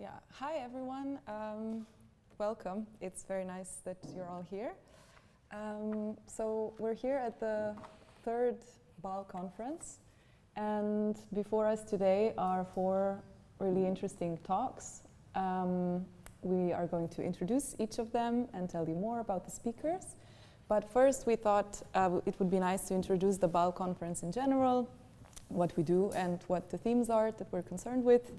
Yeah, hi everyone. Welcome. It's very nice that you're all here. So we're here at the third BAL conference, and before us today are four really interesting talks. We are going to introduce each of them and tell you more about the speakers. But first we thought it would be nice to introduce the BAL conference in general, what we do and what the themes are that we're concerned with.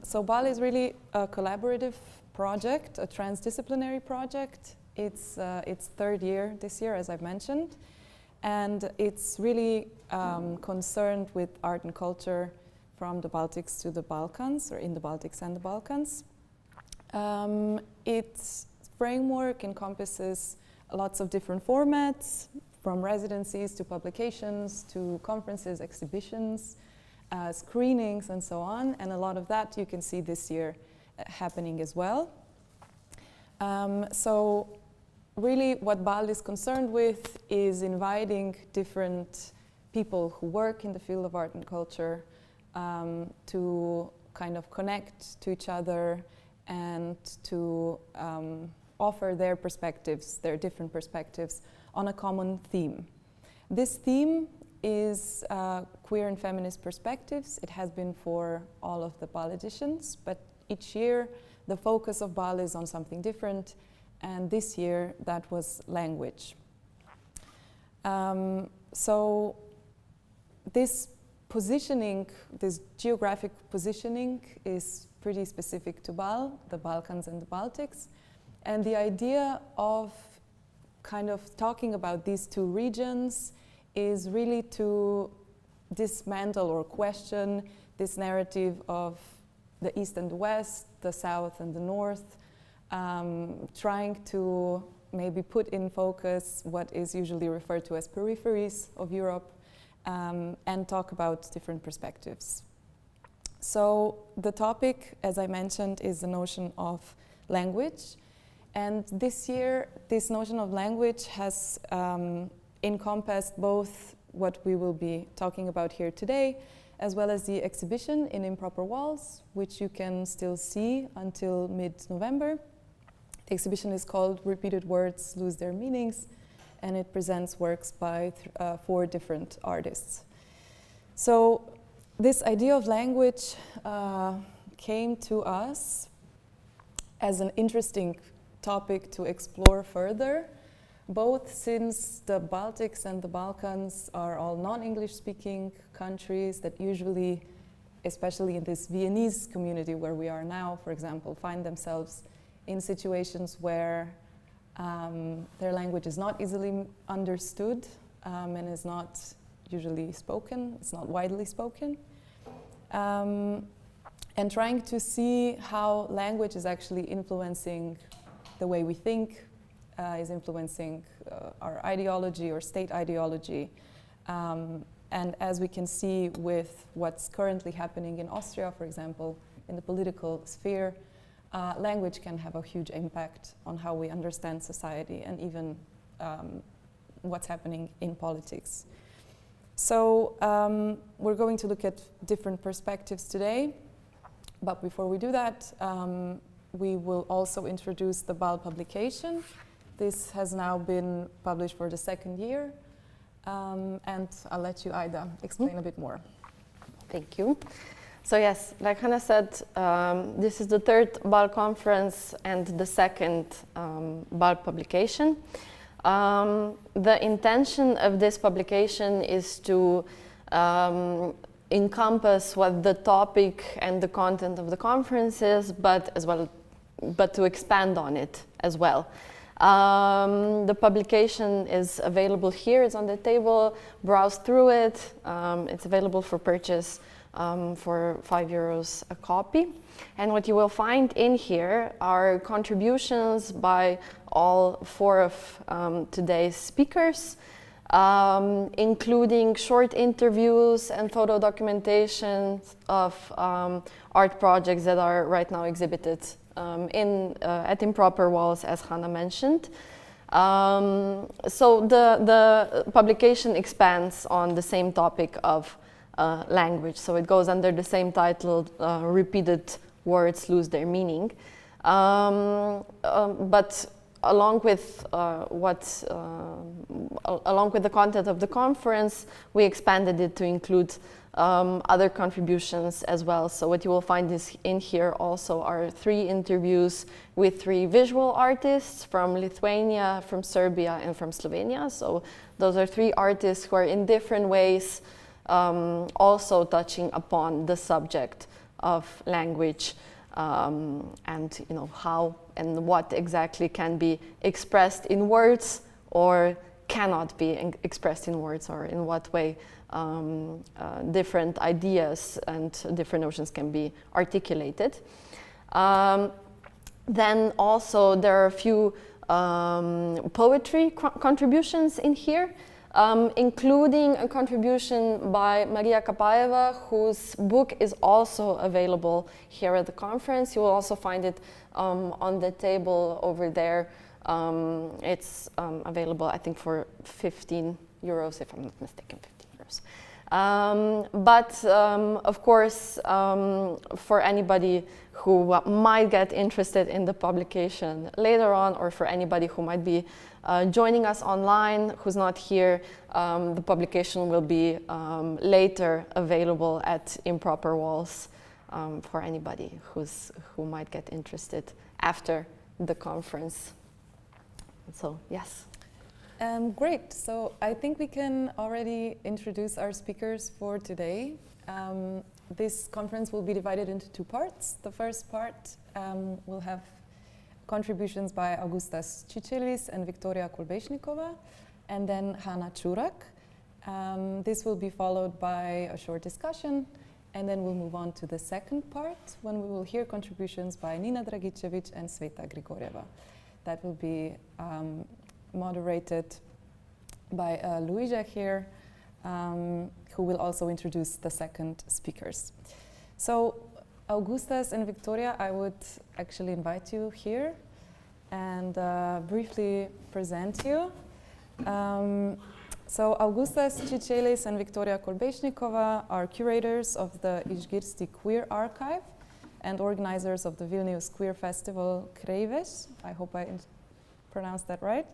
So BAL is really a collaborative project, a transdisciplinary project. It's its third year this year, as I've mentioned, and it's really concerned with art and culture from the Baltics to the Balkans, or in the Baltics and the Balkans. Its framework encompasses lots of different formats, from residencies to publications to conferences, exhibitions, screenings and so on, and a lot of that you can see this year happening as well. So really what BAL is concerned with is inviting different people who work in the field of art and culture to kind of connect to each other and to offer their perspectives, their different perspectives on a common theme. This theme is queer and feminist perspectives. It has been for all of the BAL editions, but each year the focus of BAL is on something different, and this year that was language. So this positioning, this geographic positioning is pretty specific to BAL, the Balkans and the Baltics, and the idea of kind of talking about these two regions is really to dismantle or question this narrative of the East and the West, the South and the North, trying to maybe put in focus what is usually referred to as peripheries of Europe, and talk about different perspectives. So the topic, as I mentioned, is the notion of language. And this year, this notion of language has encompassed both what we will be talking about here today, as well as the exhibition in Improper walls, which you can still see until mid-November. The exhibition is called Repeated Words Lose Their Meanings, and it presents works by four different artists. So this idea of language came to us as an interesting topic to explore further, both since the Baltics and the Balkans are all non-English speaking countries that usually, especially in this Viennese community where we are now, for example, find themselves in situations where their language is not easily understood and is not usually spoken, it's not widely spoken. And trying to see how language is actually influencing the way we think, is influencing our ideology or state ideology. And as we can see with what's currently happening in Austria, for example, in the political sphere, language can have a huge impact on how we understand society and even what's happening in politics. So we're going to look at different perspectives today, but before we do that, we will also introduce the BAL publication. This has now been published for the second year, and I'll let you, Aida, explain a bit more. Thank you. So yes, like Hana said, this is the third BAL conference and the second BAL publication. The intention of this publication is to encompass what the topic and the content of the conference is, but to expand on it as well. The publication is available here, it's on the table, browse through it. It's available for purchase for €5 a copy. And what you will find in here are contributions by all four of today's speakers, including short interviews and photo documentation of art projects that are right now exhibited at Improper walls, as Hana mentioned. So the publication expands on the same topic of language, so it goes under the same title, Repeated words lose their meaning. But along with along with the content of the conference, we expanded it to include other contributions as well. So what you will find is in here also are 3 interviews with 3 visual artists from Lithuania, from Serbia, and from Slovenia. So those are 3 artists who are in different ways also touching upon the subject of language and how and what exactly can be expressed in words or cannot be expressed in words, or in what way different ideas and different notions can be articulated. Then also there are a few poetry contributions in here, including a contribution by Maria Kapaeva, whose book is also available here at the conference. You will also find it on the table over there. It's available, I think, for 15 euros, if I'm not mistaken, 15 euros. But of course, for anybody who might get interested in the publication later on, or for anybody who might be joining us online who's not here, the publication will be later available at Improper Walls for anybody who might get interested after the conference. So, yes. Great. So I think we can already introduce our speakers for today. This conference will be divided into 2 parts. The first part will have contributions by Augustas Čičelis and Viktorija Kolbešnikova, and then Hana Ćurak. This will be followed by a short discussion, and then we'll move on to the second part, when we will hear contributions by Nina Dragičević and Sveta Grigorjeva. That will be moderated by Luīze here, who will also introduce the second speakers. So, Augustas and Viktorija, I would actually invite you here and briefly present you. So, Augustas Čičelis and Viktorija Kolbešnikova are curators of the Išgirsti Queer Archive and organizers of the Vilnius Queer Festival Kreives, I hope I pronounced that right,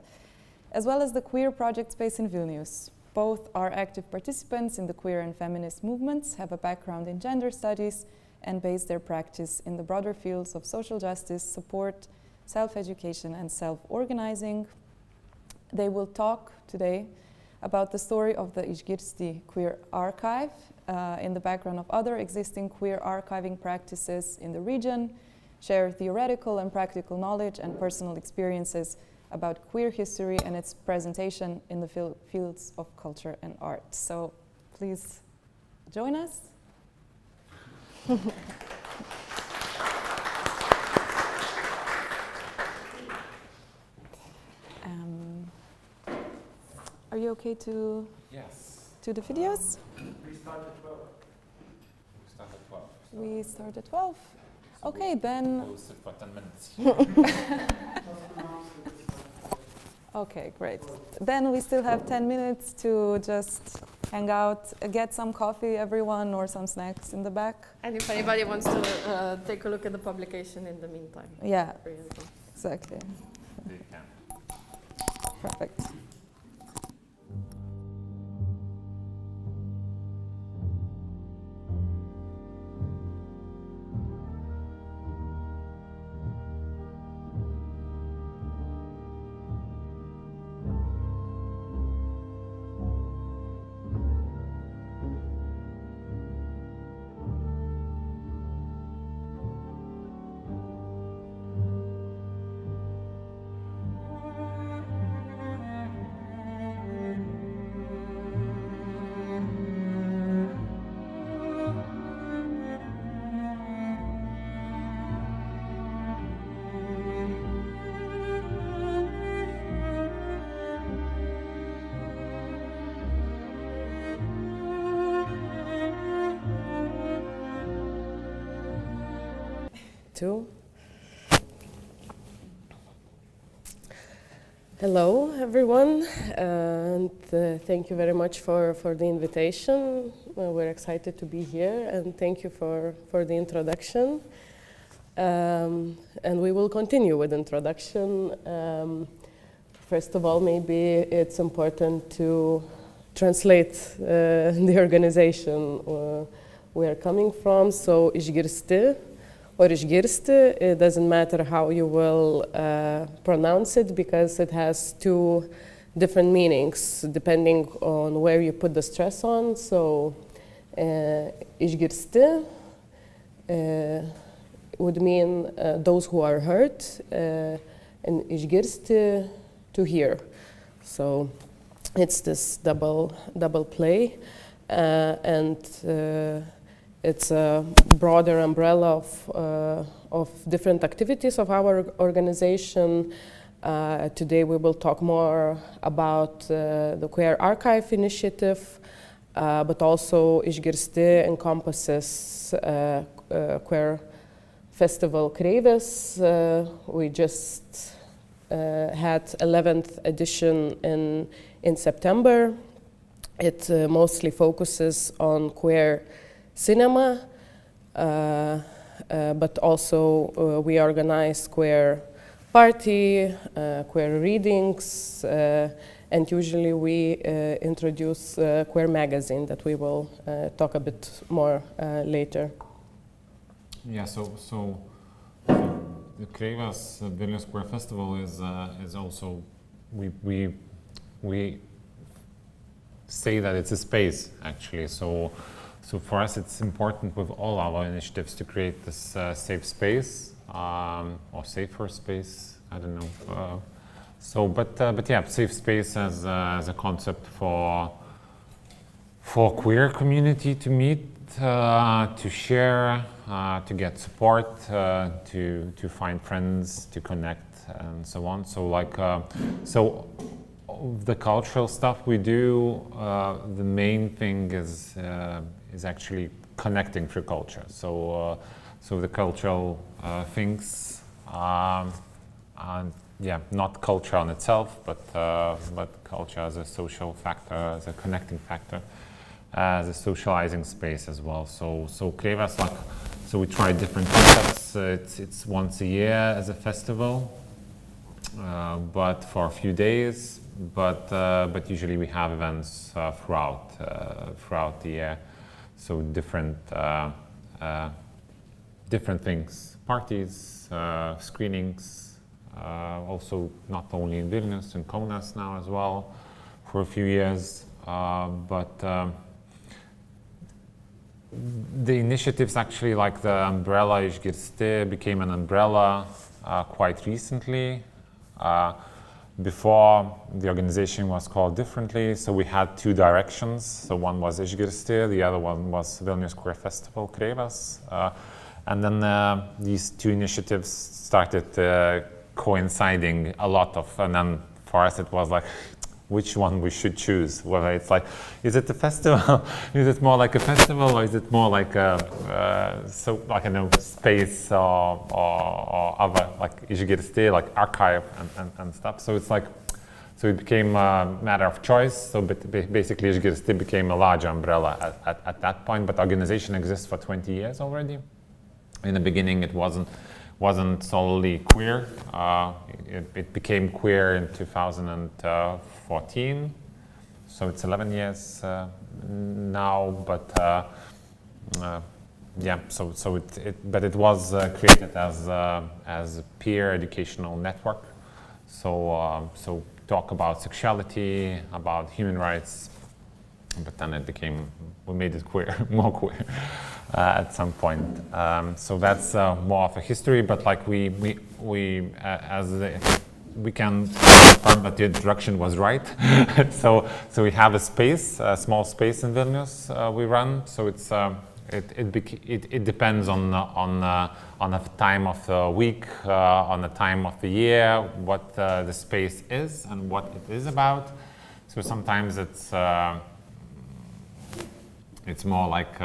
as well as the Queer Project Space in Vilnius. Both are active participants in the queer and feminist movements, have a background in gender studies, and base their practice in the broader fields of social justice, support, self-education, and self-organizing. They will talk today about the story of the Išgirsti Queer Archive in the background of other existing queer archiving practices in the region, share theoretical and practical knowledge and personal experiences about queer history and its presentation in the fields of culture and art. So please join us. Are you okay to do the videos? We start at 12. We start at 12. So okay, then. We'll sit for 10 minutes. Okay, great. Then we still have 10 minutes to just hang out, get some coffee, everyone, or some snacks in the back. And if anybody wants to take a look at the publication in the meantime. Yeah, exactly. They can. Perfect. Hello, everyone, and thank you very much for the invitation. We're excited to be here, and thank you for the introduction. And we will continue with introduction. First of all, maybe it's important to translate the organization we are coming from. So išgirsti or išgirsti, it doesn't matter how you will pronounce it, because it has two different meanings depending on where you put the stress on. So išgirsti would mean those who are hurt, and išgirsti, to hear. So it's this double play, and it's a broader umbrella of different activities of our organization. Today we will talk more about the Queer Archive initiative, but also išgirsti encompasses Queer Festival Kreivės. We just had 11th edition in September. It mostly focuses on queer cinema, but also we organize queer party, queer readings, and usually we introduce queer magazine that we will talk a bit more later. Yeah, so the Kreivės Vilnius Queer Festival is also, we say that it's a space, actually. So for us it's important with all our initiatives to create this safe space, or safer space, I don't know. But yeah, safe space as a concept for queer community to meet, to share, to get support, to find friends, to connect, and so on. So the cultural stuff we do, the main thing is actually connecting through culture. So the cultural things, yeah, not culture on itself, but culture as a social factor, as a connecting factor, as a socializing space as well. So Kreivės, so we try different concepts. It's once a year as a festival, but for a few days. But usually we have events throughout the year. So different things, parties, screenings. Also not only in Vilnius, in Kaunas now as well, for a few years. But the initiatives actually, like the umbrella išgirsti became an umbrella quite recently. Before, the organization was called differently, so we had two directions. So one was išgirsti, the other one was Vilnius Queer Festival Kreivės. And then these two initiatives started coinciding a lot of, and then for us it was like, which one we should choose, whether it's like, is it a festival, is it more like a festival, or is it more like a, so like, I know, space or other, like išgirsti, like archive and stuff. So it's like, so it became a matter of choice. So basically išgirsti became a larger umbrella at that point, but the organization exists for 20 years already. In the beginning it wasn't solely queer. It became queer in 2014, so it's 11 years now. But yeah, but it was created as a peer educational network. So talk about sexuality, about human rights. But then it became, we made it queer, more queer at some point. So that's more of a history, but like we can confirm that the introduction was right. So we have a space, a small space in Vilnius we run. So it's it depends on the time of the week, on the time of the year, what the space is and what it is about. So sometimes it's more like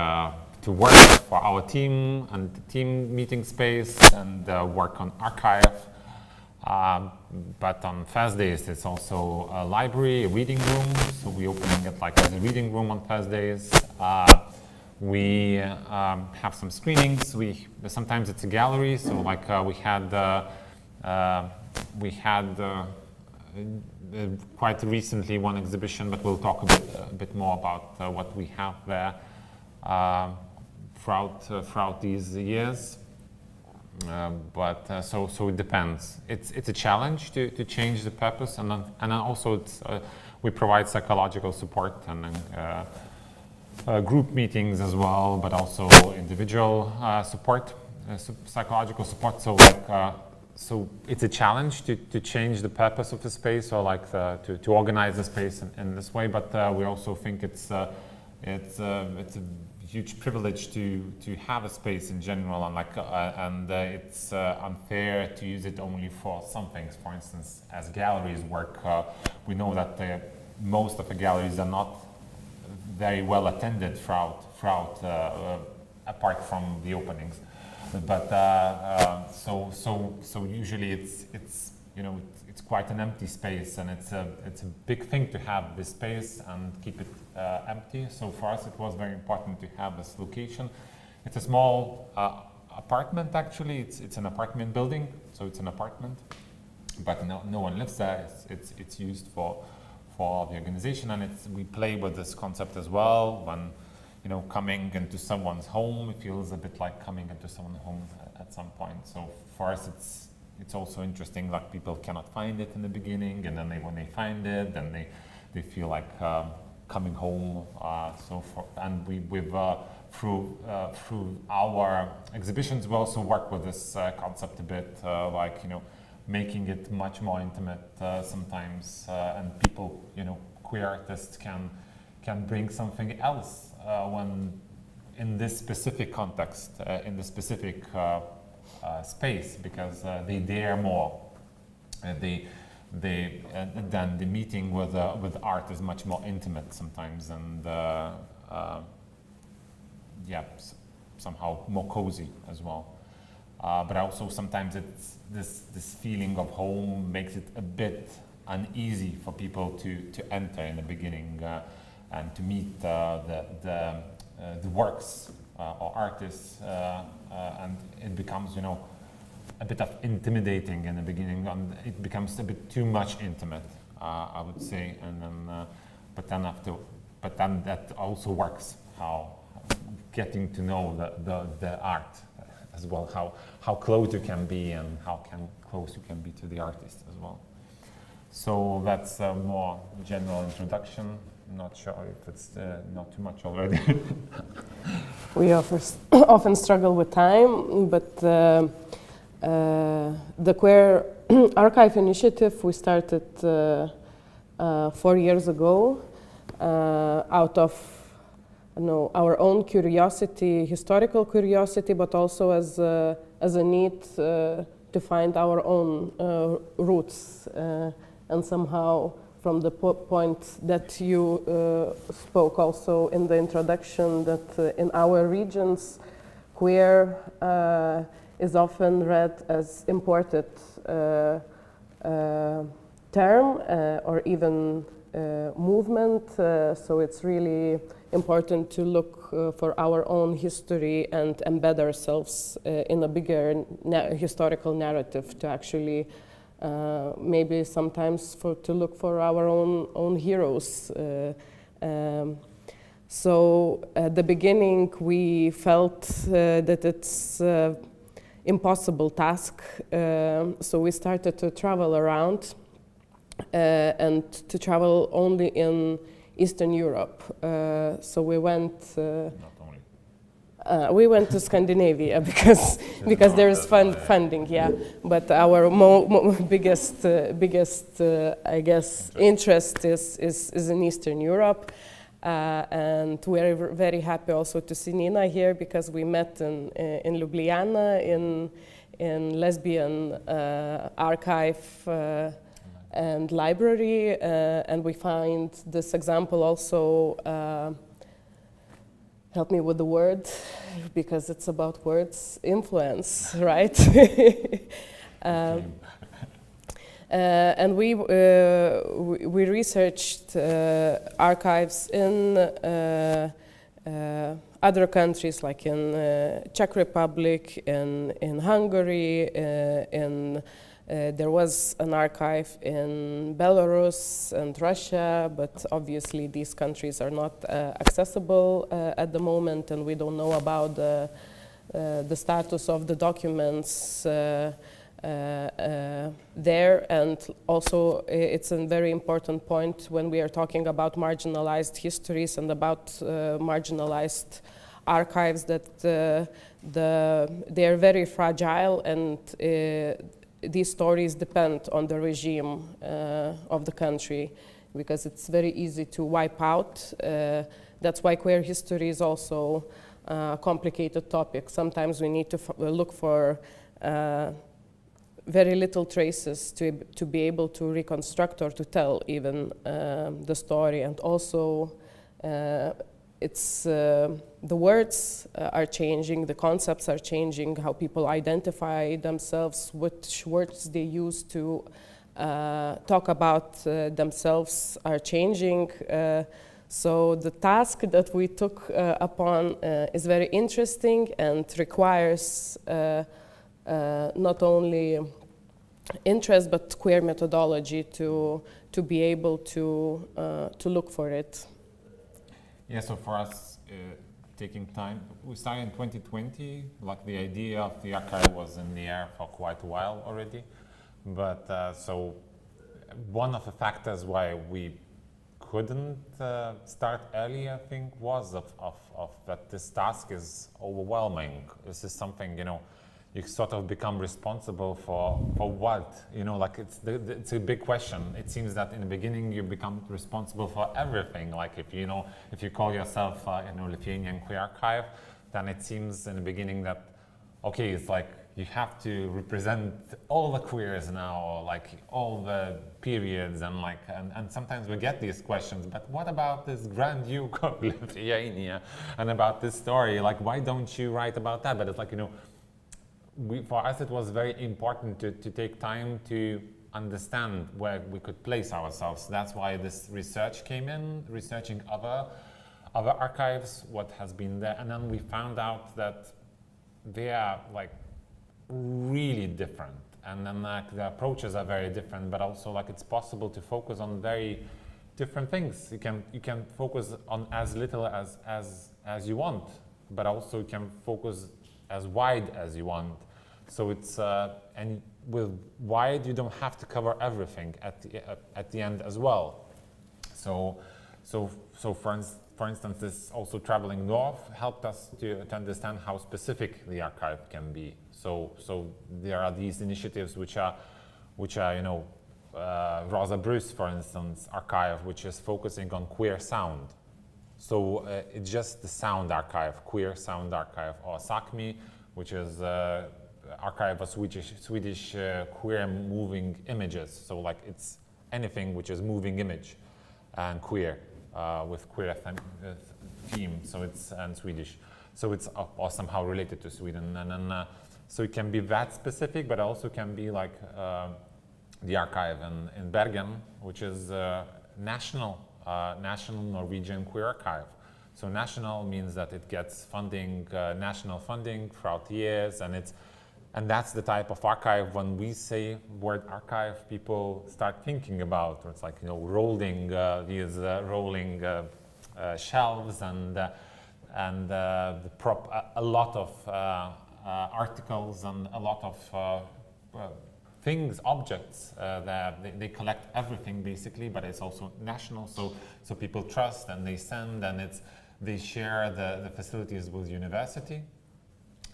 to work for our team and the team meeting space and work on archive. But on Thursdays, it's also a library, a reading room. So we're opening it like as a reading room on Thursdays. we have some screenings. Sometimes it's a gallery, so like we had quite recently one exhibition, but we'll talk a bit more about what we have there throughout these years. So it depends. It's a challenge to change the purpose, and then also we provide psychological support and group meetings as well, but also individual support, psychological support. So like so it's a challenge to change the purpose of the space, or like to organize the space in this way. But we also think it's a huge privilege to have a space in general, and like it's unfair to use it only for some things. For instance, as galleries work, we know that most of the galleries are not very well attended throughout apart from the openings. But so usually it's it's quite an empty space, and it's a big thing to have this space and keep it empty. So for us, it was very important to have this location. It's a small apartment, actually. It's an apartment building, so it's an apartment, but no one lives there. It's used for the organization, and we play with this concept as well. When coming into someone's home, it feels a bit like coming into someone's home at some point. So for us, it's also interesting. Like, people cannot find it in the beginning, and then when they find it, then they feel like coming home. Through our exhibitions, we also work with this concept a bit, making it much more intimate sometimes, and people, queer artists can bring something else when in this specific context, in this specific space, because they dare more. Then the meeting with art is much more intimate sometimes, and somehow more cozy as well. But also sometimes it's this feeling of home makes it a bit uneasy for people to enter in the beginning and to meet the works or artists, and it becomes a bit of intimidating in the beginning, and it becomes a bit too much intimate, I would say, and then but then that also works, how getting to know the art as well, how close you can be, and how close you can be to the artist as well. So that's a more general introduction. I'm not sure if it's not too much already. We often struggle with time, but the Queer Archive initiative we started 4 years ago out of our own curiosity, historical curiosity, but also as a need to find our own roots, and somehow from the point that you spoke also in the introduction, that in our regions, queer is often read as imported term or even movement. So it's really important to look for our own history and embed ourselves in a bigger historical narrative, to actually maybe sometimes to look for our own heroes. So at the beginning we felt that it's impossible task, so we started to travel around and to travel only in Eastern Europe. So we went we went to Scandinavia because there is funding, yeah. But our biggest I guess interest is in Eastern Europe, and we're very happy also to see Nina here, because we met in Ljubljana in lesbian archive and library, and we find this example also. Help me with the word, because it's about words. Influence, right? And we researched archives in other countries like in Czech Republic, in Hungary, there was an archive in Belarus and Russia, but obviously these countries are not accessible at the moment, and we don't know about the status of the documents there. And also it's a very important point when we are talking about marginalized histories and about marginalized archives, that they are very fragile, and these stories depend on the regime of the country, because it's very easy to wipe out. That's why queer history is also a complicated topic. Sometimes we need to look for very little traces to be able to reconstruct or to tell even the story. And also it's the words are changing, the concepts are changing, how people identify themselves, which words they use to talk about themselves are changing. So the task that we took upon is very interesting and requires not only interest but queer methodology to be able to look for it. Yeah, so for us, taking time, we started in 2020, like the idea of the archive was in the air for quite a while already. But so one of the factors why we couldn't start early, I think, was of that this task is overwhelming. This is something, you know, you sort of become responsible for what, you know, like it's a big question. It seems that in the beginning you become responsible for everything. Like if you call yourself Lithuanian Queer Archive, then it seems in the beginning that, okay, it's like you have to represent all the queers now, like all the periods, and sometimes we get these questions, but what about this Grand Duke of Lithuania and about this story? Like, why don't you write about that? But it's like, you know, for us it was very important to take time to understand where we could place ourselves. That's why this research came in, researching other archives, what has been there, and then we found out that they are like really different, and then like the approaches are very different, but also like it's possible to focus on very different things. You can focus on as little as you want, but also you can focus as wide as you want. So it's and with wide you don't have to cover everything at the end as well. So for instance, this also traveling north helped us to understand how specific the archive can be. So there are these initiatives which are you know, Rosa Bruce, for instance, archive, which is focusing on queer sound. So it's just the sound archive, queer sound archive, or SAKMI, which is archive of Swedish queer moving images. So like it's anything which is moving image and queer with queer theme. So it's and Swedish. So it's or somehow related to Sweden, and then so it can be that specific, but also can be like the archive in Bergen, which is national Norwegian queer archive. So national means that it gets funding, national funding throughout the years, and that's the type of archive. When we say word archive, people start thinking about. It's like, you know, rolling these rolling shelves and a lot of articles and a lot of things, objects that they collect everything basically, but it's also national. So people trust and they send, and they share the facilities with university.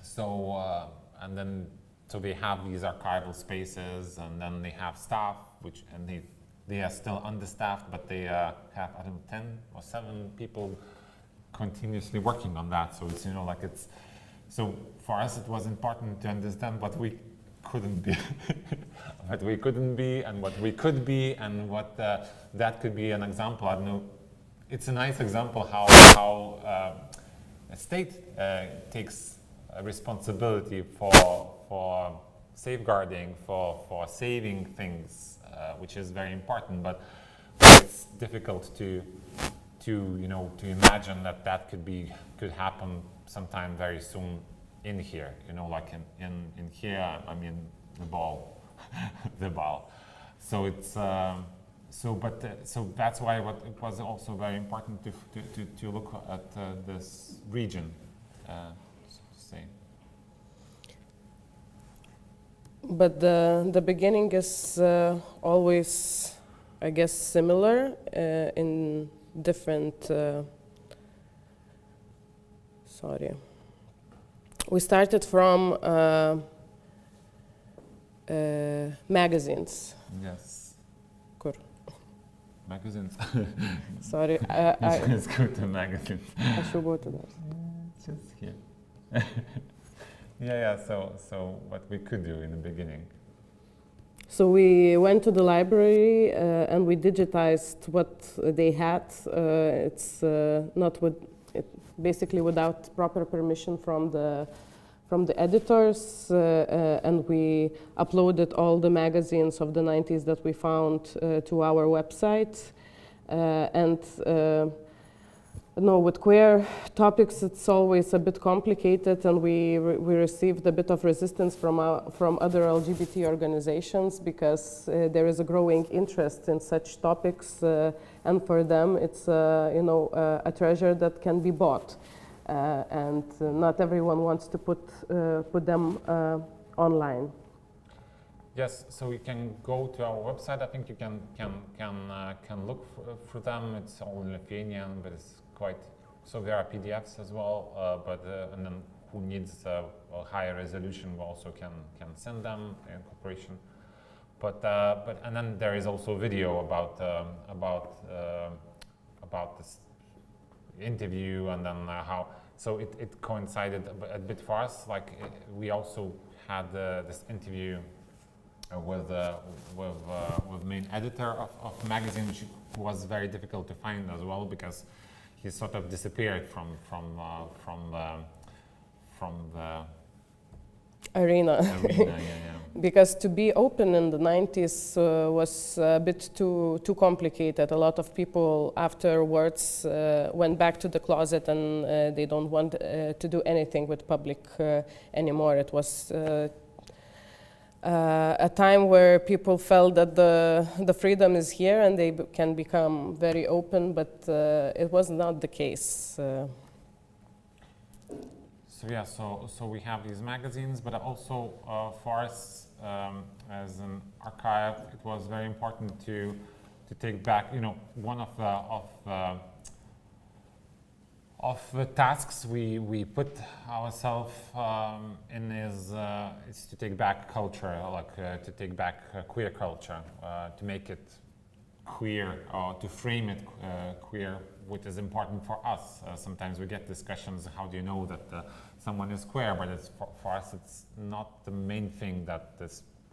So and then so they have these archival spaces, and then they have staff, and they are still understaffed, but they have, I don't know, 10 or 7 people continuously working on that. So it's, you know, like it's, so for us it was important to understand what we couldn't be, what we couldn't be, and what we could be, and what that could be an example. I don't know. It's a nice example how a state takes a responsibility for safeguarding, for saving things, which is very important. But it's difficult to to imagine that could happen sometime very soon in here, like in here, I mean the ball, the ball. So it's so that's why it was also very important to look at this region, so to say. But the beginning is always, I guess, similar in different. Sorry. We started from magazines. Yes. Kur? Magazines. Sorry, Let's go to magazines. I should go to that. Just here. Yeah. So what we could do in the beginning. So we went to the library and we digitized what they had. It's not what. Basically without proper permission from the editors, and we uploaded all the magazines of the 90s that we found to our website. With queer topics, it's always a bit complicated, and we received a bit of resistance from other LGBT organizations because there is a growing interest in such topics, and for them it's a treasure that can be bought, and not everyone wants to put them online. Yes, so you can go to our website. I think you can look through them. It's all in Lithuanian, but it's quite. So there are PDFs as well. And then who needs a higher resolution also can send them in cooperation. But and then there is also video about this interview, and then how. So it coincided a bit for us. Like we also had this interview with main editor of the magazine, which was very difficult to find as well because he sort of disappeared from the arena. Yeah. Because to be open in the 90s was a bit too complicated. A lot of people afterwards went back to the closet, and they don't want to do anything with public anymore. It was a time where people felt that the freedom is here and they can become very open, but it was not the case. So we have these magazines, but also for us as an archive, it was very important to take back. One of the tasks we put ourselves in is to take back culture, to take back queer culture, to make it queer or to frame it queer, which is important for us. Sometimes we get discussions, how do you know that someone is queer, but it's for us it's not the main thing that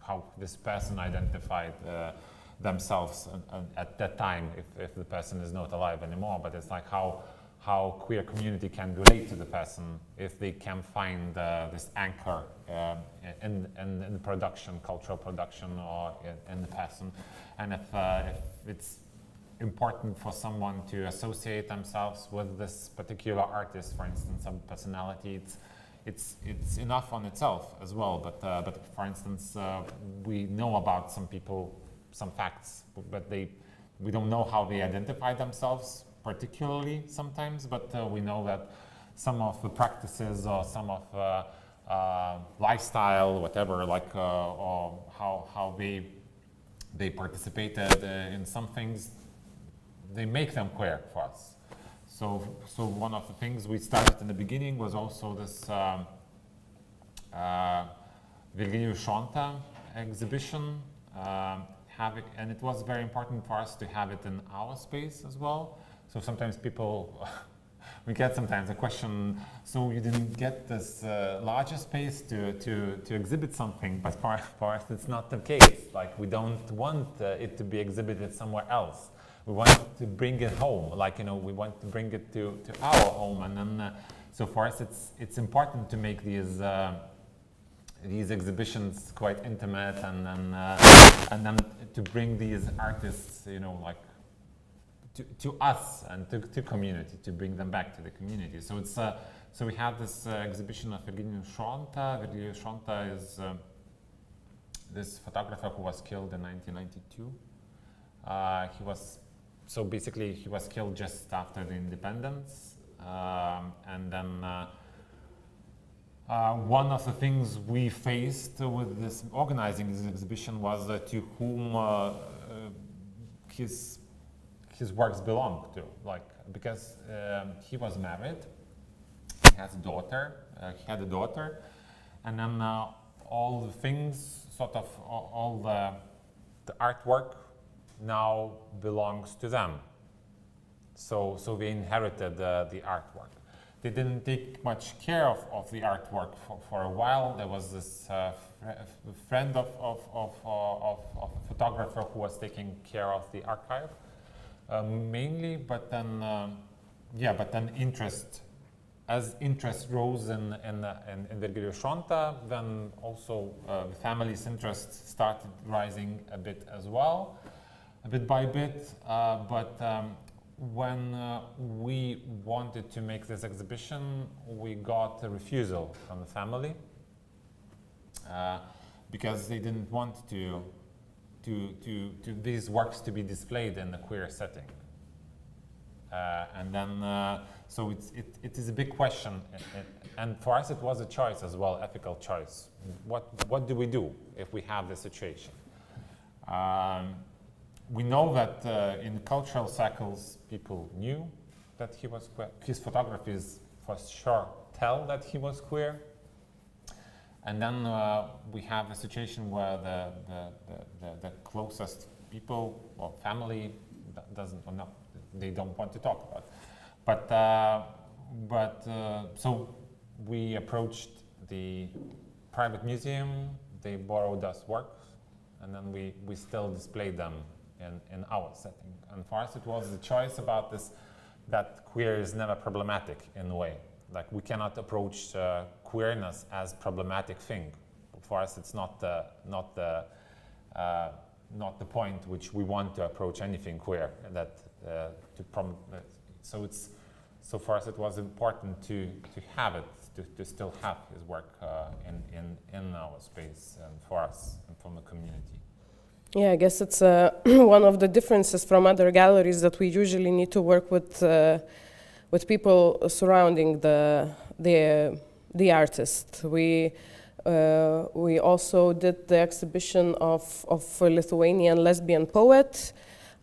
how this person identified themselves at that time, if the person is not alive anymore, but it's like how queer community can relate to the person if they can find this anchor in production, cultural production, or in the person. And if it's important for someone to associate themselves with this particular artist, for instance, some personality, it's enough on itself as well. But for instance, we know about some people, some facts, but we don't know how they identify themselves particularly sometimes, but we know that some of the practices or some of lifestyle, whatever, or how they participated in some things, they make them queer for us. So one of the things we started in the beginning was also this Virginijų exhibition, and it was very important for us to have it in our space as well. So sometimes we get sometimes a question, so you didn't get this larger space to exhibit something, but for us it's not the case. Like we don't want it to be exhibited somewhere else. We want to bring it home, we want to bring it to our home, and then so for us it's important to make these exhibitions quite intimate, and then to bring these artists, to us and to community, to bring them back to the community. So it's so we have this exhibition of Virginijus Šonta. Virginijus Šonta is this photographer who was killed in 1992. He was killed just after the independence, and then one of the things we faced with this organizing this exhibition was to whom his works belonged to, because he was married, he had a daughter, and then all the things, all the artwork now belongs to them. So we inherited the artwork. They didn't take much care of the artwork for a while. There was this friend of a photographer who was taking care of the archive mainly, but then interest rose in Virginijus Šonta, then also the family's interest started rising a bit as well, a bit by bit, when we wanted to make this exhibition, we got a refusal from the family because they didn't want to these works to be displayed in a queer setting. And then, so it is a big question, and for us it was a choice as well, ethical choice. What do we do if we have this situation? We know that in cultural circles, people knew that he was queer. His photographies, for sure, tell that he was queer. And then we have a situation where the closest people or family doesn't, or no, they don't want to talk about it. So we approached the private museum. They borrowed us works, and then we still displayed them in our setting. And for us it was the choice about this, that queer is never problematic in a way. Like, we cannot approach queerness as problematic thing. For us it's not the point which we want to approach anything queer. So for us it was important to have it, to still have his work in our space and for us and from the community. Yeah, I guess it's one of the differences from other galleries that we usually need to work with people surrounding the artist. We also did the exhibition of a Lithuanian lesbian poet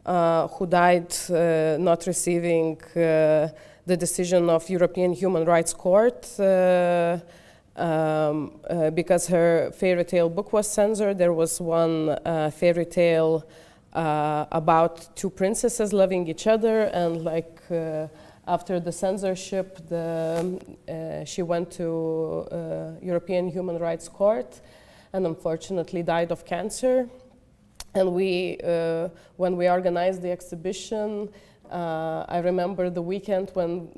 who died not receiving the decision of European Human Rights Court because her fairy tale book was censored. There was one fairy tale about two princesses loving each other, and after the censorship, she went to European Human Rights Court and unfortunately died of cancer. And when we organized the exhibition, I remember the weekend when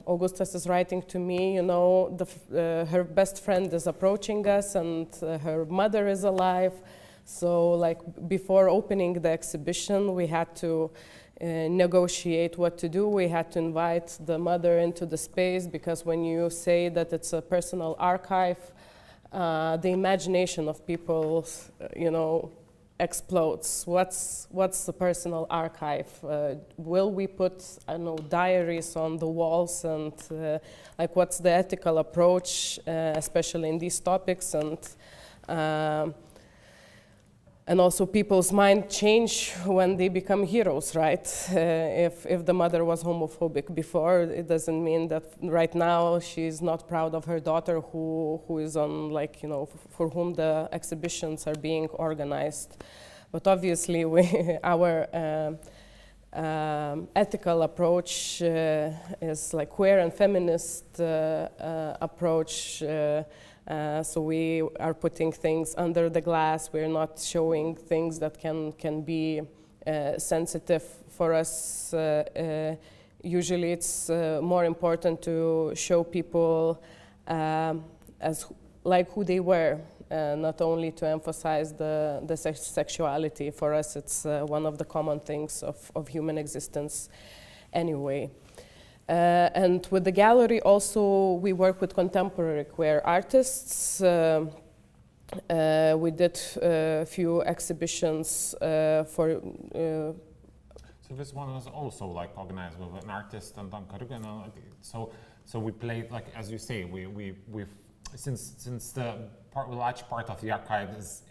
Augustas is writing to me, her best friend is approaching us and her mother is alive. So before opening the exhibition, we had to negotiate what to do. We had to invite the mother into the space, because when you say that it's a personal archive, the imagination of people, explodes. What's the personal archive? Will we put, diaries on the walls, and what's the ethical approach, especially in these topics, and also people's mind change when they become heroes, right? If the mother was homophobic before, it doesn't mean that right now she's not proud of her daughter who is on, for whom the exhibitions are being organized. But obviously our ethical approach is queer and feminist approach. So we are putting things under the glass. We're not showing things that can be sensitive for us. Usually it's more important to show people as who they were, not only to emphasize the sexuality. For us, it's one of the common things of human existence anyway. And with the gallery also, we work with contemporary queer artists. We did a few exhibitions for so this one was also like organized with an artist and so we played, like as you say, we've since the large part of the archive is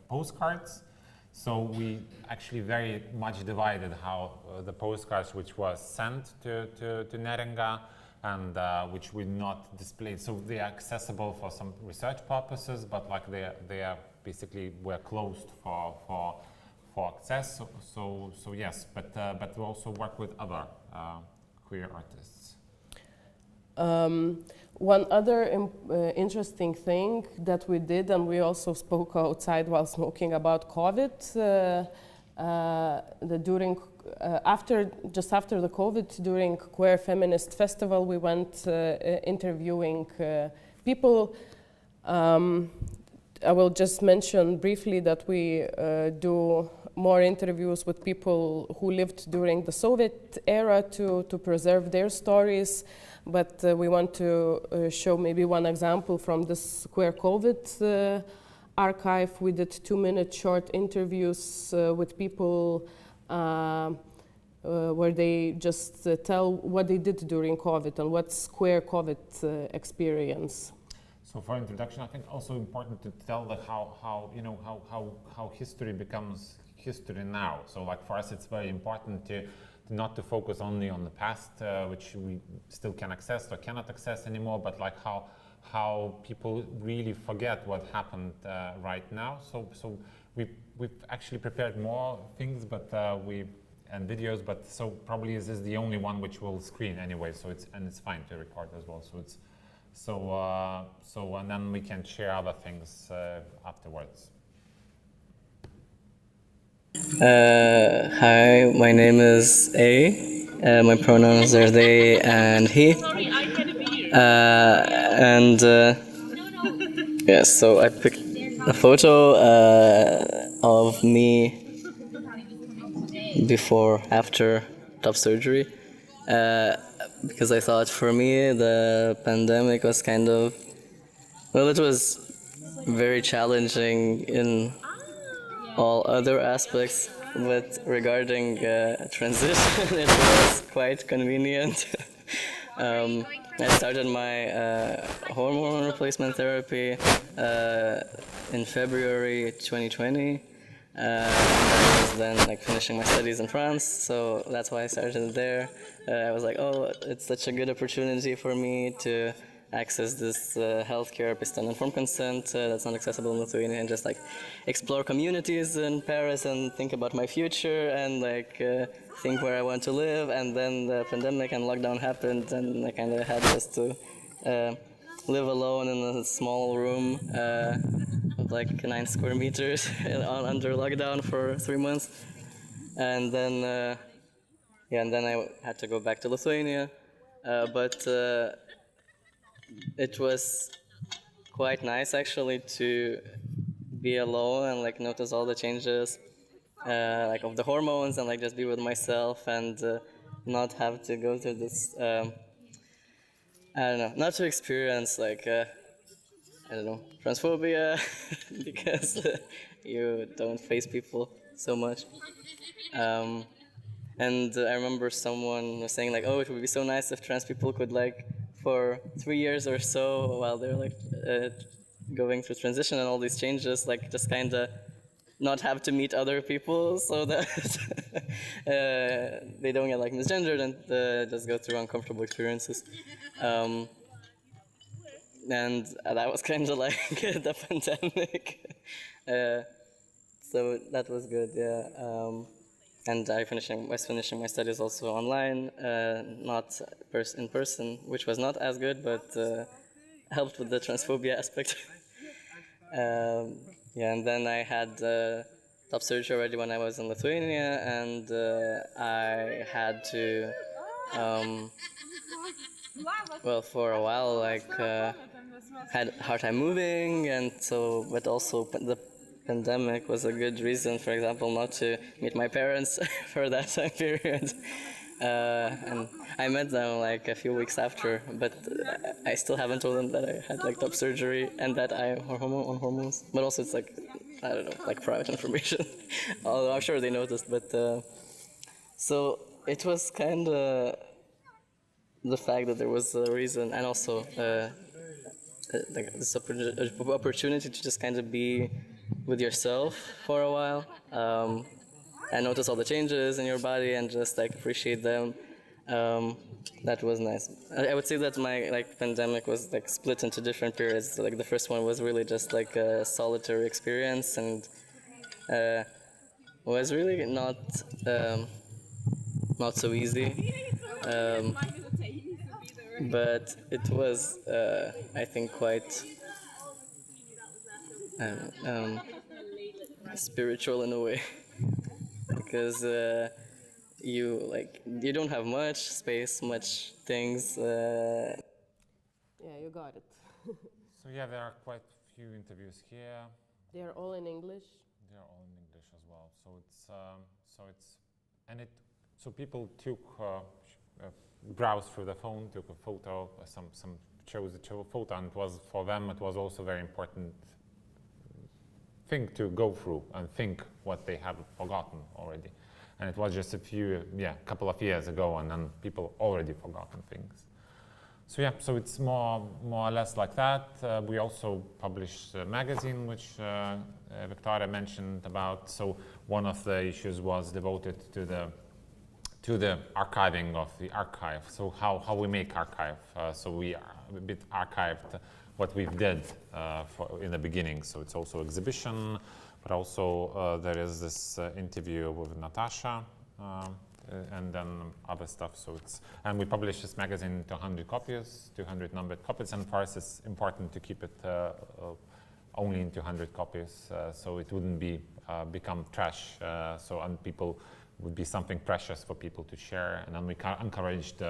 postcards, so we actually very much divided how the postcards which was sent to Neringa and which we not displayed. So they are accessible for some research purposes, but like they are basically were closed for access. So yes, but we also work with other queer artists. One other interesting thing that we did, and we also spoke outside while smoking about COVID, just after the COVID, during Queer Feminist Festival, we went interviewing people. I will just mention briefly that we do more interviews with people who lived during the Soviet era to preserve their stories. But we want to show maybe one example from this Queer COVID archive. We did 2-minute short interviews with people where they just tell what they did during COVID and what's Queer COVID experience. So for introduction, I think also important to tell that how history becomes history now. So like for us, it's very important to not to focus only on the past, which we still can access or cannot access anymore, but like how people really forget what happened right now. So we've actually prepared more things, but and videos, but so probably this is the only one which will screen anyway. So it's fine to record as well. So it's and then we can share other things afterwards. Hi, my name is A. My pronouns are they and he. Yes, so I picked a photo of me before, after top surgery, because I thought for me the pandemic was kind of, well, it was very challenging in all other aspects, but regarding transition, it was quite convenient. I started my hormone replacement therapy in February 2020. I was then like finishing my studies in France, so that's why I started there. I was like, oh, it's such a good opportunity for me to access this healthcare based on informed consent that's not accessible in Lithuania, and just like explore communities in Paris and think about my future and like think where I want to live. And then the pandemic and lockdown happened, and I kind of had just to live alone in a small room of like 9 square meters under lockdown for 3 months. And then I had to go back to Lithuania, but it was quite nice actually to be alone and like notice all the changes like of the hormones, and like just be with myself and not have to go through this I don't know, not to experience like I don't know, transphobia because you don't face people so much. And I remember someone was saying like, oh, it would be so nice if trans people could like for 3 years or so while they're like going through transition and all these changes, like just kind of not have to meet other people so that they don't get like misgendered and just go through uncomfortable experiences. And that was kind of like the pandemic. So that was good, yeah. And I was finishing my studies also online, not in person, which was not as good, but helped with the transphobia aspect. Yeah, and then I had top surgery already when I was in Lithuania, and I had to well, for a while, like, had a hard time moving, and so, but also the pandemic was a good reason, for example, not to meet my parents for that time period. And I met them like a few weeks after, but I still haven't told them that I had like top surgery and that I am on hormones. But also it's like, I don't know, like private information. Although I'm sure they noticed, but so it was kind of the fact that there was a reason, and also like this opportunity to just kind of be with yourself for a while. And notice all the changes in your body and just like appreciate them. That was nice. I would say that my like pandemic was like split into different periods. So, like the first one was really just like a solitary experience, and was really not so easy. But it was, I think, quite spiritual in a way. Because you don't have much space, much things. Yeah, you got it. So yeah, there are quite a few interviews here. They are all in English. They are all in English as well. So people took browsed through the phone, took a photo. Some chose a photo, and for them it was also very important thing to go through and think what they have forgotten already. And it was just couple of years ago, and then people already forgotten things. So yeah, so it's more or less like that. We also published a magazine, which Viktorija mentioned about. So one of the issues was devoted to the archiving of the archive. So how we make archive. So we a bit archived what we did in the beginning. So it's also exhibition, but also there is this interview with Natasha, and then other stuff. So and we published this magazine to 100 copies, 200 numbered copies, and for us it's important to keep it only in 200 copies, so it wouldn't become trash. And people would be something precious for people to share. And then we encouraged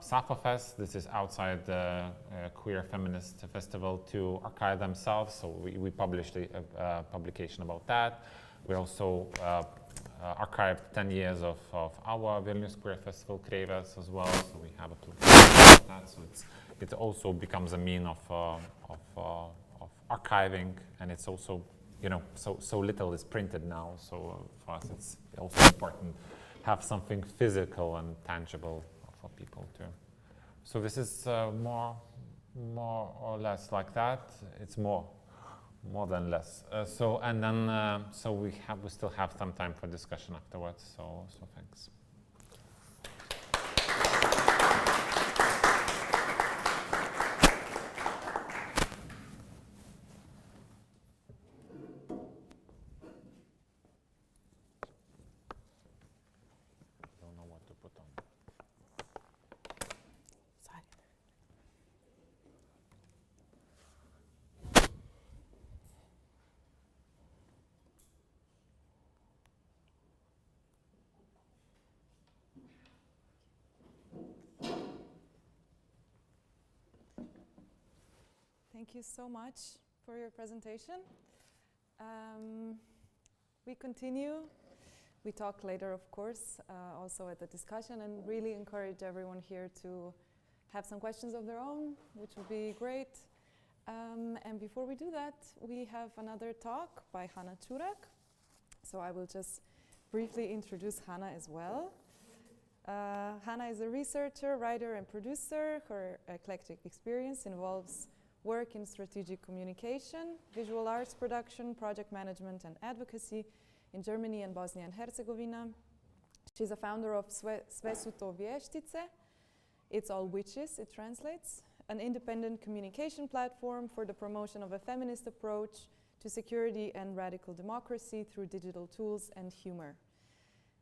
Sappho Fest. This is outside the queer feminist festival, to archive themselves. So we published a publication about that. We also archived 10 years of our Vilnius Queer Festival Kreivės as well. So we have a publication about that. So it also becomes a mean of archiving, and it's also, so little is printed now. So for us, it's also important to have something physical and tangible for people too. So this is more or less like that. It's more than less. We still have some time for discussion afterwards. So thanks. Thank you so much for your presentation. We continue. We talk later, of course, also at the discussion, and really encourage everyone here to have some questions of their own, which would be great. And before we do that, we have another talk by Hana Ćurak. So I will just briefly introduce Hana as well. Hana is a researcher, writer, and producer. Her eclectic experience involves work in strategic communication, visual arts production, project management, and advocacy in Germany and Bosnia and Herzegovina. She's a founder of Sve su to vještice. It's all witches, it translates. An independent communication platform for the promotion of a feminist approach to security and radical democracy through digital tools and humor.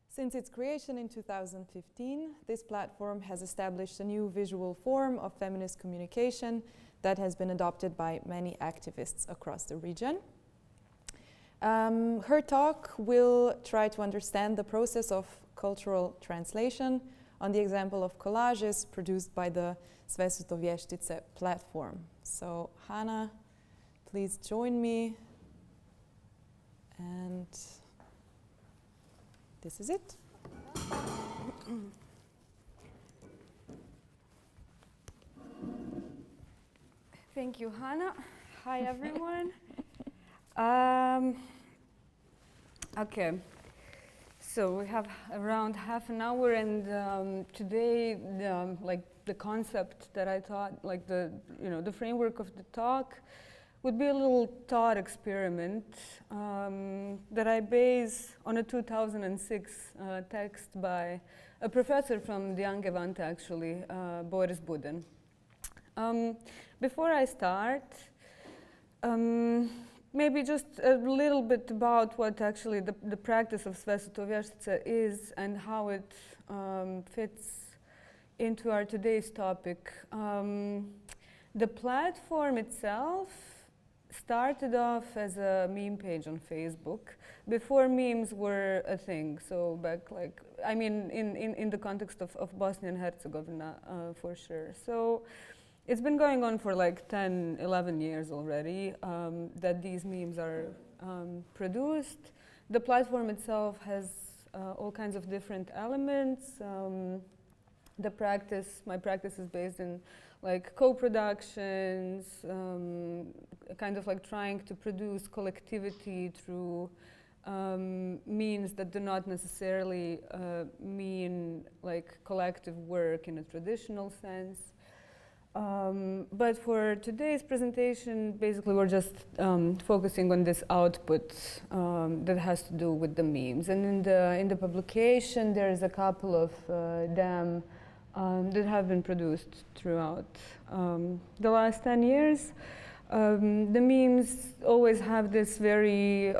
Since its creation in 2015, this platform has established a new visual form of feminist communication that has been adopted by many activists across the region. Her talk will try to understand the process of cultural translation on the example of collages produced by the Sve su to vještice platform. So Hana, please join me. And this is it. Thank you, Hana. Hi, everyone. Okay, so we have around half an hour, and today, the concept that I thought, like the framework of the talk, would be a little thought experiment that I base on a 2006 text by a professor from the Angewandte, actually, Boris Buden. Before I start, maybe just a little bit about what actually the practice of Sve su to vještice is and how it fits into our today's topic. The platform itself started off as a meme page on Facebook before memes were a thing. So back, in the context of Bosnia and Herzegovina, for sure. So it's been going on for like 10, 11 years already that these memes are produced. The platform itself has all kinds of different elements. My practice is based in like co-productions, kind of like trying to produce collectivity through means that do not necessarily mean like collective work in a traditional sense. But for today's presentation, basically we're just focusing on this output that has to do with the memes. And in the publication, there's a couple of them that have been produced throughout the last 10 years. The memes always have this very,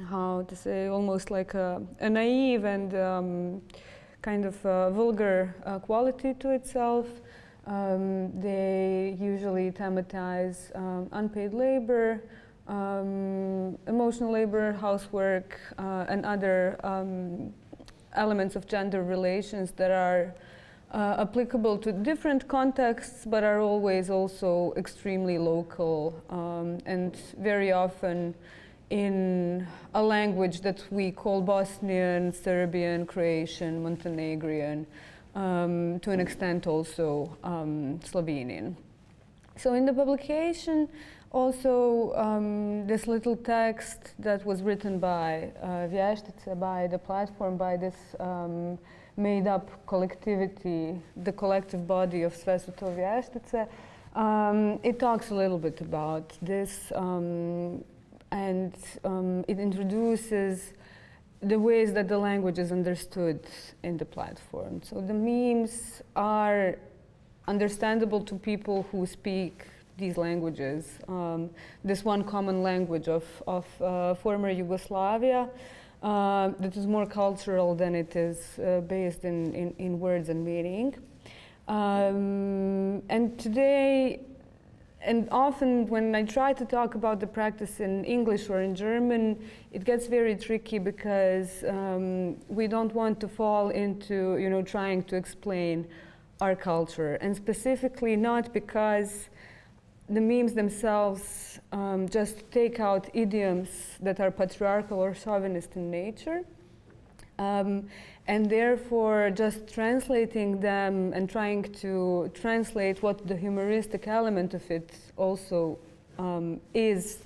how to say, almost like a naive and kind of vulgar quality to itself. They usually thematize unpaid labor, emotional labor, housework, and other elements of gender relations that are applicable to different contexts, but are always also extremely local and very often in a language that we call Bosnian, Serbian, Croatian, Montenegrin, to an extent also Slovenian. So in the publication, also this little text that was written by vještice, by the platform, by this made-up collectivity, the collective body of Sve su to vještice, it talks a little bit about this, and it introduces the ways that the language is understood in the platform. So the memes are understandable to people who speak these languages, this one common language of former Yugoslavia that is more cultural than it is based in words and meaning. And today, and often when I try to talk about the practice in English or in German, it gets very tricky because we don't want to fall into trying to explain our culture, and specifically not because the memes themselves just take out idioms that are patriarchal or chauvinist in nature, and therefore just translating them and trying to translate what the humoristic element of it also is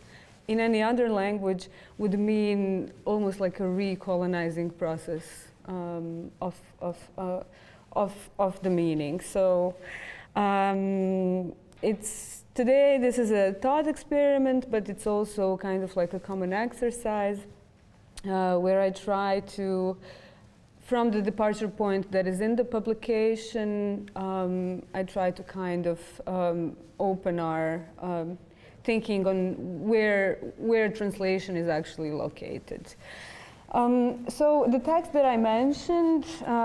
in any other language would mean almost like a recolonizing process of the meaning. So today this is a thought experiment, but it's also kind of like a common exercise where I try to, from the departure point that is in the publication, I try to kind of open our thinking on where translation is actually located. So the text that I mentioned,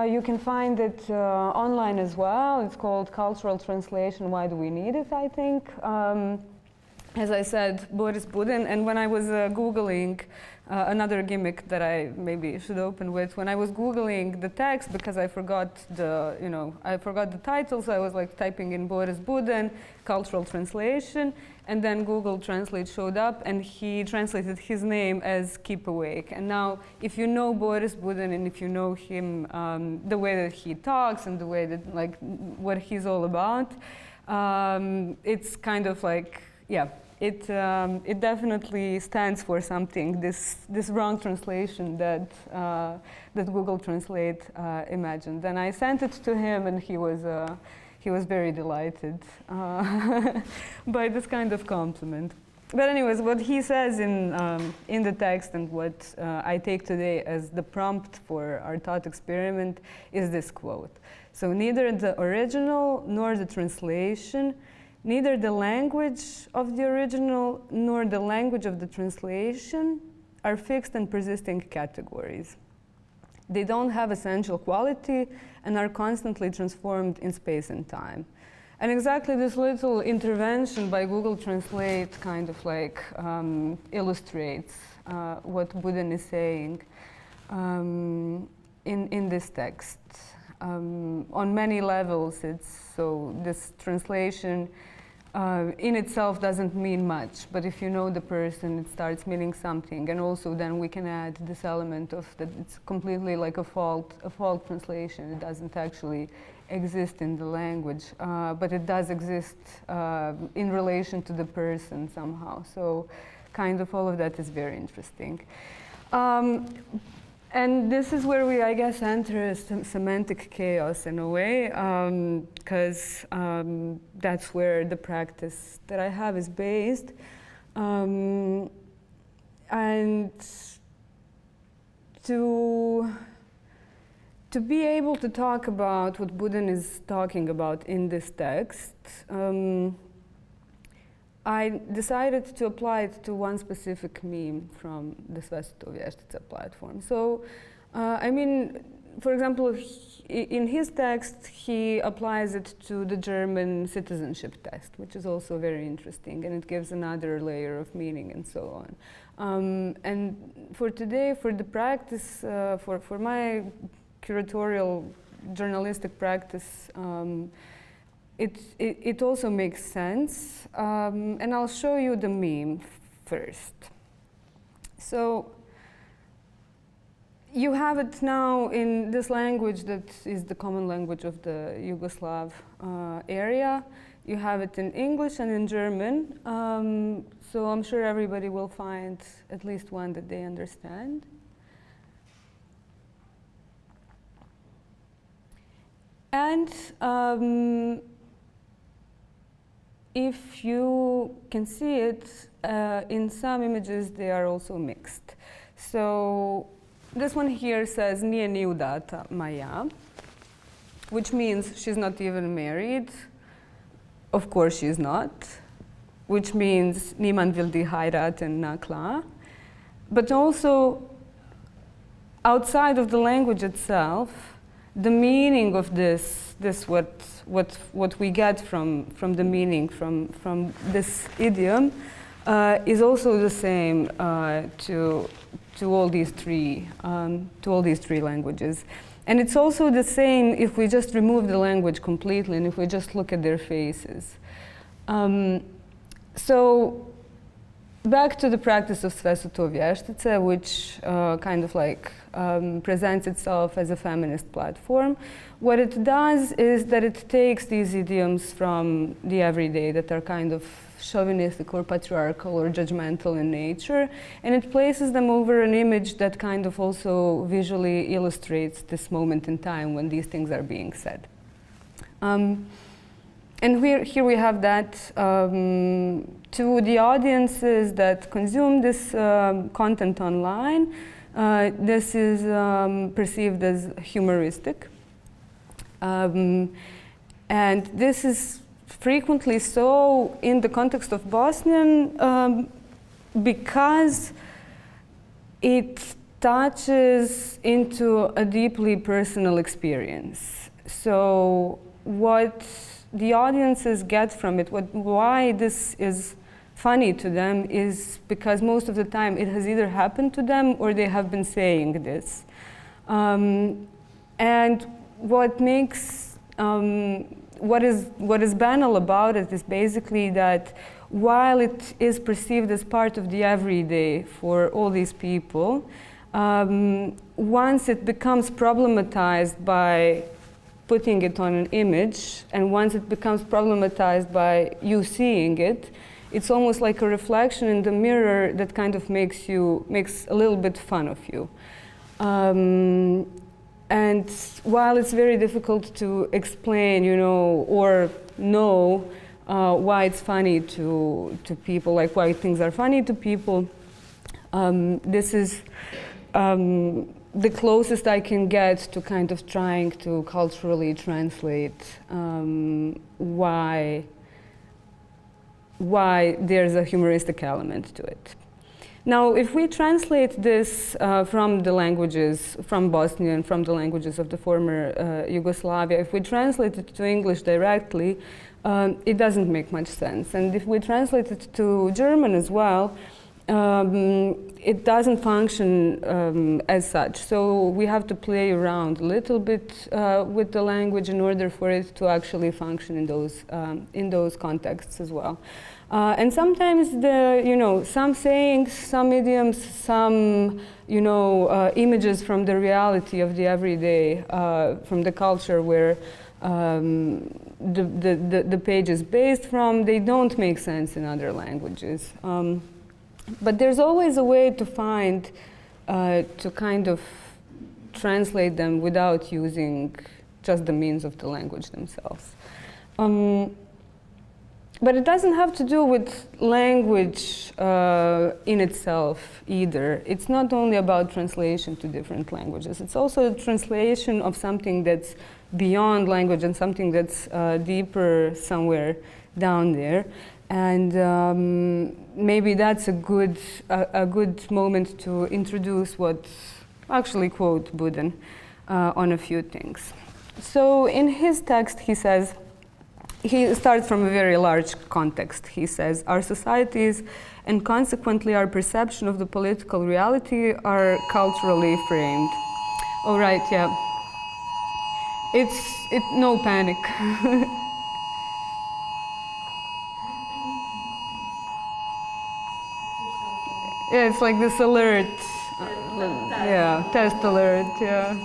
you can find it online as well. It's called Cultural Translation, Why Do We Need It, I think. as I said, Boris Budin. And when I was Googling, another gimmick that I maybe should open with, when I was Googling the text, because I forgot the title, so I was like typing in Boris Budin, cultural translation, and then Google Translate showed up, and he translated his name as Keep Awake. And now, if you know Boris Budin, and if you know him, the way that he talks and the way that, like, what he's all about, it's kind of like, yeah, it definitely stands for something, this wrong translation that Google Translate imagined. And I sent it to him, and he was very delighted by this kind of compliment. But anyways, what he says in the text, and what I take today as the prompt for our thought experiment, is this quote. So neither the original nor the translation, neither the language of the original nor the language of the translation are fixed and persisting categories. They don't have essential quality and are constantly transformed in space and time. And exactly this little intervention by Google Translate kind of like illustrates what Budin is saying in this text. On many levels, this translation in itself doesn't mean much, but if you know the person, it starts meaning something. And also then we can add this element of that it's completely like a fault translation. It doesn't actually exist in the language, but it does exist in relation to the person somehow. So kind of all of that is very interesting. And this is where we, I guess, enter semantic chaos in a way, because that's where the practice that I have is based. And to be able to talk about what Budin is talking about in this text, I decided to apply it to one specific meme from the Sveta Vještice platform. So, I mean, for example, in his text, he applies it to the German citizenship test, which is also very interesting, and it gives another layer of meaning and so on. And for today, for the practice, for my curatorial journalistic practice, it also makes sense, and I'll show you the meme first. So you have it now in this language that is the common language of the Yugoslav area. You have it in English and in German, so I'm sure everybody will find at least one that they understand. And if you can see it, in some images they are also mixed. So this one here says "Nije ni udata Maja," which means she's not even married. Of course she's not. Which means niemand wil die heiraten na klar. But also outside of the language itself, the meaning of this what we get from the meaning from this idiom is also the same to all these three languages, and it's also the same if we just remove the language completely and if we just look at their faces. So back to the practice of Sveta Vještice, which kind of like presents itself as a feminist platform. What it does is that it takes these idioms from the everyday that are kind of chauvinistic or patriarchal or judgmental in nature, and it places them over an image that kind of also visually illustrates this moment in time when these things are being said. And here we have that to the audiences that consume this content online. This is perceived as humoristic. And this is frequently so in the context of Bosnian because it touches into a deeply personal experience. So what the audiences get from it, why this is funny to them is because most of the time it has either happened to them or they have been saying this. And what makes, what is banal about it is basically that while it is perceived as part of the everyday for all these people, once it becomes problematized by putting it on an image, and once it becomes problematized by you seeing it, it's almost like a reflection in the mirror that kind of makes a little bit fun of you. And while it's very difficult to explain, or know why it's funny to people, like why things are funny to people, this is the closest I can get to kind of trying to culturally translate why there's a humoristic element to it. Now, if we translate this from the languages, from Bosnian, from the languages of the former Yugoslavia, if we translate it to English directly, it doesn't make much sense. And if we translate it to German as well, it doesn't function as such. So we have to play around a little bit with the language in order for it to actually function in those contexts as well. And sometimes some sayings, some idioms, some images from the reality of the everyday, from the culture where the page is based from, they don't make sense in other languages. But there's always a way to find, to kind of translate them without using just the means of the language themselves. But it doesn't have to do with language in itself either. It's not only about translation to different languages. It's also a translation of something that's beyond language and something that's deeper somewhere down there. And maybe that's a good moment to introduce what actually quote Buden on a few things. So in his text, he says, he starts from a very large context. He says, our societies and consequently our perception of the political reality are culturally framed. Oh, right, yeah. No panic. Yeah, it's like this alert. Yeah, test alert, yeah.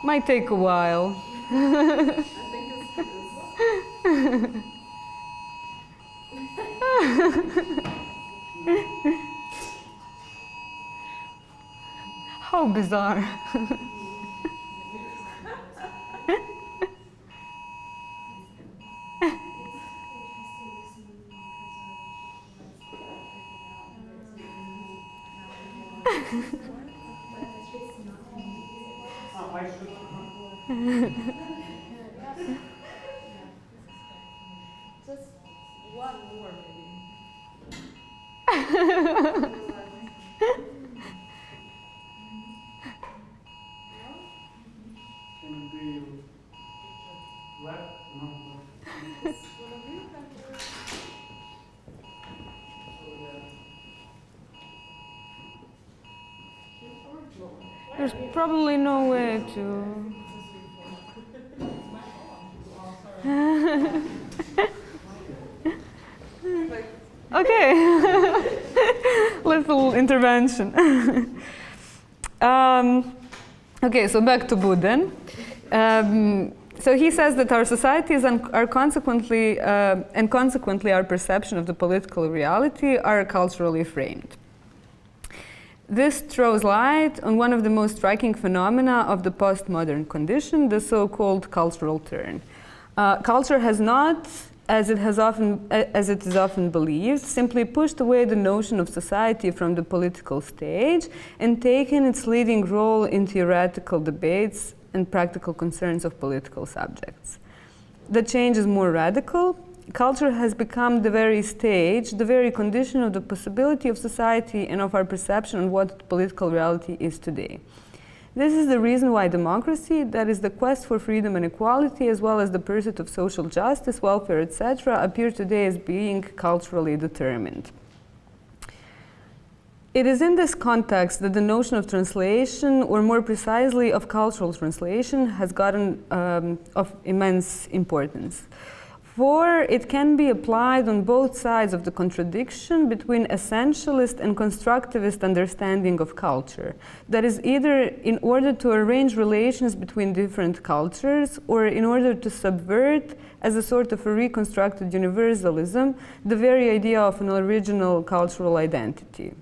Might take a while. How bizarre. Just one more, maybe. Can it be left? No. There's probably no way to. Okay, little intervention. Okay, so back to Buden. So he says that our societies are consequently, and consequently our perception of the political reality are culturally framed. This throws light on one of the most striking phenomena of the postmodern condition, the so-called cultural turn. Culture has not, as it is often believed, simply pushed away the notion of society from the political stage and taken its leading role in theoretical debates and practical concerns of political subjects. The change is more radical. Culture has become the very stage, the very condition of the possibility of society and of our perception of what political reality is today. This is the reason why democracy, that is the quest for freedom and equality, as well as the pursuit of social justice, welfare, etc., appear today as being culturally determined. It is in this context that the notion of translation, or more precisely of cultural translation, has gotten of immense importance. For it can be applied on both sides of the contradiction between essentialist and constructivist understanding of culture. That is, either in order to arrange relations between different cultures, or in order to subvert, as a sort of a reconstructed universalism, the very idea of an original cultural identity.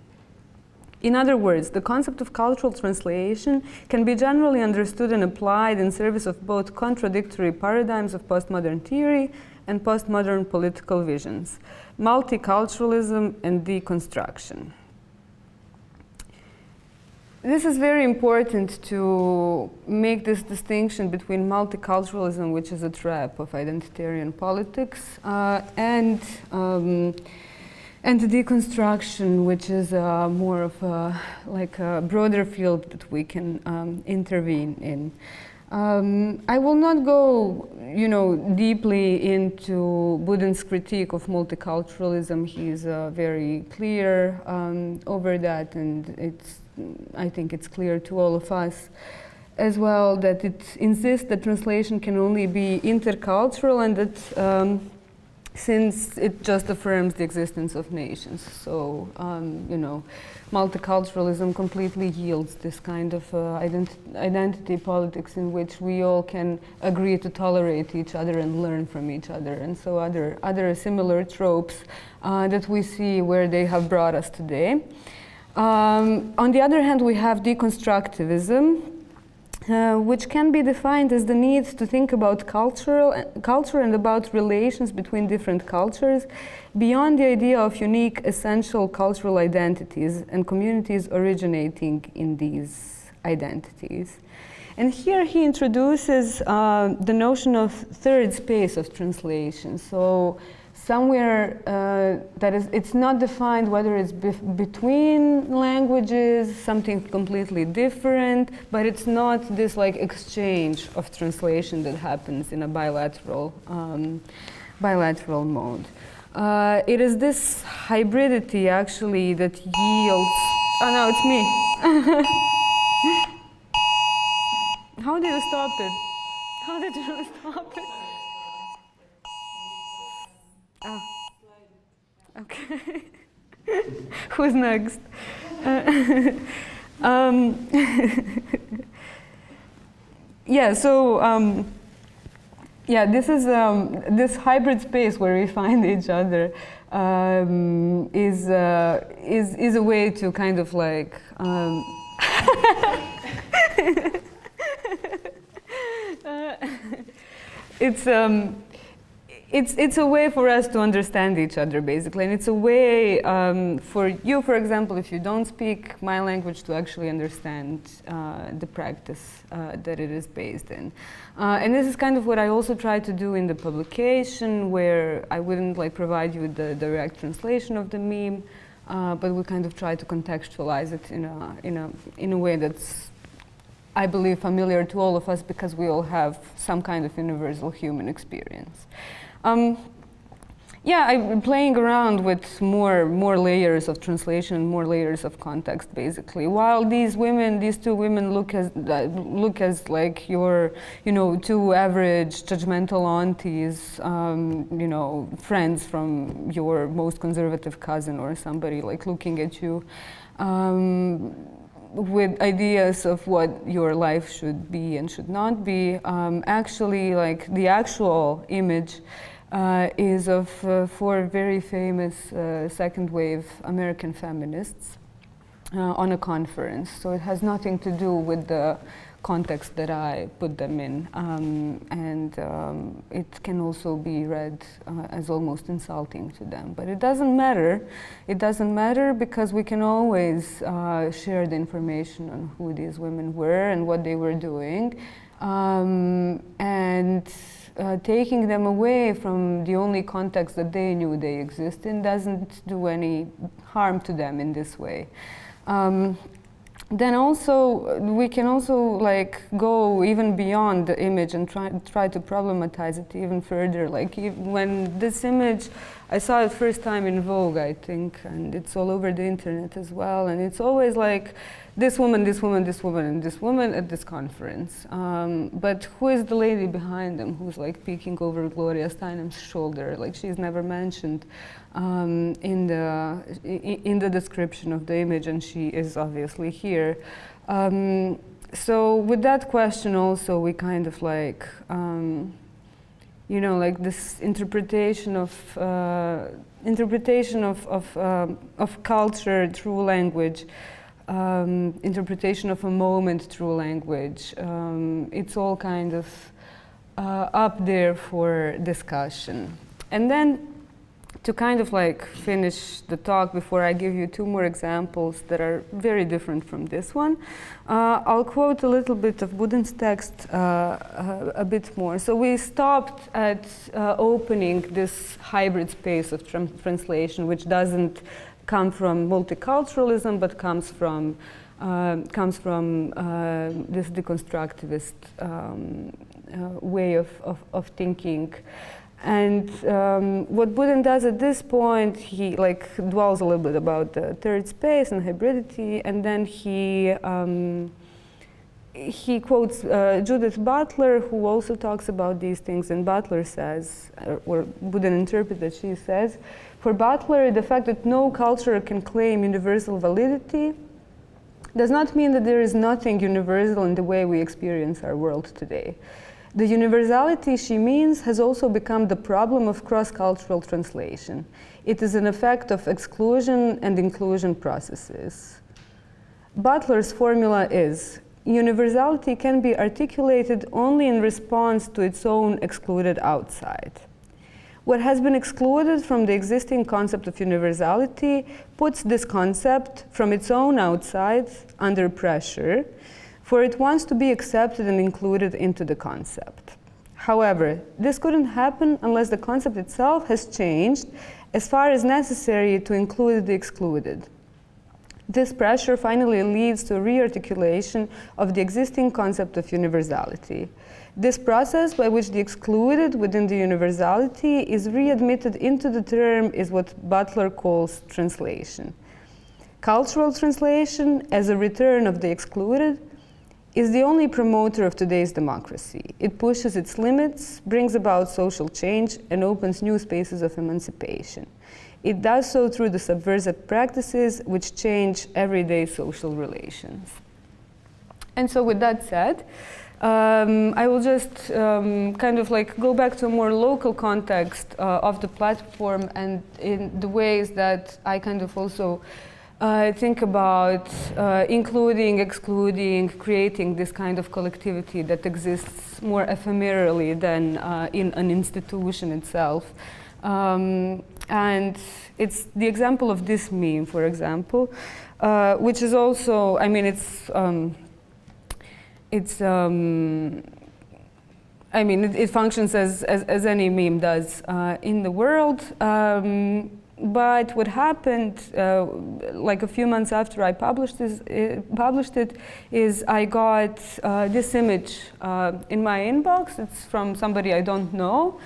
In other words, the concept of cultural translation can be generally understood and applied in service of both contradictory paradigms of postmodern theory and postmodern political visions, multiculturalism and deconstruction. This is very important to make this distinction between multiculturalism, which is a trap of identitarian politics, and deconstruction, which is more of a broader field that we can intervene in. I will not go, deeply into Budin's critique of multiculturalism. He's very clear over that, and I think it's clear to all of us as well that it insists that translation can only be intercultural, and that since it just affirms the existence of nations. So, multiculturalism completely yields this kind of identity politics in which we all can agree to tolerate each other and learn from each other. And so other similar tropes that we see where they have brought us today. On the other hand, we have deconstructivism, which can be defined as the need to think about culture and about relations between different cultures beyond the idea of unique, essential cultural identities and communities originating in these identities. And here he introduces the notion of third space of translation. So somewhere that is, it's not defined whether it's between languages, something completely different, but it's not this exchange of translation that happens in a bilateral mode. It is this hybridity actually that yields. Oh no, it's me. How do you stop it? How did you stop it? Oh, okay. Who's next? Yeah, so this is this hybrid space where we find each other is a way to kind of it's a way for us to understand each other, basically, and it's a way for you, for example, if you don't speak my language, to actually understand the practice that it is based in. And this is kind of what I also try to do in the publication, where I wouldn't provide you with the direct translation of the meme, but we kind of try to contextualize it in a way that's, I believe, familiar to all of us, because we all have some kind of universal human experience. I'm playing around with more layers of translation, more layers of context, basically. While these two women look as like your, two average judgmental aunties, friends from your most conservative cousin or somebody looking at you. With ideas of what your life should be and should not be, actually, the actual image is of four very famous second wave American feminists on a conference. So it has nothing to do with the context that I put them in, and it can also be read as almost insulting to them. But it doesn't matter. It doesn't matter, because we can always share the information on who these women were and what they were doing, and taking them away from the only context that they knew they exist in doesn't do any harm to them in this way. then also we can also like go even beyond the image and try to problematize it even further. Like when this image, I saw it first time in Vogue, I think, and it's all over the internet as well. And it's always like this woman, this woman, this woman, and this woman at this conference. But who is the lady behind them who's like peeking over Gloria Steinem's shoulder? Like she's never mentioned in the description of the image, and she is obviously here. So with that question also, we kind of like, you know, like this interpretation of culture through language, interpretation of a moment through language. It's all kind of up there for discussion. And then to kind of like finish the talk before I give you two more examples that are very different from this one, I'll quote a little bit of Buden's text a bit more. So we stopped at opening this hybrid space of translation, which doesn't come from multiculturalism, but comes from this deconstructivist way of thinking. And what Buden does at this point, he like dwells a little bit about the third space and hybridity, and then he quotes Judith Butler, who also talks about these things. And Butler says, or Buden interprets that she says, for Butler, the fact that no culture can claim universal validity does not mean that there is nothing universal in the way we experience our world today. The universality, she means, has also become the problem of cross-cultural translation. It is an effect of exclusion and inclusion processes. Butler's formula is, universality can be articulated only in response to its own excluded outside. What has been excluded from the existing concept of universality puts this concept from its own outside under pressure, for it wants to be accepted and included into the concept. However, this couldn't happen unless the concept itself has changed as far as necessary to include the excluded. This pressure finally leads to a re-articulation of the existing concept of universality. This process by which the excluded within the universality is readmitted into the term is what Butler calls translation. Cultural translation, as a return of the excluded, is the only promoter of today's democracy. It pushes its limits, brings about social change, and opens new spaces of emancipation. It does so through the subversive practices which change everyday social relations. And so with that said, I will just kind of like go back to a more local context of the platform and in the ways that I kind of also think about including, excluding, creating this kind of collectivity that exists more ephemerally than in an institution itself. And it's the example of this meme, for example, which is also, I mean, it functions as any meme does in the world. But what happened, like a few months after I published it, is I got this image in my inbox. It's from somebody I don't know.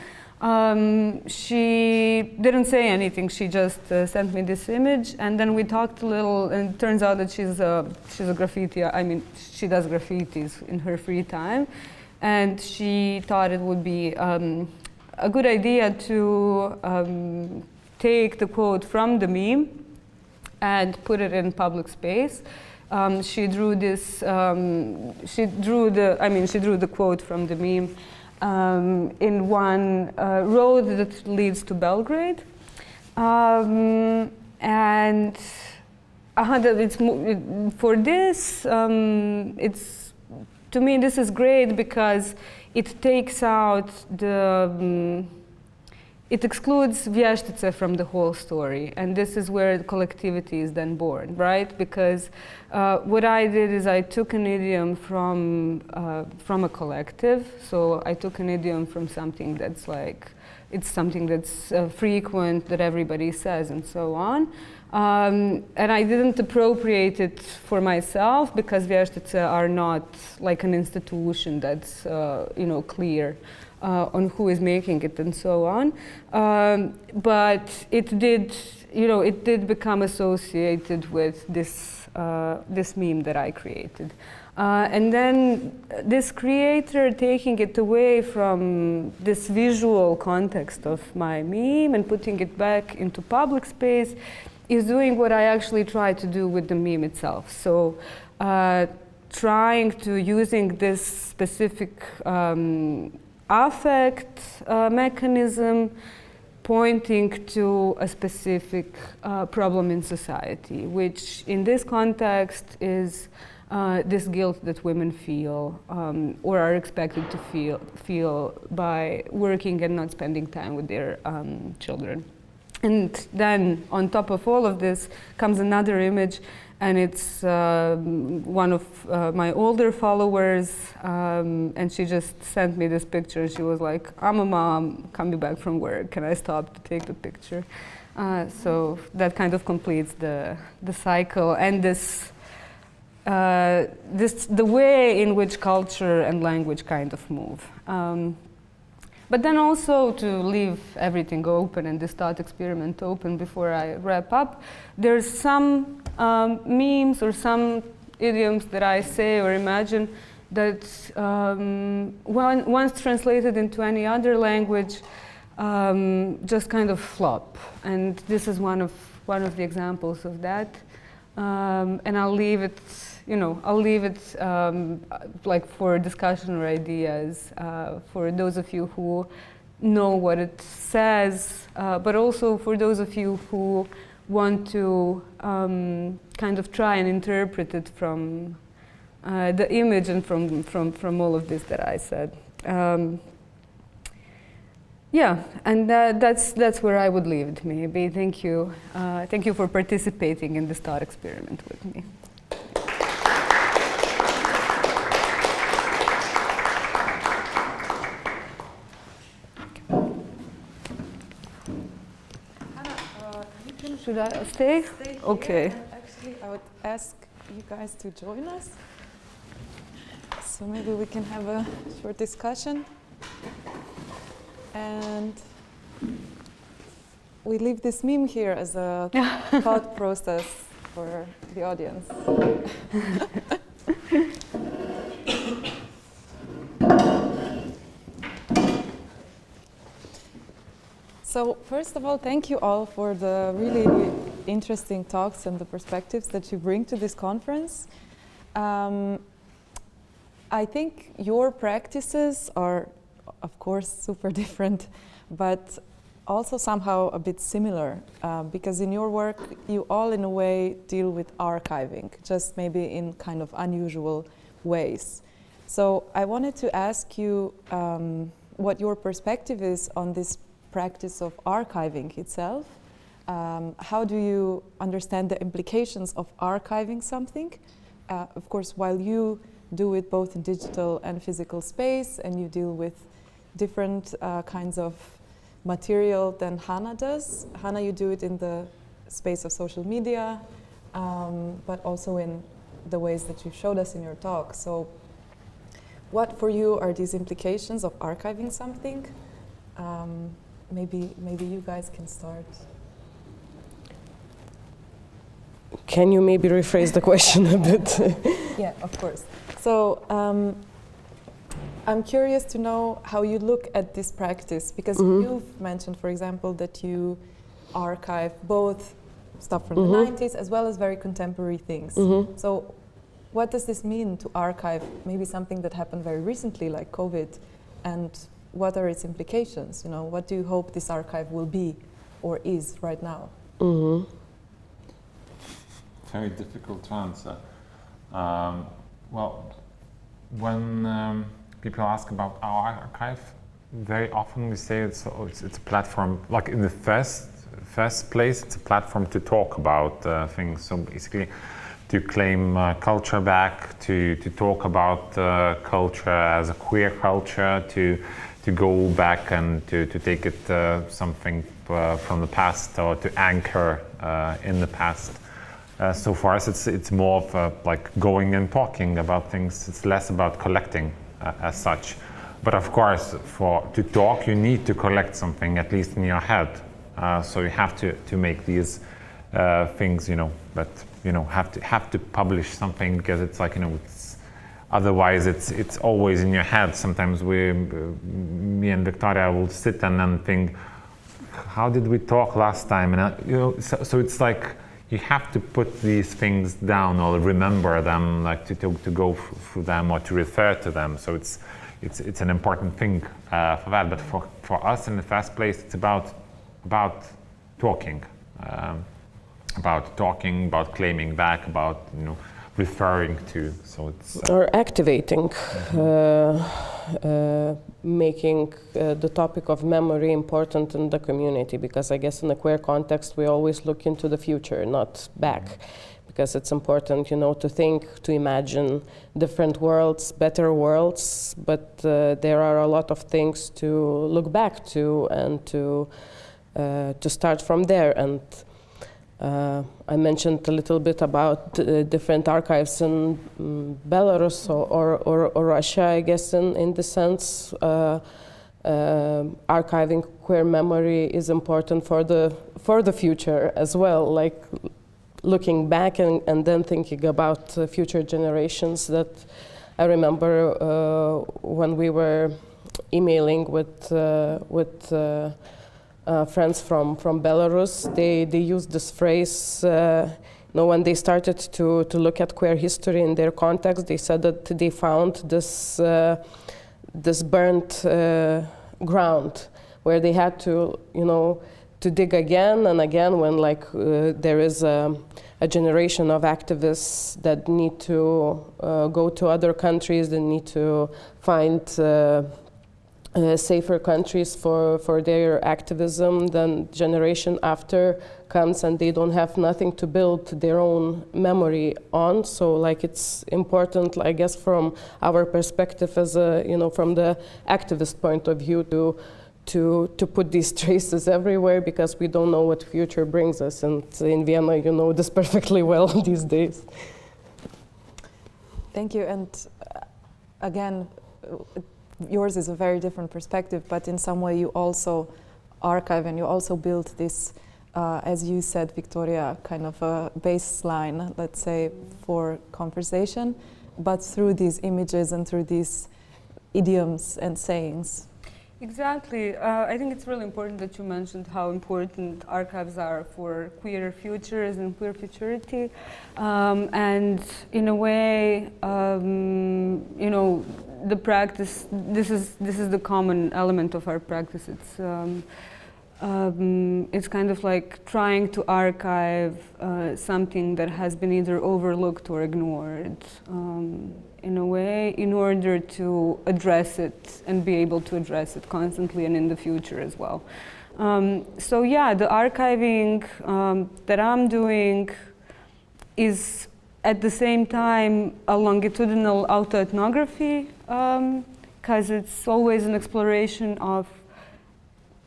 She didn't say anything. She just sent me this image, and then we talked a little. And it turns out that she's a graffiti. I mean, she does graffitis in her free time, and she thought it would be a good idea to take the quote from the meme and put it in public space. She drew this. She drew the quote from the meme in one road that leads to Belgrade, and for this, it's, to me, this is great because it takes out the it excludes vještice from the whole story, and this is where the collectivity is then born, right? Because what I did is I took an idiom from a collective, so I took an idiom from something that's like, it's something that's frequent, that everybody says, and so on. And I didn't appropriate it for myself because vještice are not like an institution that's clear on who is making it and so on. But it did become associated with this meme that I created. And then this creator taking it away from this visual context of my meme and putting it back into public space is doing what I actually try to do with the meme itself. So trying to using this specific affect mechanism pointing to a specific problem in society, which in this context is this guilt that women feel or are expected to feel by working and not spending time with their children. And then on top of all of this comes another image, and it's one of my older followers, and she just sent me this picture. She was like, I'm a mom coming back from work, can I stop to take the picture? So that kind of completes the cycle, and the way in which culture and language kind of move. But then also to leave everything open and this thought experiment open before I wrap up, there's some memes or some idioms that I say or imagine that once translated into any other language just kind of flop. And this is one of the examples of that. And I'll leave it like for discussion or ideas for those of you who know what it says, but also for those of you who want to kind of try and interpret it from the image and from all of this that I said. Yeah, and that's where I would leave it, maybe. Thank you for participating in this thought experiment with me. Should I stay? Okay. Actually, I would ask you guys to join us. So maybe we can have a short discussion. And we leave this meme here as a thought process for the audience. So first of all, thank you all for the really interesting talks and the perspectives that you bring to this conference. I think your practices are, of course, super different, but also somehow a bit similar, because in your work, you all in a way deal with archiving, just maybe in kind of unusual ways. So I wanted to ask you what your perspective is on this practice of archiving itself. How do you understand the implications of archiving something? Of course, while you do it both in digital and physical space, and you deal with different kinds of material than Hana does. Hana, you do it in the space of social media, but also in the ways that you showed us in your talk. So what for you are these implications of archiving something? Maybe you guys can start. Can you maybe rephrase the question a bit? Yeah, of course. So I'm curious to know how you look at this practice, because you've mentioned, for example, that you archive both stuff from the 90s as well as very contemporary things. So what does this mean to archive maybe something that happened very recently, like COVID, and what are its implications? You know, what do you hope this archive will be or is right now? Very difficult to answer. Well, when people ask about our archive, very often we say it's a platform, like in the first place, it's a platform to talk about things. So basically, to claim culture back, to talk about culture as a queer culture, to go back and to take it something from the past, or to anchor in the past. So for us, it's more of like going and talking about things. It's less about collecting as such. But of course, to talk, you need to collect something, at least in your head. So you have to make these things, but have to publish something, because it's like, otherwise it's always in your head. Sometimes me and Viktorija will sit and then think, how did we talk last time? And so it's like you have to put these things down or remember them, like to go through them or to refer to them. So it's an important thing for that. But for us, in the first place, it's about talking, about claiming back, about referring to. So it's or activating, making the topic of memory important in the community, because I guess in the queer context we always look into the future, not back, because it's important, to think, to imagine different worlds, better worlds, but there are a lot of things to look back to and to start from there. And I mentioned a little bit about different archives in Belarus or Russia, I guess, in the sense. Archiving queer memory is important for the future as well, like looking back and then thinking about future generations. That I remember when we were emailing with friends from Belarus, they used this phrase, when they started to look at queer history in their context, they said that they found this burnt ground where they had to dig again and again when there is a generation of activists that need to go to other countries, that need to find safer countries for their activism. Then generation after comes and they don't have nothing to build their own memory on. So it's important, I guess, from our perspective as from the activist point of view to put these traces everywhere, because we don't know what future brings us. And in Vienna, you know this perfectly well these days. Thank you. And again, yours is a very different perspective, but in some way you also archive and you also build this, as you said, Viktorija, kind of a baseline, let's say, for conversation, but through these images and through these idioms and sayings. Exactly. I think it's really important that you mentioned how important archives are for queer futures and queer futurity. And in a way, the practice, this is the common element of our practice. It's kind of like trying to archive something that has been either overlooked or ignored in a way, in order to address it and be able to address it constantly and in the future as well. So yeah, the archiving that I'm doing is at the same time a longitudinal autoethnography, because it's always an exploration of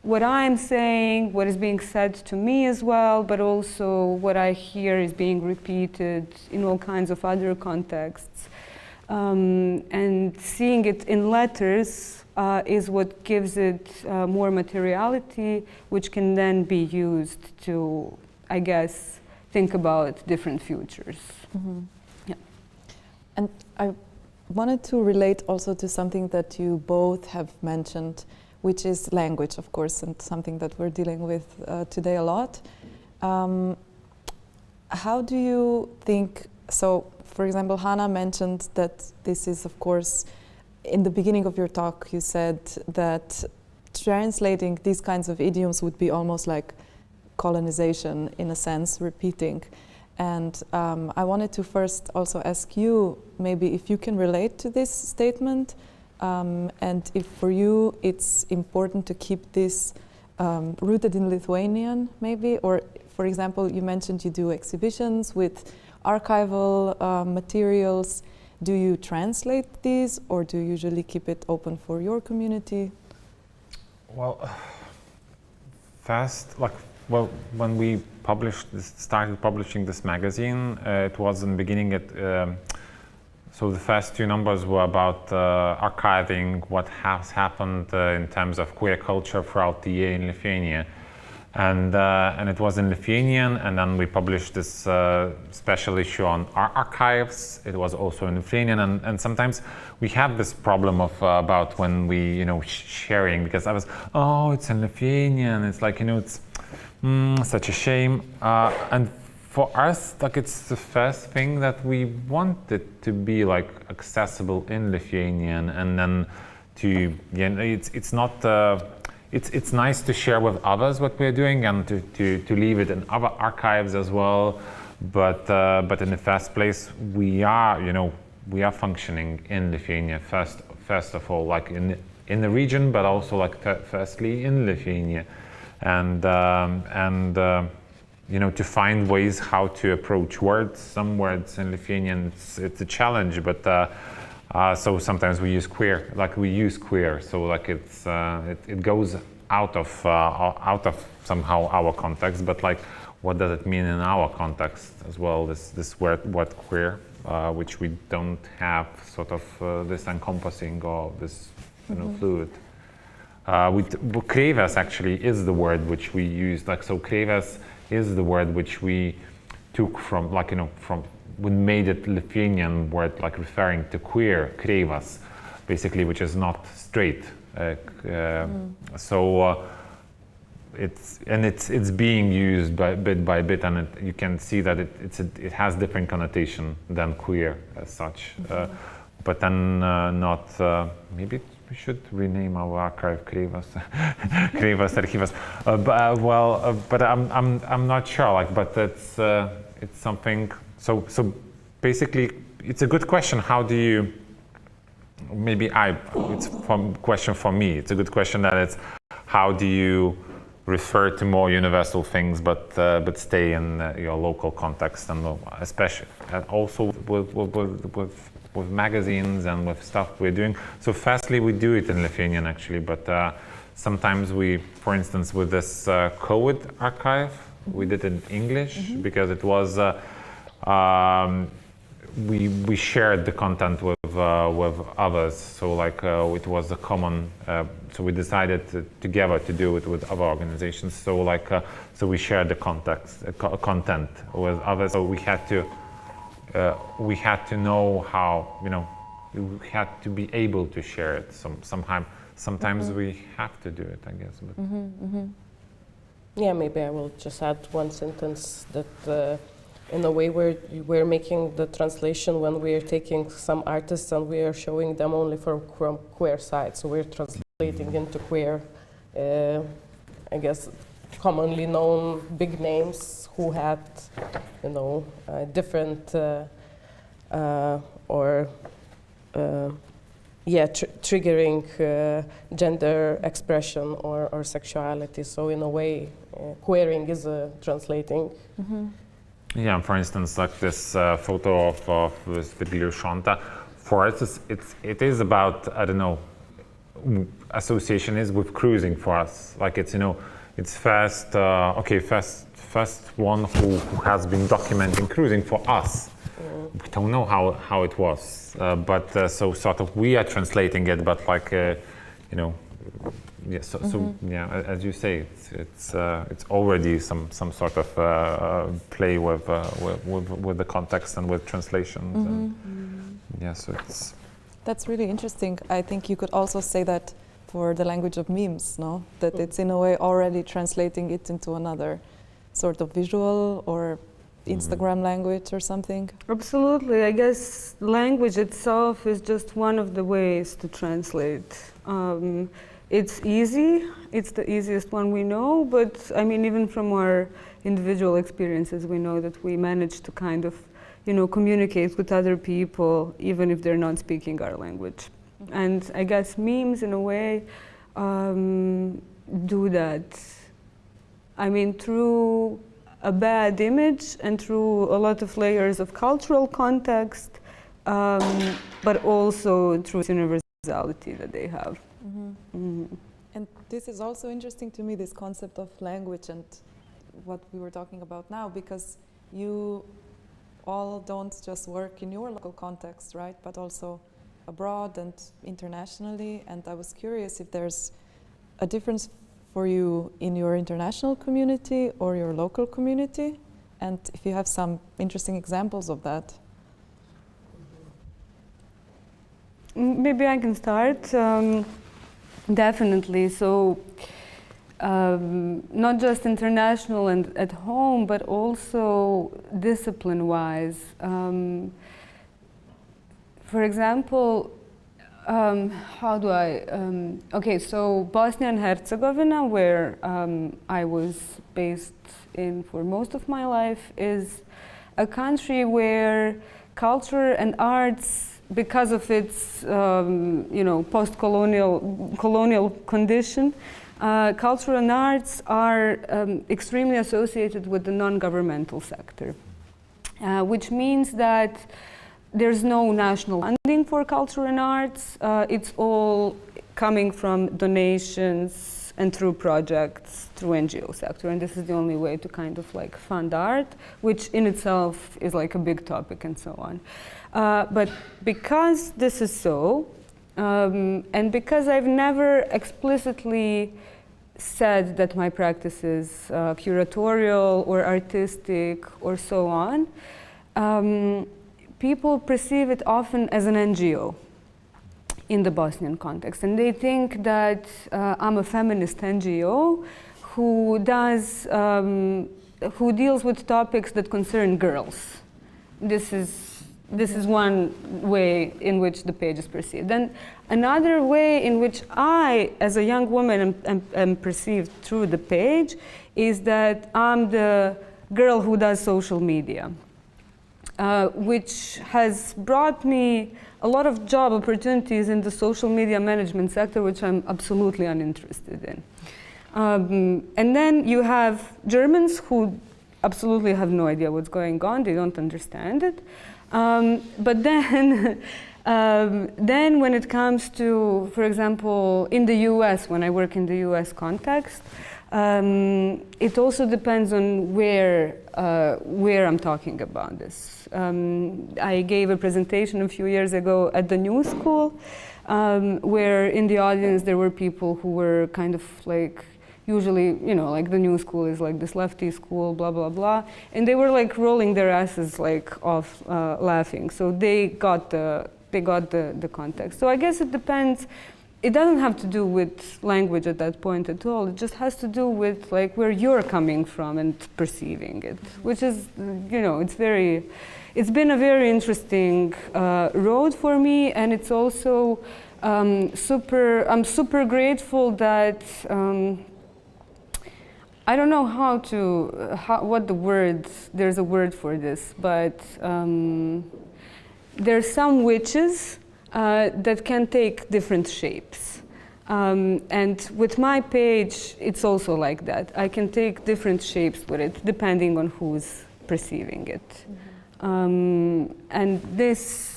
what I'm saying, what is being said to me as well, but also what I hear is being repeated in all kinds of other contexts. And seeing it in letters is what gives it more materiality, which can then be used to, I guess, think about different futures. Mm-hmm. Yeah. And I wanted to relate also to something that you both have mentioned, which is language, of course, and something that we're dealing with today a lot. How do you think, so for example, Hana mentioned that this is, of course, in the beginning of your talk, you said that translating these kinds of idioms would be almost like colonization, in a sense, repeating. And I wanted to first also ask you, maybe if you can relate to this statement, And if for you it's important to keep this rooted in Lithuanian, maybe, or for example, you mentioned you do exhibitions with archival materials. Do you translate these, or do you usually keep it open for your community? Well, when we started publishing this magazine, it was in the beginning. So the first 2 numbers were about archiving what has happened in terms of queer culture throughout the year in Lithuania. And it was in Lithuanian, and then we published this special issue on our archives. It was also in Lithuanian, and sometimes we have this problem of about when we, sharing, because I was, it's in Lithuanian. It's like, it's such a shame. And for us, like, it's the first thing that we wanted to be like accessible in Lithuanian, and then to, it's not. It's nice to share with others what we're doing and to leave it in other archives as well, but in the first place we are functioning in Lithuania first of all, like in the region, but also like firstly in Lithuania, and to find ways how to approach words. Some words in Lithuanian it's a challenge, but. So sometimes we use queer, so like it goes out of somehow our context, but like what does it mean in our context as well? This word queer, which we don't have sort of this encompassing or this fluid. Krēvas actually is the word which we use. Like, so krēvas is the word which we took from we made it Lithuanian word, like referring to queer, krēvas, basically, which is not straight. So it's being used bit by bit, and you can see that it has different connotation than queer as such. But then not. Maybe we should rename our archive krēvas, krēvas archivas. But I'm not sure. Like, but it's something. So basically, it's a good question. How do you? It's a question for me. It's a good question that it's how do you refer to more universal things, but stay in your local context, and especially also with magazines and with stuff we're doing. So firstly, we do it in Lithuanian actually, but sometimes we, for instance, with this COVID archive, we did it in English because it was. We shared the content with others, so like it was a common. So we decided together to do it with other organizations. So like so we shared the content with others. So we had to know how we had to be able to share it. Sometimes we have to do it, I guess. But. Yeah, maybe I will just add one sentence that. In a way, we're making the translation when we are taking some artists and we are showing them only from queer side. So we're translating into queer, I guess, commonly known big names who had, different triggering gender expression or sexuality. So in a way, queering is translating. Yeah, for instance, like this photo of Sveta Grigorjeva, for us, it is about, I don't know, association is with cruising for us. Like it's first one who has been documenting cruising for us. We don't know how it was, but so sort of we are translating it, but like yeah, as you say, it's already some sort of play with the context and with translations. And yeah, so it's. That's really interesting. I think you could also say that for the language of memes, no? That it's in a way already translating it into another sort of visual or Instagram language or something. Absolutely. I guess language itself is just one of the ways to translate. It's easy, it's the easiest one we know, but I mean, even from our individual experiences, we know that we manage to kind of, communicate with other people, even if they're not speaking our language. And I guess memes, in a way, do that. I mean, through a bad image and through a lot of layers of cultural context, but also through universality that they have. And this is also interesting to me, this concept of language and what we were talking about now, because you all don't just work in your local context, right? But also abroad and internationally. And I was curious if there's a difference for you in your international community or your local community, and if you have some interesting examples of that. Maybe I can start. Definitely. So, not just international and at home, but also discipline-wise. For example, how do I, okay, so Bosnia and Herzegovina, where I was based in for most of my life, is a country where culture and arts, because of its post-colonial condition, culture and arts are extremely associated with the non-governmental sector, which means that there's no national funding for culture and arts. It's all coming from donations and through projects, through NGO sector. And this is the only way to kind of like fund art, which in itself is like a big topic and so on. But because this is so, and because I've never explicitly said that my practice is curatorial or artistic or so on, people perceive it often as an NGO in the Bosnian context, and they think that I'm a feminist NGO who deals with topics that concern girls. This is one way in which the page is perceived. Then another way in which I, as a young woman, am perceived through the page is that I'm the girl who does social media. Which has brought me a lot of job opportunities in the social media management sector, which I'm absolutely uninterested in. And then you have Germans who absolutely have no idea what's going on, they don't understand it. But then, then when it comes to, for example, in the US, when I work in the US context, it also depends on where I'm talking about this. I gave a presentation a few years ago at the New School, where in the audience there were people who were kind of like, usually, like the New School is like this lefty school, blah, blah, blah. And they were like rolling their asses like off laughing. So they got the context. So I guess it depends. It doesn't have to do with language at that point at all. It just has to do with like where you're coming from and perceiving it, which is, it's been a very interesting road for me, and it's also I'm super grateful that I don't know what the word, there's a word for this, but there's some witches that can take different shapes. And with my page, it's also like that. I can take different shapes with it, depending on who's perceiving it. And this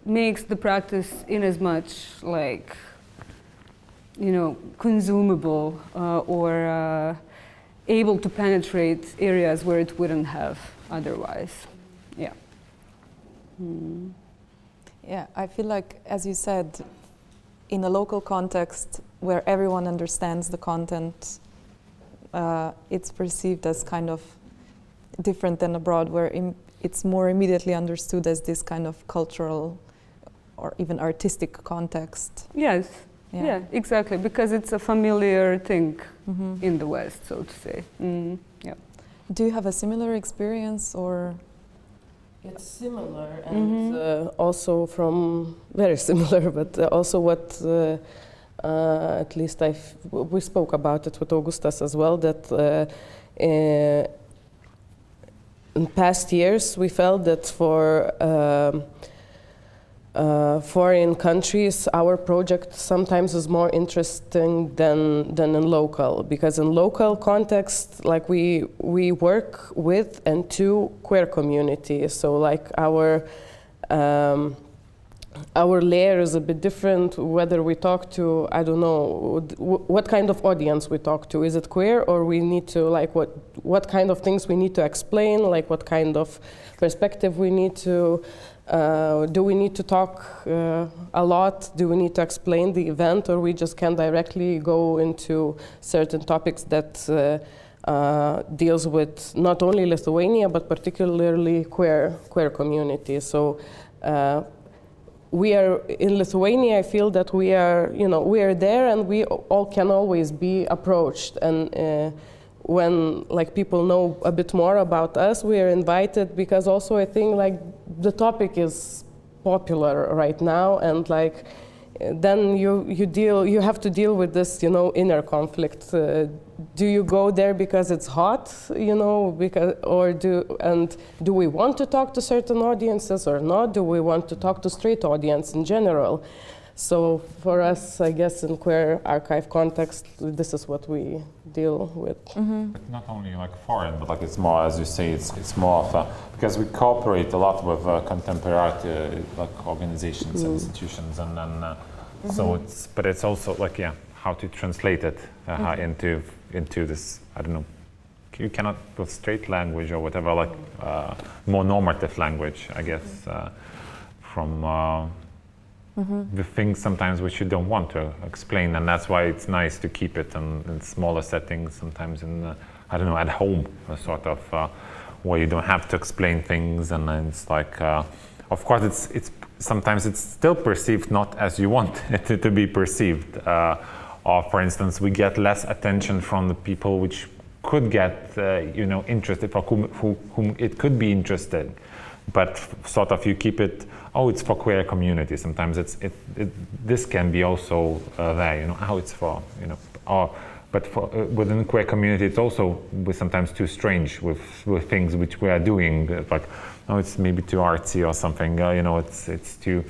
makes the practice in as much like, consumable or able to penetrate areas where it wouldn't have otherwise. Yeah. Yeah, I feel like, as you said, in a local context where everyone understands the content, it's perceived as kind of different than abroad, where it's more immediately understood as this kind of cultural or even artistic context. Yes, yeah, exactly, because it's a familiar thing in the West, so to say. Yeah. Do you have a similar experience, or? It's similar, and also very similar, but also what at least we spoke about it with Augustas as well, that in past years we felt that for foreign countries, our project sometimes is more interesting than in local, because in local context, like we work with and to queer communities. So like our layer is a bit different, whether we talk to, I don't know, what kind of audience we talk to. Is it queer, or we need to, like, what kind of things we need to explain, like what kind of perspective we need to, do we need to talk a lot? Do we need to explain the event, or we just can directly go into certain topics that deals with not only Lithuania, but particularly queer communities. So we are in Lithuania. I feel that we are, we are there, and we all can always be approached. And when like people know a bit more about us, we are invited, because also I think like the topic is popular right now, and like then you have to deal with this inner conflict. Do you go there because it's hot, do we want to talk to certain audiences or not? Do we want to talk to straight audience in general? So for us, I guess in queer archive context, this is what we deal with. Not only like foreign, but like it's more, as you say, it's more of a, because we cooperate a lot with contemporary like organizations and institutions, and then so it's also like how to translate it into this, I don't know, you cannot with straight language or whatever, like more normative language, I guess, from the things sometimes which you don't want to explain, and that's why it's nice to keep it in smaller settings, sometimes in, I don't know, at home, sort of, where you don't have to explain things, and then it's like, of course it's sometimes it's still perceived not as you want it to be perceived. Or for instance, we get less attention from the people which could get, interested, for whom it could be interesting. But sort of you keep it, it's for queer community. Sometimes this can be also there, it's for, but for, within queer community, it's also sometimes too strange with things which we are doing. Like, it's maybe too artsy or something. It's too,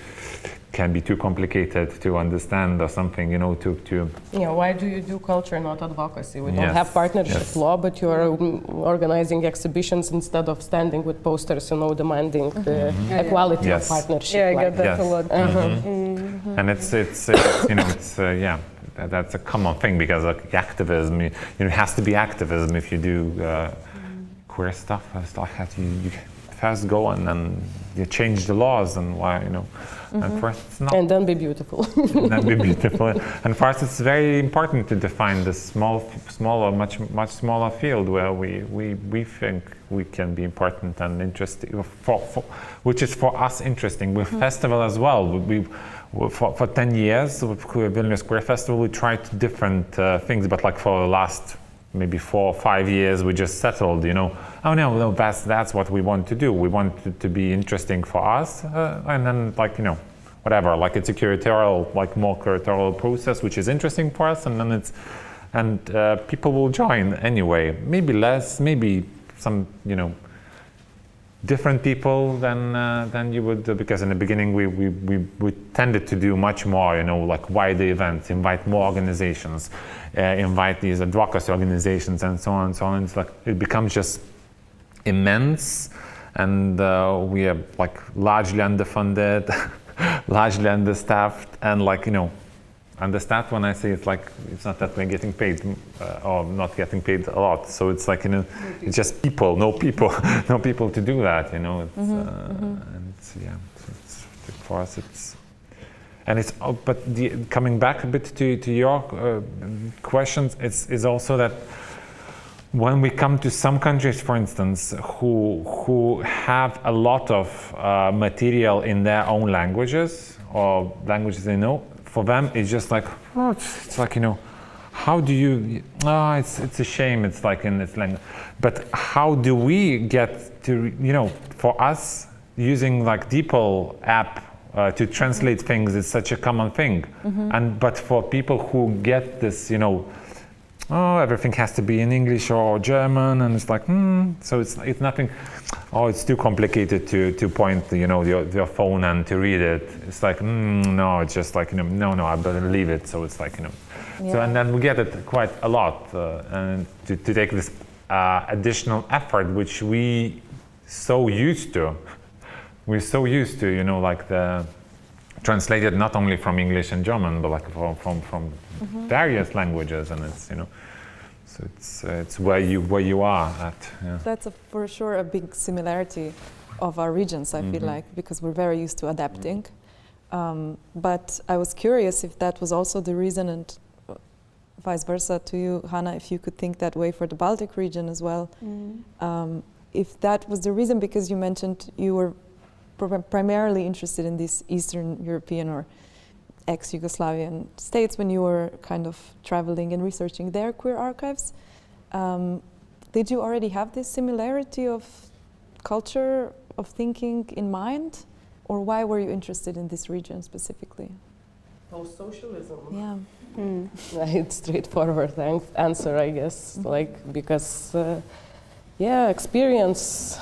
can be too complicated to understand or something. To. Yeah. Why do you do culture, not advocacy? We don't have partnership law, but you are organizing exhibitions instead of standing with posters, demanding the equality of partnership. Yeah, I get that a lot. And it's that's a common thing, because like activism, it has to be activism if you do queer stuff. It's like you first go and then you change the laws, and why, and first it's not. And then be beautiful. And then be beautiful. And first it's very important to define this smaller, much smaller field where we think we can be important and interesting, which is for us interesting. With festival as well, for 10 years with Vilnius Queer Festival, we tried different things, but like for the last maybe 4 or 5 years, we just settled, no, that's what we want to do. We want it to be interesting for us, and then like, whatever, like it's a curatorial, like more curatorial process, which is interesting for us, and then people will join anyway. Maybe less, maybe some, different people than you would, because in the beginning we tended to do much more, like wider events, invite more organizations, invite these advocacy organizations, and so on and so on. It's like it becomes just immense, and we are like largely underfunded, largely understaffed, and like understaffed. When I say it's like, it's not that we're getting paid or not getting paid a lot. So it's like, it's just no people to do that, It's, and it's, it's, for us it's, and it's, but coming back a bit to your questions, is also that when we come to some countries, for instance, who have a lot of material in their own languages, or languages they know, for them it's just like, it's like, how do you, it's a shame, it's like in this language. But how do we get to, for us, using like DeepL app to translate things is such a common thing. But for people who get this, oh, everything has to be in English or German, and it's like, so it's nothing. Oh, it's too complicated to point, your phone and to read it. It's like, no, it's just like, no, I better leave it. So it's like, Yeah. So, and then we get it quite a lot, and to take this additional effort, which we so used to. We're so used to, like the translated not only from English and German, but like from various languages, and it's, so it's where you are at. Yeah. That's for sure a big similarity of our regions, I feel like, because we're very used to adapting. But I was curious if that was also the reason, and vice versa to you, Hana, if you could think that way for the Baltic region as well. If that was the reason, because you mentioned you were primarily interested in these Eastern European or ex-Yugoslavian states when you were kind of traveling and researching their queer archives. Did you already have this similarity of culture, of thinking in mind? Or why were you interested in this region specifically? Post-socialism. Yeah. It's straightforward answer, I guess. Like, because, experience,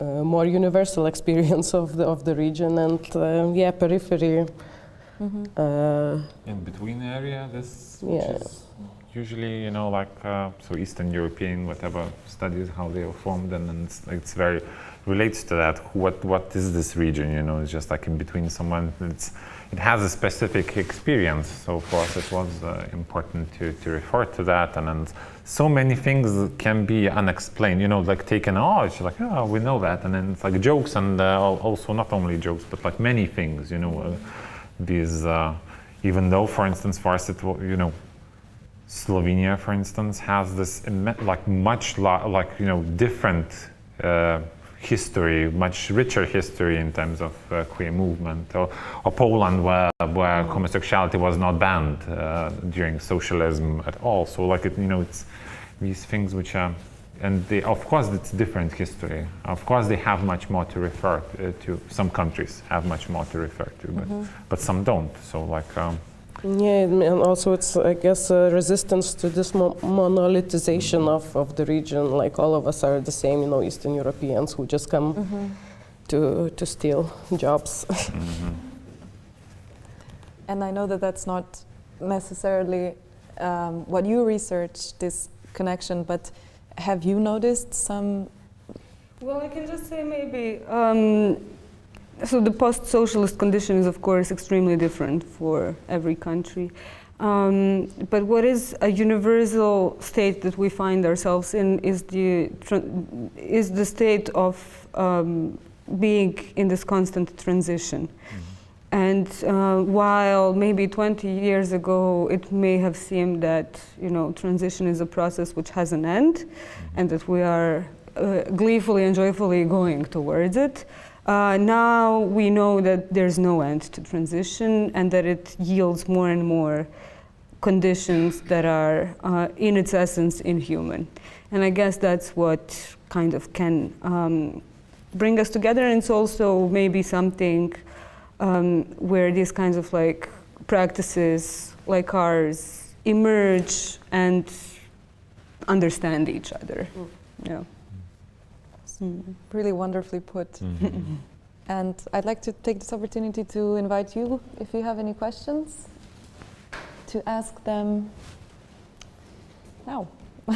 more universal experience of the region, and periphery. In between area, which is usually, so Eastern European, whatever studies how they are formed, and it's very relates to that. What is this region? It's just like in between someone. It has a specific experience. So for us, it was important to refer to that, and then so many things can be unexplained. Like taken, it's like, oh, we know that, and then it's like jokes, and also not only jokes, but like many things. These even though, for instance, for us, it Slovenia, for instance, has this different history, much richer history in terms of queer movement, or Poland, where homosexuality was not banned during socialism at all. So it's these things which are, and of course it's different history. Of course they have much more to refer to. Some countries have much more to refer to, but some don't. So and also it's, I guess, a resistance to this monolithization of the region. Like all of us are the same, Eastern Europeans who just come to steal jobs. And I know that that's not necessarily what you researched, this connection, but have you noticed some? Well, I can just say maybe, so the post-socialist condition is, of course, extremely different for every country. But what is a universal state that we find ourselves in is the state of being in this constant transition. And while maybe 20 years ago it may have seemed that transition is a process which has an end, and that we are gleefully and joyfully going towards it, now we know that there's no end to transition, and that it yields more and more conditions that are in its essence inhuman. And I guess that's what kind of can bring us together, and it's also maybe something where these kinds of practices like ours emerge and understand each other. Yeah. Really wonderfully put. And I'd like to take this opportunity to invite you, if you have any questions, to ask them now. Or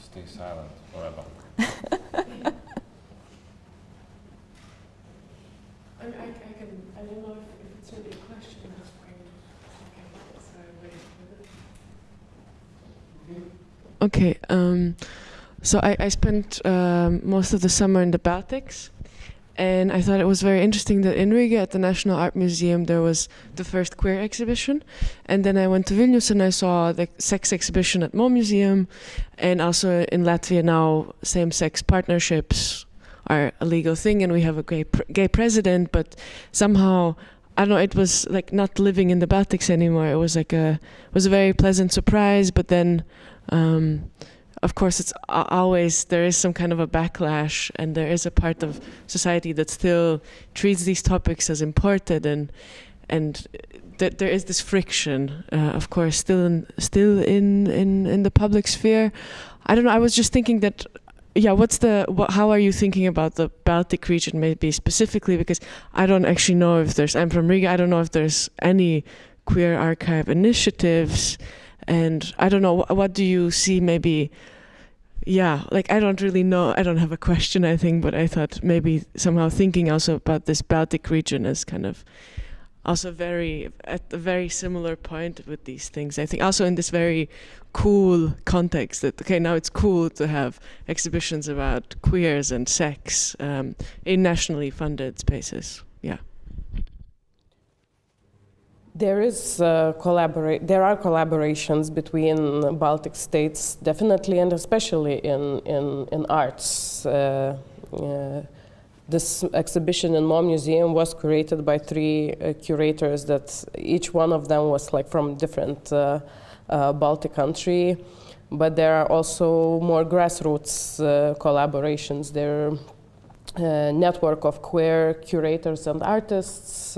stay silent forever. I don't know if it's really a question. Okay, so I spent most of the summer in the Baltics, and I thought it was very interesting that in Riga at the National Art Museum there was the first queer exhibition, and then I went to Vilnius and I saw the sex exhibition at Mo Museum, and also in Latvia now same-sex partnerships are a legal thing, and we have a gay president, but somehow, I don't know, it was like not living in the Baltics anymore. It was like a very pleasant surprise, but then of course it's always, there is some kind of a backlash, and there is a part of society that still treats these topics as imported, and that there is this friction, of course, still in the public sphere. I don't know. I was just thinking that, yeah. How are you thinking about the Baltic region, maybe specifically? Because I don't actually know if there's. I'm from Riga. I don't know if there's any queer archive initiatives, and I don't know. What do you see? Maybe. Yeah, like I don't really know. I don't have a question, I think, but I thought maybe somehow thinking also about this Baltic region as kind of also at a very similar point with these things. I think also in this very cool context that, okay, now it's cool to have exhibitions about queers and sex in nationally funded spaces. Yeah. There are collaborations between Baltic states, definitely, and especially in arts. This exhibition in Mo Museum was curated by 3 curators that each one of them was like from different Baltic country, but there are also more grassroots collaborations. There are a network of queer curators and artists.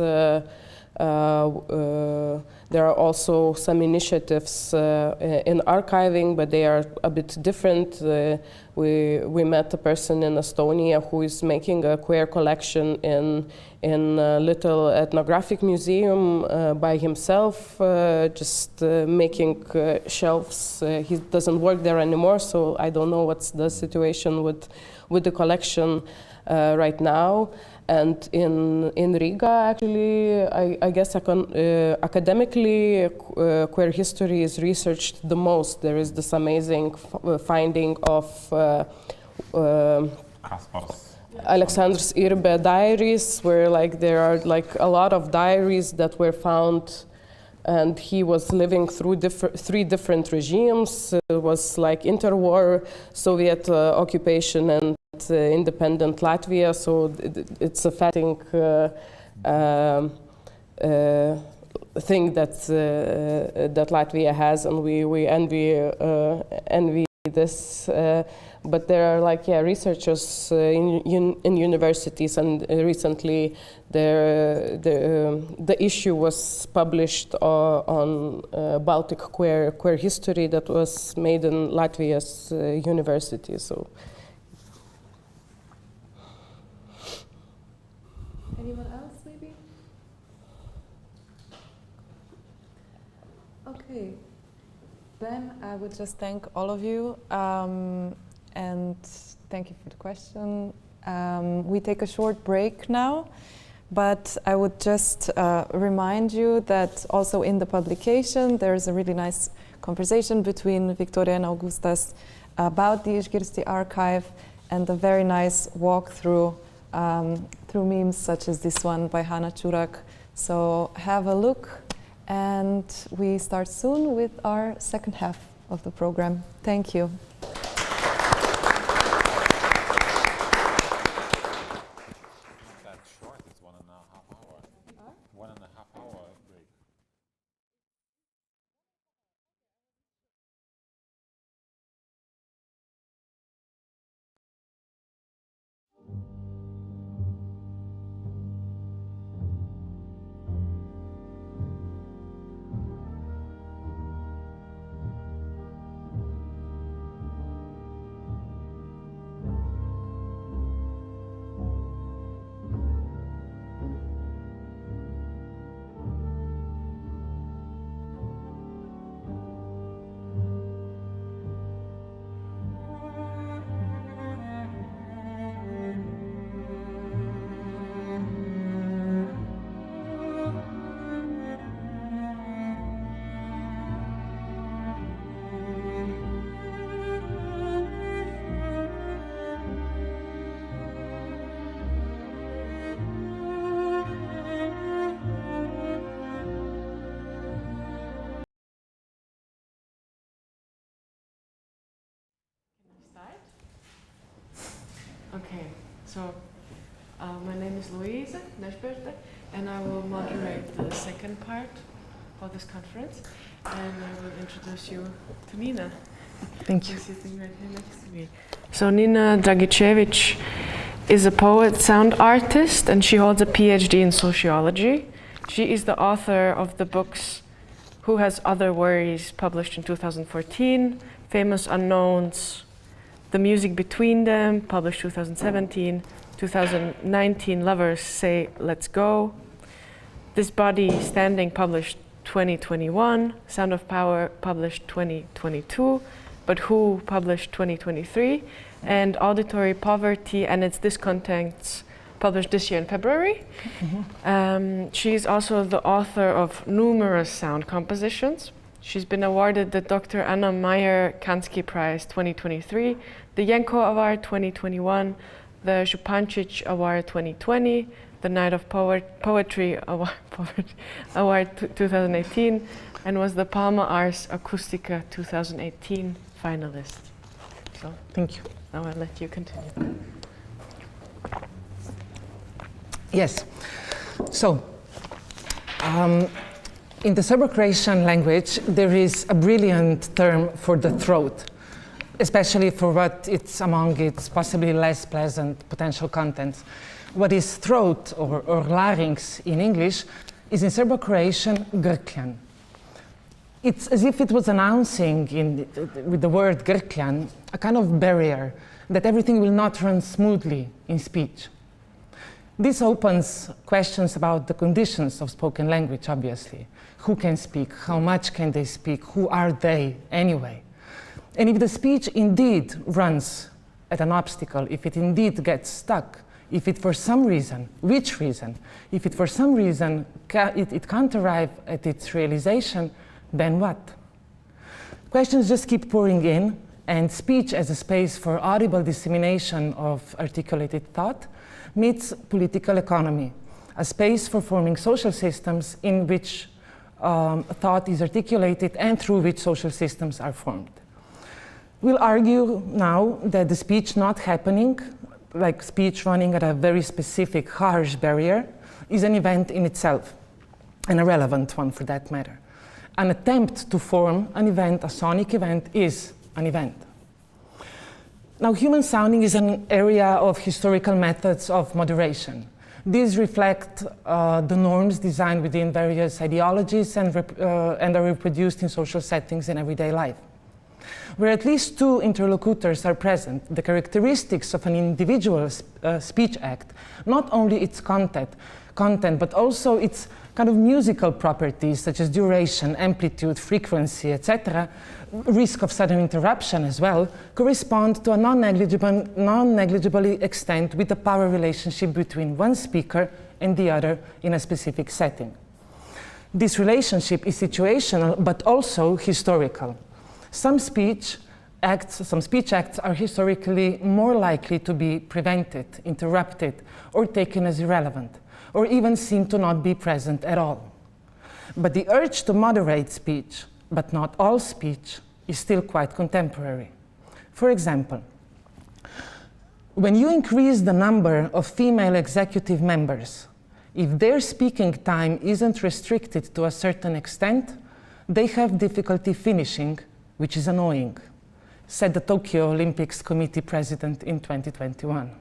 There are also some initiatives in archiving, but they are a bit different. We met a person in Estonia who is making a queer collection in a little ethnographic museum by himself, just making shelves. He doesn't work there anymore, so I don't know what's the situation with the collection right now. And in Riga, actually, I guess academically, queer history is researched the most. There is this amazing finding of Alexandras Irbe diaries, where like there are like a lot of diaries that were found, and he was living through 3 different regimes. It was like interwar Soviet occupation and independent Latvia, so it's a fascinating thing that Latvia has, and we envy this. But there are like researchers in universities, and recently the issue was published on Baltic queer history that was made in Latvia's university. So. Anyone else, maybe? Okay. Then I would just thank all of you and thank you for the question. We take a short break now, but I would just remind you that also in the publication there's a really nice conversation between Viktorija and Augustas about the Išgirsti archive, and a very nice walkthrough through memes such as this one by Hana Ćurak. So have a look, and we start soon with our second half of the program. Thank you. That's short, it's 1.5 hours. 1.5 hour break. Okay, so my name is Luīze, Nežberte, and I will moderate the second part of this conference, and I will introduce you to Nina. Thank you. Who's sitting right here next to me. So Nina Dragičević is a poet, sound artist, and she holds a PhD in sociology. She is the author of the books Who Has Other Worries, published in 2014, Famous Unknowns, The Music Between Them, published 2017, 2019, Lovers Say Let's Go, This Body Standing, published 2021, Sound of Power, published 2022, But Who, published 2023, and Auditory Poverty and Its Discontents, published this year in February. She's also the author of numerous sound compositions. She's been awarded the Dr. Anna Meyer-Kansky Prize 2023, the Jenko Award 2021, the Župančić Award 2020, the Night of Poetry Award 2018, and was the Palma Ars Acustica 2018 finalist. So, thank you. Now I'll let you continue. Yes. So, in the Serbo-Croatian language, there is a brilliant term for the throat, especially for what it's among its possibly less pleasant potential contents. What is throat or larynx in English is in Serbo-Croatian grkljan. It's as if it was announcing with the word grkljan a kind of barrier that everything will not run smoothly in speech. This opens questions about the conditions of spoken language, obviously. Who can speak? How much can they speak? Who are they anyway? And if the speech indeed runs at an obstacle, if it indeed gets stuck, if it for some reason, which reason, if it for some reason it can't arrive at its realization, then what? Questions just keep pouring in, and speech as a space for audible dissemination of articulated thought meets political economy, a space for forming social systems in which thought is articulated and through which social systems are formed. We'll argue now that the speech not happening, like speech running at a very specific, harsh barrier, is an event in itself, and a relevant one for that matter. An attempt to form an event, a sonic event, is an event. Now, human sounding is an area of historical methods of moderation. These reflect the norms designed within various ideologies and are reproduced in social settings in everyday life. Where at least two interlocutors are present, the characteristics of an individual speech act, not only its content, but also its kind of musical properties such as duration, amplitude, frequency, etc., risk of sudden interruption as well, correspond to a non-negligible extent with the power relationship between one speaker and the other in a specific setting. This relationship is situational but also historical. Some speech acts are historically more likely to be prevented, interrupted, or taken as irrelevant, or even seem to not be present at all. But the urge to moderate speech, but not all speech, is still quite contemporary. For example, when you increase the number of female executive members, if their speaking time isn't restricted to a certain extent, they have difficulty finishing, which is annoying, said the Tokyo Olympics Committee president in 2021.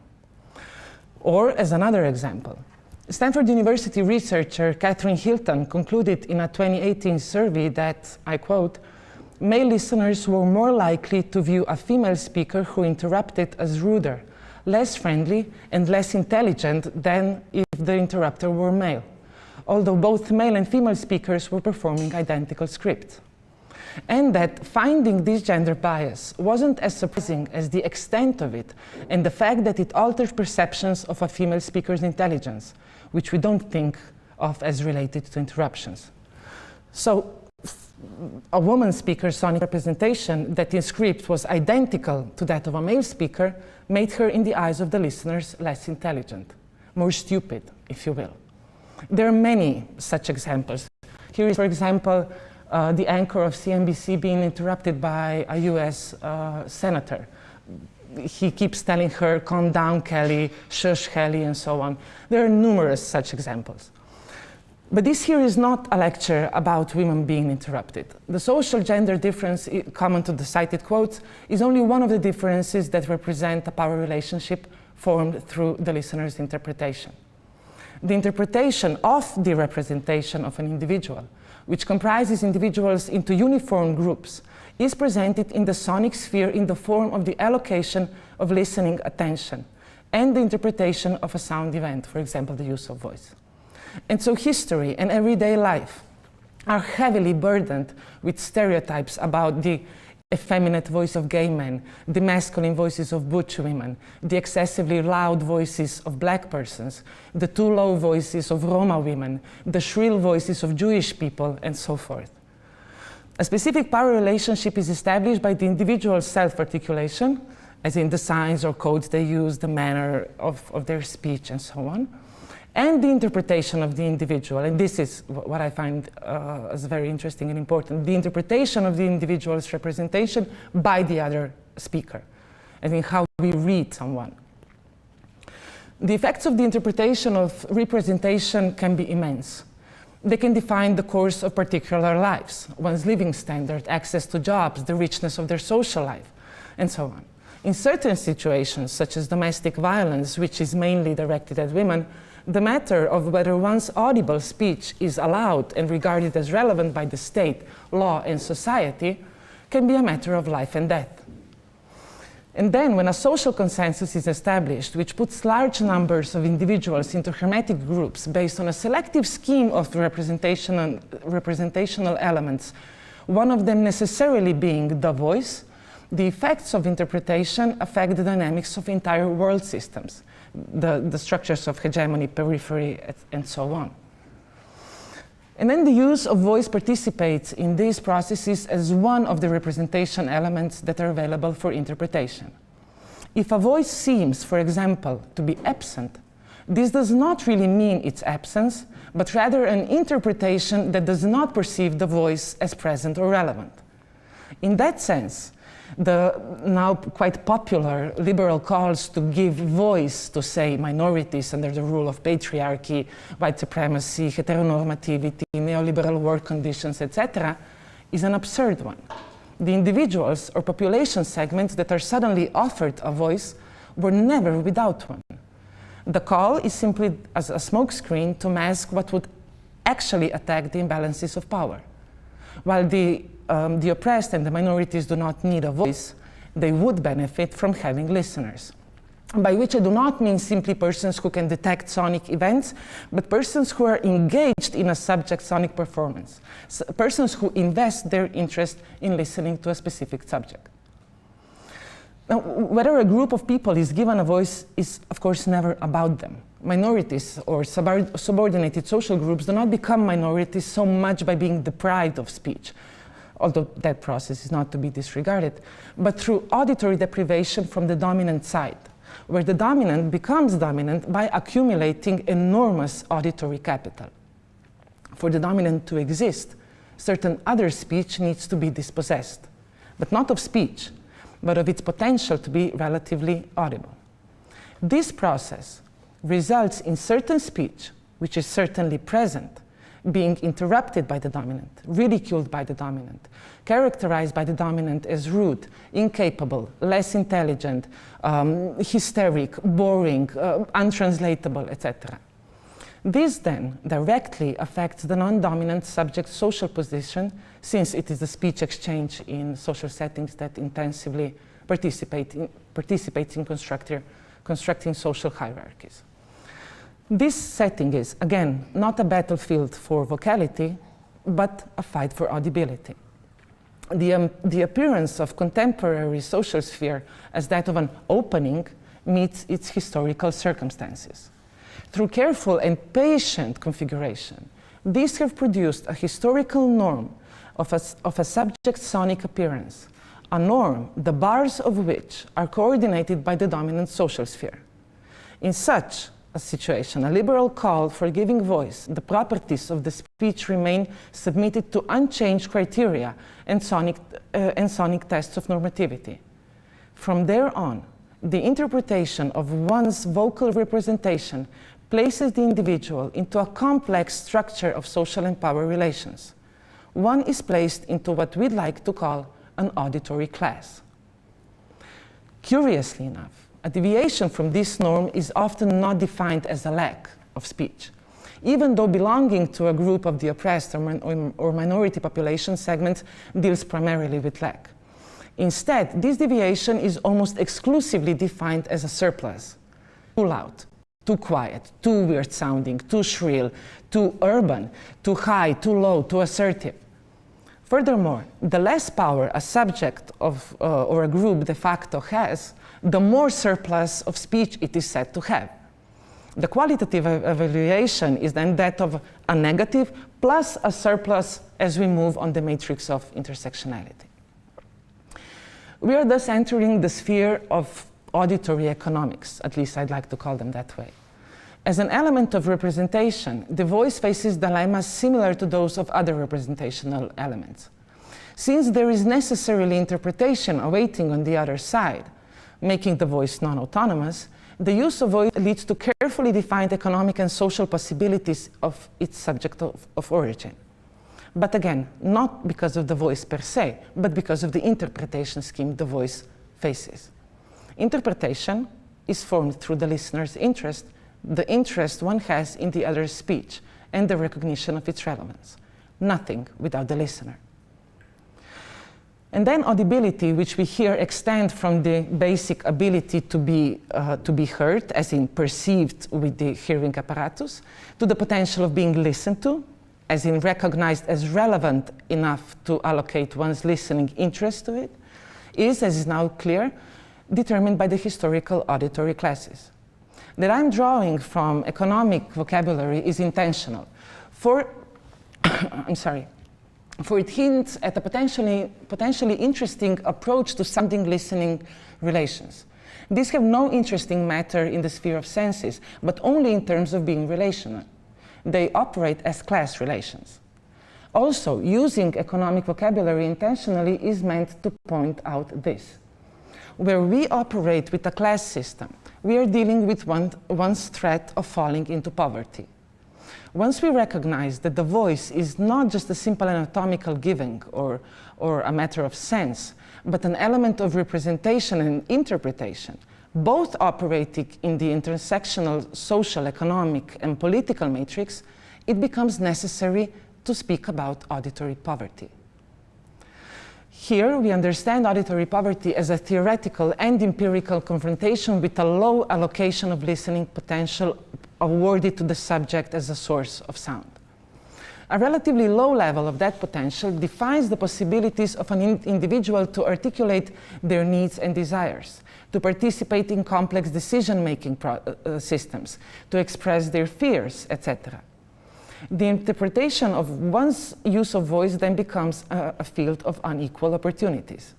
Or, as another example, Stanford University researcher Catherine Hilton concluded in a 2018 survey that, I quote, male listeners were more likely to view a female speaker who interrupted as ruder, less friendly, and less intelligent than if the interrupter were male, although both male and female speakers were performing identical scripts. And that finding this gender bias wasn't as surprising as the extent of it and the fact that it altered perceptions of a female speaker's intelligence, which we don't think of as related to interruptions. So, a woman speaker's sonic representation that in script was identical to that of a male speaker made her, in the eyes of the listeners, less intelligent, more stupid, if you will. There are many such examples. Here is, for example, the anchor of CNBC being interrupted by a US senator. He keeps telling her, calm down, Kelly, shush, Kelly, and so on. There are numerous such examples. But this here is not a lecture about women being interrupted. The social gender difference common to the cited quotes is only one of the differences that represent a power relationship formed through the listener's interpretation. The interpretation of the representation of an individual, which comprises individuals into uniform groups, is presented in the sonic sphere in the form of the allocation of listening attention and the interpretation of a sound event, for example, the use of voice. And so history and everyday life are heavily burdened with stereotypes about the effeminate voice of gay men, the masculine voices of butch women, the excessively loud voices of black persons, the too low voices of Roma women, the shrill voices of Jewish people, and so forth. A specific power relationship is established by the individual's self-articulation, as in the signs or codes they use, the manner of their speech, and so on, and the interpretation of the individual. And this is what I find as very interesting and important, the interpretation of the individual's representation by the other speaker, and in how we read someone. The effects of the interpretation of representation can be immense. They can define the course of particular lives, one's living standard, access to jobs, the richness of their social life, and so on. In certain situations, such as domestic violence, which is mainly directed at women, the matter of whether one's audible speech is allowed and regarded as relevant by the state, law, and society can be a matter of life and death. And then, when a social consensus is established, which puts large numbers of individuals into hermetic groups based on a selective scheme of representational elements, one of them necessarily being the voice, the effects of interpretation affect the dynamics of entire world systems, the structures of hegemony, periphery, and so on. And then the use of voice participates in these processes as one of the representation elements that are available for interpretation. If a voice seems, for example, to be absent, this does not really mean its absence, but rather an interpretation that does not perceive the voice as present or relevant. In that sense, the now quite popular liberal calls to give voice to, say, minorities under the rule of patriarchy, white supremacy, heteronormativity, neoliberal work conditions, etc., is an absurd one. The individuals or population segments that are suddenly offered a voice were never without one. The call is simply as a smokescreen to mask what would actually attack the imbalances of power. While the oppressed and the minorities do not need a voice, they would benefit from having listeners. By which I do not mean simply persons who can detect sonic events, but persons who are engaged in a subject sonic performance, persons who invest their interest in listening to a specific subject. Now, whether a group of people is given a voice is, of course, never about them. Minorities or subordinated social groups do not become minorities so much by being deprived of speech, although that process is not to be disregarded, but through auditory deprivation from the dominant side, where the dominant becomes dominant by accumulating enormous auditory capital. For the dominant to exist, certain other speech needs to be dispossessed, but not of speech, but of its potential to be relatively audible. This process results in certain speech, which is certainly present, being interrupted by the dominant, ridiculed by the dominant, characterized by the dominant as rude, incapable, less intelligent, hysteric, boring, untranslatable, etc. This then directly affects the non-dominant subject's social position, since it is the speech exchange in social settings that intensively participates in constructing social hierarchies. This setting is, again, not a battlefield for vocality, but a fight for audibility. The appearance of contemporary social sphere as that of an opening meets its historical circumstances. Through careful and patient configuration, these have produced a historical norm of a subject's sonic appearance, a norm the bars of which are coordinated by the dominant social sphere. In such a situation, a liberal call for giving voice, the properties of the speech remain submitted to unchanged criteria and sonic tests of normativity. From there on, the interpretation of one's vocal representation places the individual into a complex structure of social and power relations. One is placed into what we'd like to call an auditory class. Curiously enough, a deviation from this norm is often not defined as a lack of speech, even though belonging to a group of the oppressed or minority population segments deals primarily with lack. Instead, this deviation is almost exclusively defined as a surplus. Too loud, too quiet, too weird sounding, too shrill, too urban, too high, too low, too assertive. Furthermore, the less power a subject of, or a group de facto has, the more surplus of speech it is said to have. The qualitative evaluation is then that of a negative plus a surplus as we move on the matrix of intersectionality. We are thus entering the sphere of auditory economics, at least I'd like to call them that way. As an element of representation, the voice faces dilemmas similar to those of other representational elements. Since there is necessarily interpretation awaiting on the other side, making the voice non-autonomous, the use of voice leads to carefully defined economic and social possibilities of its subject of origin. But again, not because of the voice per se, but because of the interpretation scheme the voice faces. Interpretation is formed through the listener's interest, the interest one has in the other's speech, and the recognition of its relevance. Nothing without the listener. And then audibility, which we here extend from the basic ability to be heard, as in perceived with the hearing apparatus, to the potential of being listened to, as in recognized as relevant enough to allocate one's listening interest to it, is, as is now clear, determined by the historical auditory classes. That I'm drawing from economic vocabulary is intentional. For it hints at a potentially interesting approach to sounding listening relations. These have no interesting matter in the sphere of senses, but only in terms of being relational. They operate as class relations. Also, using economic vocabulary intentionally is meant to point out this. Where we operate with a class system, we are dealing with one's threat of falling into poverty. Once we recognize that the voice is not just a simple anatomical giving or a matter of sense, but an element of representation and interpretation, both operating in the intersectional social, economic, and political matrix, it becomes necessary to speak about auditory poverty. Here, we understand auditory poverty as a theoretical and empirical confrontation with a low allocation of listening potential awarded to the subject as a source of sound. A relatively low level of that potential defines the possibilities of an individual to articulate their needs and desires, to participate in complex decision-making systems, to express their fears, etc. The interpretation of one's use of voice then becomes a field of unequal opportunities.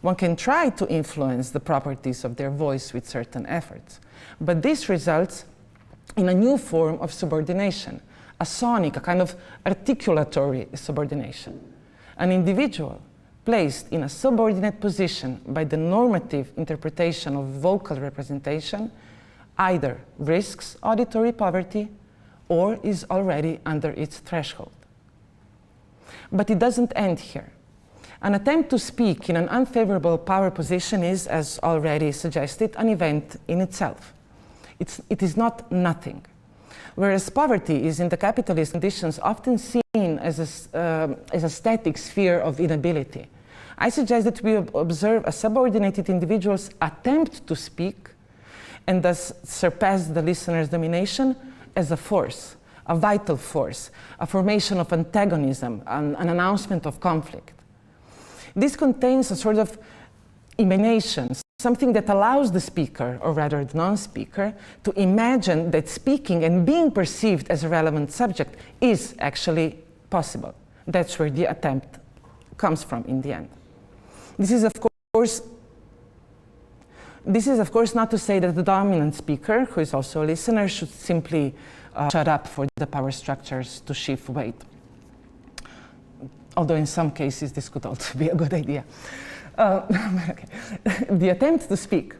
One can try to influence the properties of their voice with certain efforts, but this results in a new form of subordination, a sonic, a kind of articulatory subordination. An individual placed in a subordinate position by the normative interpretation of vocal representation either risks auditory poverty or is already under its threshold. But it doesn't end here. An attempt to speak in an unfavorable power position is, as already suggested, an event in itself. It is not nothing. Whereas poverty is in the capitalist conditions often seen as a static sphere of inability, I suggest that we observe a subordinated individual's attempt to speak and thus surpass the listener's domination as a force, a vital force, a formation of antagonism, an announcement of conflict. This contains a sort of emanation, something that allows the speaker, or rather the non-speaker, to imagine that speaking and being perceived as a relevant subject is actually possible. That's where the attempt comes from in the end. This is of course not to say that the dominant speaker, who is also a listener, should simply shut up for the power structures to shift weight. Although in some cases this could also be a good idea. Okay. The attempt to speak,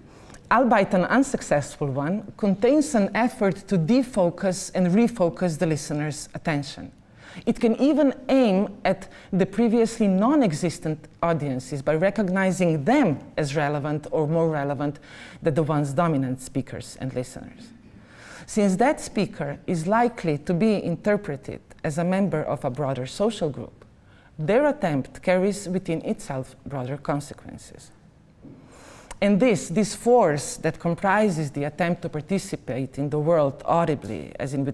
albeit an unsuccessful one, contains an effort to defocus and refocus the listener's attention. It can even aim at the previously non-existent audiences by recognizing them as relevant or more relevant than the one's dominant speakers and listeners. Since that speaker is likely to be interpreted as a member of a broader social group, their attempt carries within itself broader consequences. And this force that comprises the attempt to participate in the world audibly, as in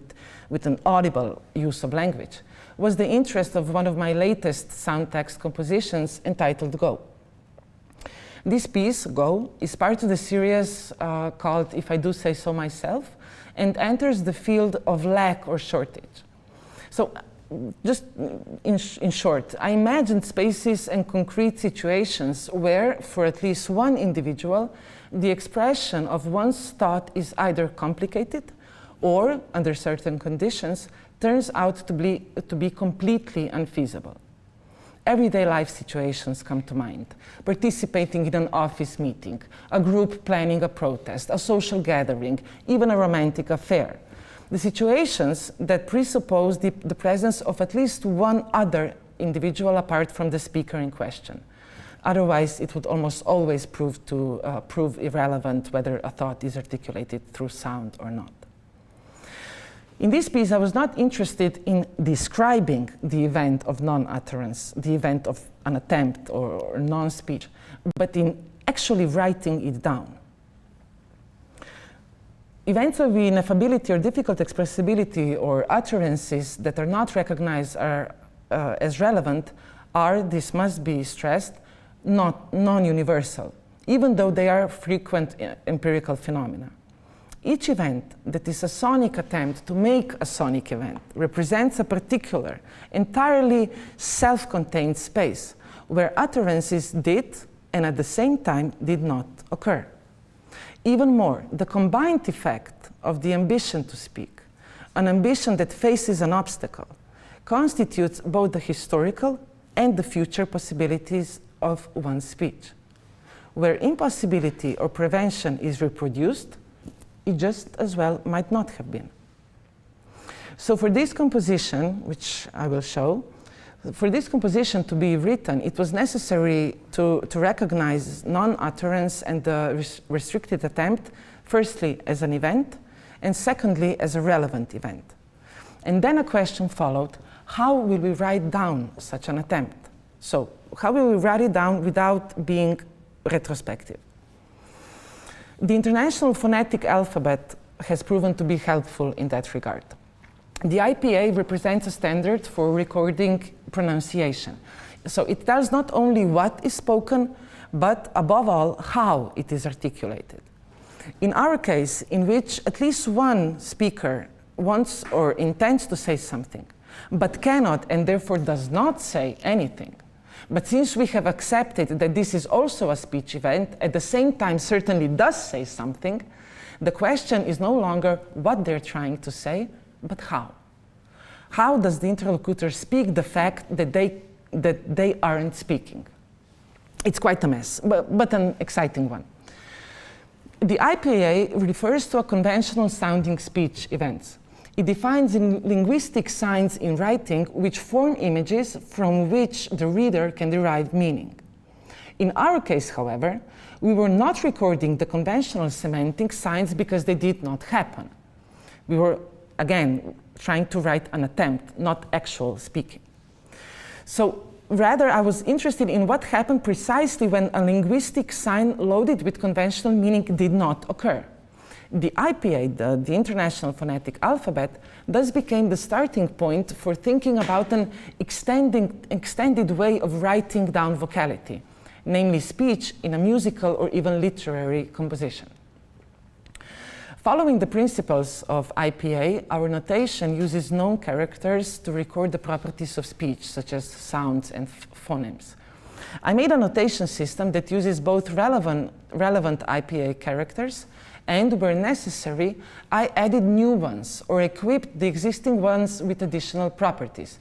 with an audible use of language, was the interest of one of my latest sound text compositions entitled Go. This piece, Go, is part of the series called If I Do Say So Myself, and enters the field of lack or shortage. So, just in short, I imagined spaces and concrete situations where, for at least one individual, the expression of one's thought is either complicated or, under certain conditions, turns out to be completely unfeasible. Everyday life situations come to mind. Participating in an office meeting, a group planning a protest, a social gathering, even a romantic affair. The situations that presuppose the presence of at least one other individual apart from the speaker in question. Otherwise, it would almost always prove irrelevant whether a thought is articulated through sound or not. In this piece, I was not interested in describing the event of non-utterance, the event of an attempt or non-speech, but in actually writing it down. Events of ineffability or difficult expressibility or utterances that are not recognized as relevant are, this must be stressed, not non-universal, even though they are frequent empirical phenomena. Each event that is a sonic attempt to make a sonic event represents a particular, entirely self-contained space where utterances did and at the same time did not occur. Even more, the combined effect of the ambition to speak, an ambition that faces an obstacle, constitutes both the historical and the future possibilities of one's speech. Where impossibility or prevention is reproduced, it just as well might not have been. So for this composition, which I will show, for this composition to be written, it was necessary to recognize non-utterance and the restricted attempt, firstly as an event, and secondly as a relevant event. And then a question followed, how will we write down such an attempt? So, how will we write it down without being retrospective? The International Phonetic Alphabet has proven to be helpful in that regard. The IPA represents a standard for recording pronunciation. So it tells not only what is spoken, but above all, how it is articulated. In our case, in which at least one speaker wants or intends to say something, but cannot and therefore does not say anything, but since we have accepted that this is also a speech event, at the same time certainly does say something, the question is no longer what they're trying to say, but how. How does the interlocutor speak the fact that they aren't speaking? It's quite a mess, but an exciting one. The IPA refers to a conventional sounding speech events. It defines linguistic signs in writing which form images from which the reader can derive meaning. In our case, however, we were not recording the conventional semantic signs because they did not happen. We were, again, trying to write an attempt, not actual speaking. So rather, I was interested in what happened precisely when a linguistic sign loaded with conventional meaning did not occur. The IPA, the International Phonetic Alphabet, thus became the starting point for thinking about an extended way of writing down vocality, namely speech in a musical or even literary composition. Following the principles of IPA, our notation uses known characters to record the properties of speech, such as sounds and phonemes. I made a notation system that uses both relevant IPA characters, and where necessary, I added new ones or equipped the existing ones with additional properties,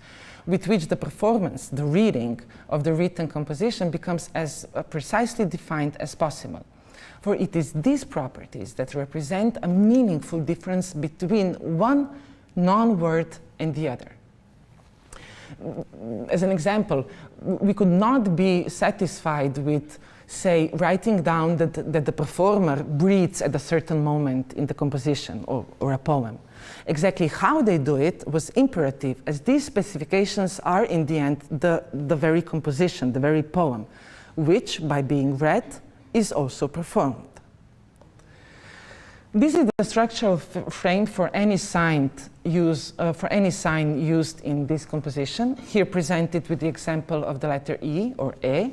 with which the performance, the reading of the written composition becomes as precisely defined as possible. For it is these properties that represent a meaningful difference between one non-word and the other. As an example, we could not be satisfied with say, writing down that the performer breathes at a certain moment in the composition or a poem. Exactly how they do it was imperative, as these specifications are in the end the very composition, the very poem, which, by being read, is also performed. This is the structural frame for any sign used in this composition, here presented with the example of the letter E or E.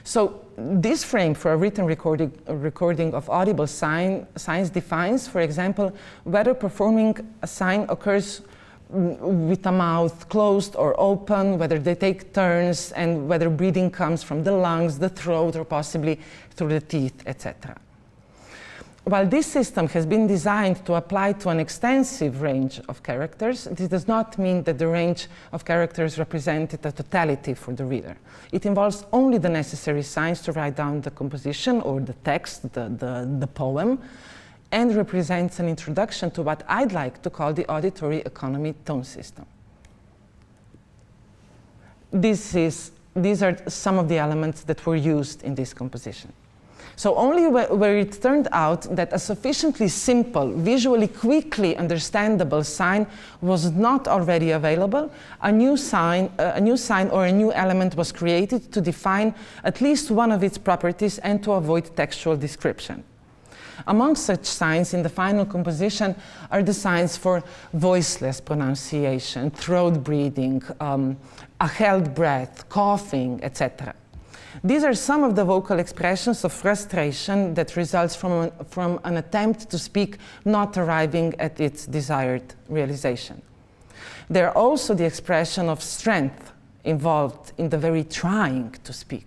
So this frame for a written recording of audible signs defines, for example, whether performing a sign occurs with a mouth closed or open, whether they take turns, and whether breathing comes from the lungs, the throat, or possibly through the teeth, etc. While this system has been designed to apply to an extensive range of characters, this does not mean that the range of characters represented a totality for the reader. It involves only the necessary signs to write down the composition or the text, the poem, and represents an introduction to what I'd like to call the auditory economy tone system. These are some of the elements that were used in this composition. So only where it turned out that a sufficiently simple, visually quickly understandable sign was not already available, a new sign or a new element was created to define at least one of its properties and to avoid textual description. Among such signs in the final composition are the signs for voiceless pronunciation, throat breathing, a held breath, coughing, etc. These are some of the vocal expressions of frustration that results from an attempt to speak not arriving at its desired realization. They are also the expression of strength involved in the very trying to speak.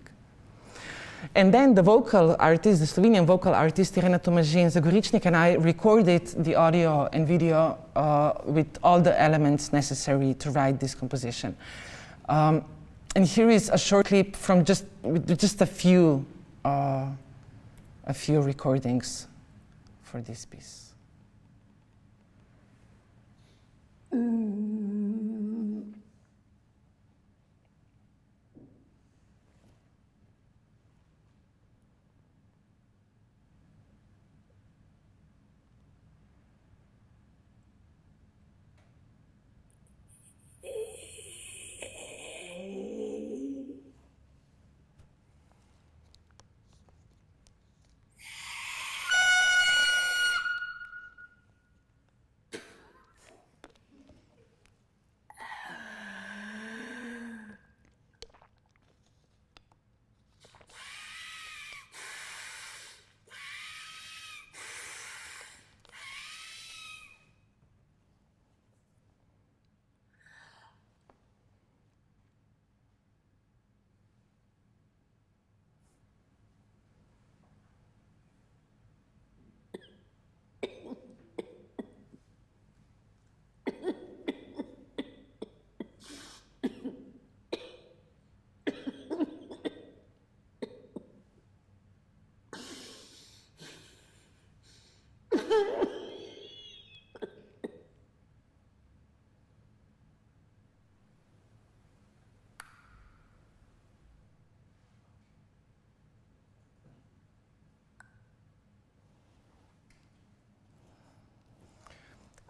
And then the vocal artist, the Slovenian vocal artist Irena Tomažin-Zagoričnik, and I recorded the audio and video with all the elements necessary to write this composition. And here is a short clip from just a few recordings for this piece.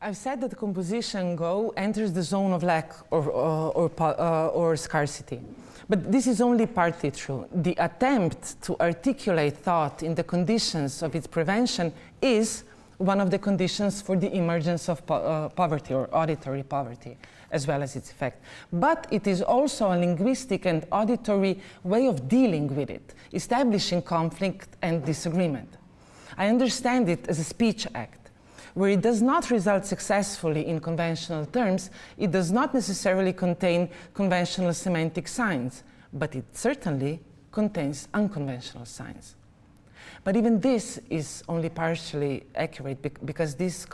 I've said that the composition Go enters the zone of lack or scarcity. But this is only partly true. The attempt to articulate thought in the conditions of its prevention is one of the conditions for the emergence of poverty or auditory poverty, as well as its effect. But it is also a linguistic and auditory way of dealing with it, establishing conflict and disagreement. I understand it as a speech act. Where it does not result successfully in conventional terms, it does not necessarily contain conventional semantic signs, but it certainly contains unconventional signs. But even this is only partially accurate because these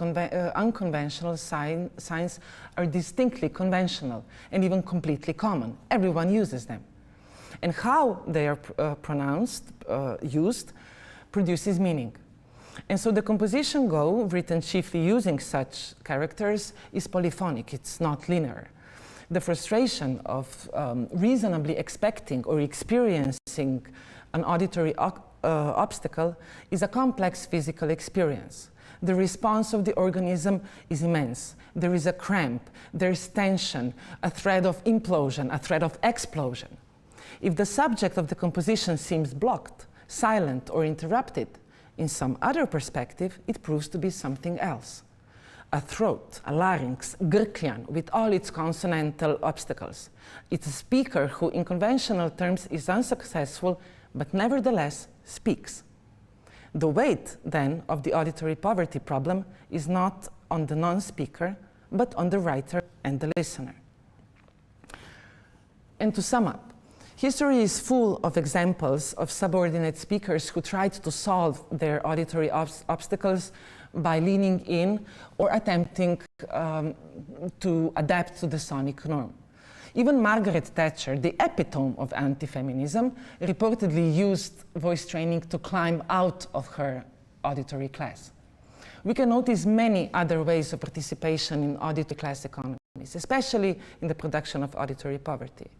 unconventional signs are distinctly conventional and even completely common. Everyone uses them. And how they are used, produces meaning. And so the composition Go, written chiefly using such characters, is polyphonic, it's not linear. The frustration of reasonably expecting or experiencing An auditory obstacle is a complex physical experience. The response of the organism is immense. There is a cramp, there is tension, a threat of implosion, a threat of explosion. If the subject of the composition seems blocked, silent, or interrupted, in some other perspective, it proves to be something else. A throat, a larynx, grkljan, with all its consonantal obstacles. It's a speaker who, in conventional terms, is unsuccessful, but nevertheless speaks. The weight, then, of the auditory poverty problem is not on the non-speaker, but on the writer and the listener. And to sum up, history is full of examples of subordinate speakers who tried to solve their auditory obstacles by leaning in or attempting to adapt to the sonic norm. Even Margaret Thatcher, the epitome of anti-feminism, reportedly used voice training to climb out of her auditory class. We can notice many other ways of participation in auditory class economies, especially in the production of auditory poverty.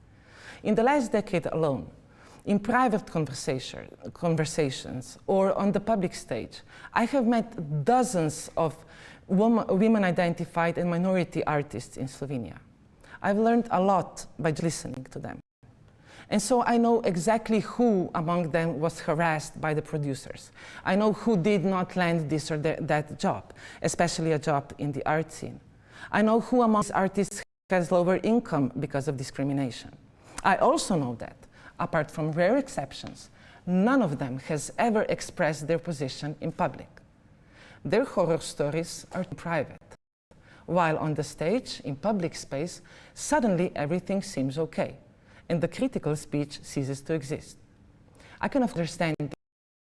In the last decade alone, in private conversations or on the public stage, I have met dozens of women-identified and minority artists in Slovenia. I've learned a lot by listening to them. And so I know exactly who among them was harassed by the producers. I know who did not land this or that job, especially a job in the art scene. I know who among these artists has lower income because of discrimination. I also know that, apart from rare exceptions, none of them has ever expressed their position in public. Their horror stories are private, while on the stage, in public space, suddenly everything seems okay, and the critical speech ceases to exist. I can understand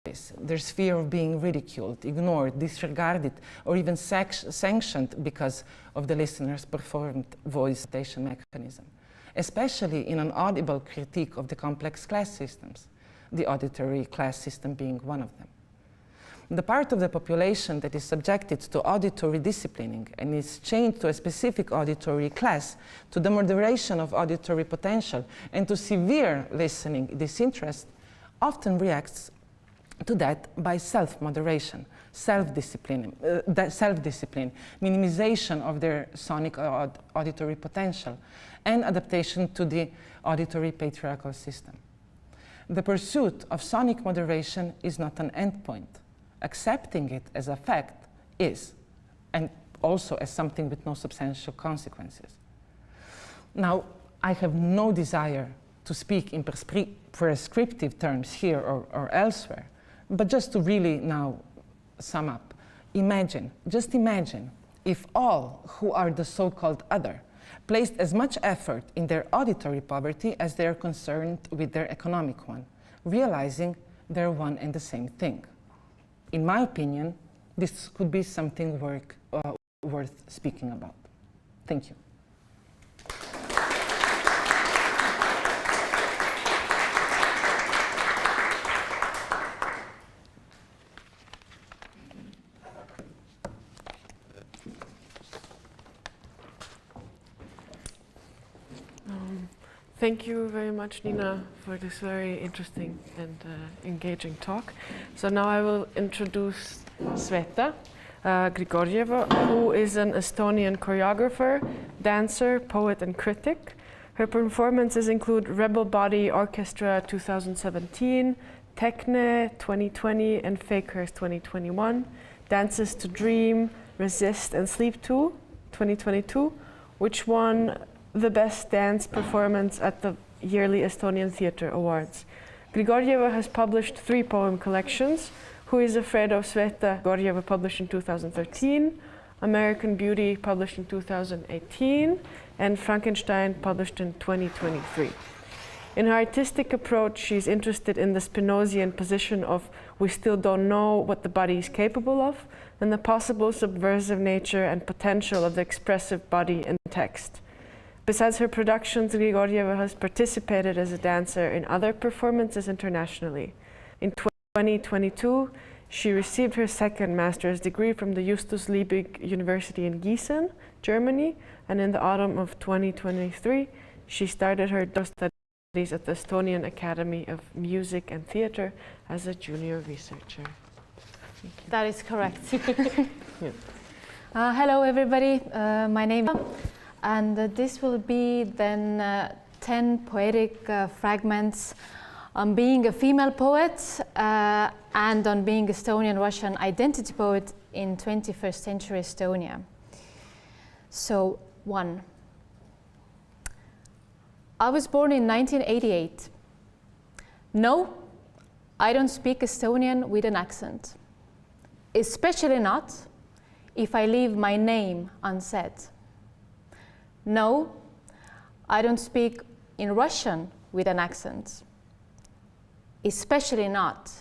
this. There's fear of being ridiculed, ignored, disregarded, or even sanctioned because of the listener's performed voice imitation mechanism, especially in an audible critique of the complex class systems, the auditory class system being one of them. The part of the population that is subjected to auditory disciplining and is chained to a specific auditory class, to the moderation of auditory potential, and to severe listening disinterest, often reacts to that by self-moderation, self-discipline, minimization of their sonic auditory potential, and adaptation to the auditory patriarchal system. The pursuit of sonic moderation is not an endpoint. Accepting it as a fact is, and also as something with no substantial consequences. Now, I have no desire to speak in prescriptive terms here or elsewhere, but just to really now sum up, just imagine if all who are the so-called other placed as much effort in their auditory poverty as they are concerned with their economic one, realizing they're one and the same thing. In my opinion, this could be something worth speaking about. Thank you. Thank you very much, Nina, for this very interesting and engaging talk. So now I will introduce Sveta Grigorjeva, who is an Estonian choreographer, dancer, poet, and critic. Her performances include Rebel Body Orchestra 2017, Techne 2020, and Fakers 2021, Dances to Dream, Resist, and Sleep 2 2022, which won the Best Dance Performance at the yearly Estonian Theatre Awards. Grigorjeva has published 3 poem collections: Who is Afraid of Sveta Grigorjeva, published in 2013, American Beauty, published in 2018, and Frankenstein, published in 2023. In her artistic approach, she's interested in the Spinozian position of we still don't know what the body is capable of, and the possible subversive nature and potential of the expressive body in text. Besides her productions, Grigorjeva has participated as a dancer in other performances internationally. In 2022, she received her second master's degree from the Justus Liebig University in Gießen, Germany, and in the autumn of 2023, she started her doctoral at the Estonian Academy of Music and Theatre as a junior researcher. That is correct. Hello everybody, my name is and this will be then 10 poetic fragments on being a female poet and on being Estonian-Russian identity poet in 21st century Estonia. So, 1. I was born in 1988. No, I don't speak Estonian with an accent, especially not if I leave my name unsaid. No, I don't speak in Russian with an accent, especially not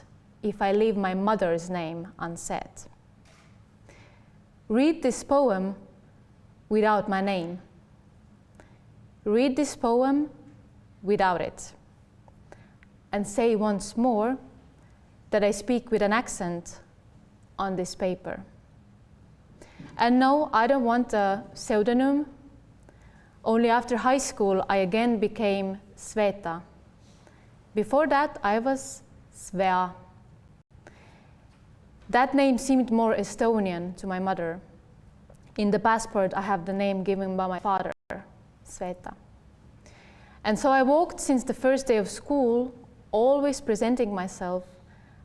if I leave my mother's name unsaid. Read this poem without my name. Read this poem without it. And say once more that I speak with an accent on this paper. And no, I don't want a pseudonym. Only after high school, I again became Sveta. Before that, I was Svea. That name seemed more Estonian to my mother. In the passport, I have the name given by my father, Sveta. And so I walked since the first day of school, always presenting myself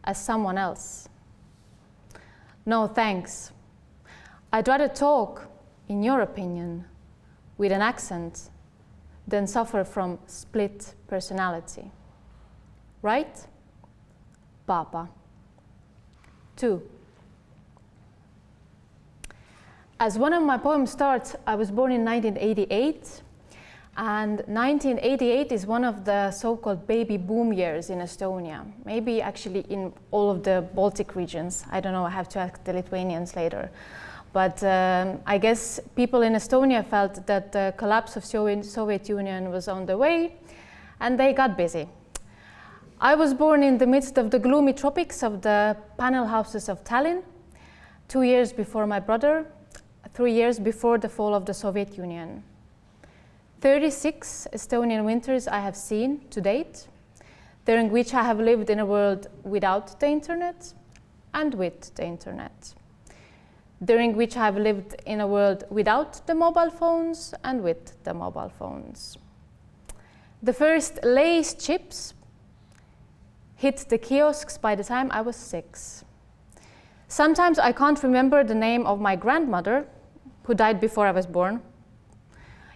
as someone else. No, thanks. I'd rather talk, in your opinion, with an accent than suffer from split personality. Right? Papa. 2. As one of my poems starts, I was born in 1988, and 1988 is one of the so-called baby boom years in Estonia, maybe actually in all of the Baltic regions. I don't know, I have to ask the Lithuanians later. But I guess people in Estonia felt that the collapse of Soviet Union was on the way, and they got busy. I was born in the midst of the gloomy tropics of the panel houses of Tallinn, 2 years before my brother, 3 years before the fall of the Soviet Union. 36 Estonian winters I have seen to date, during which I have lived in a world without the internet and with the internet. During which I have lived in a world without the mobile phones and with the mobile phones. The first Lay's chips hit the kiosks by the time I was 6. Sometimes I can't remember the name of my grandmother, who died before I was born.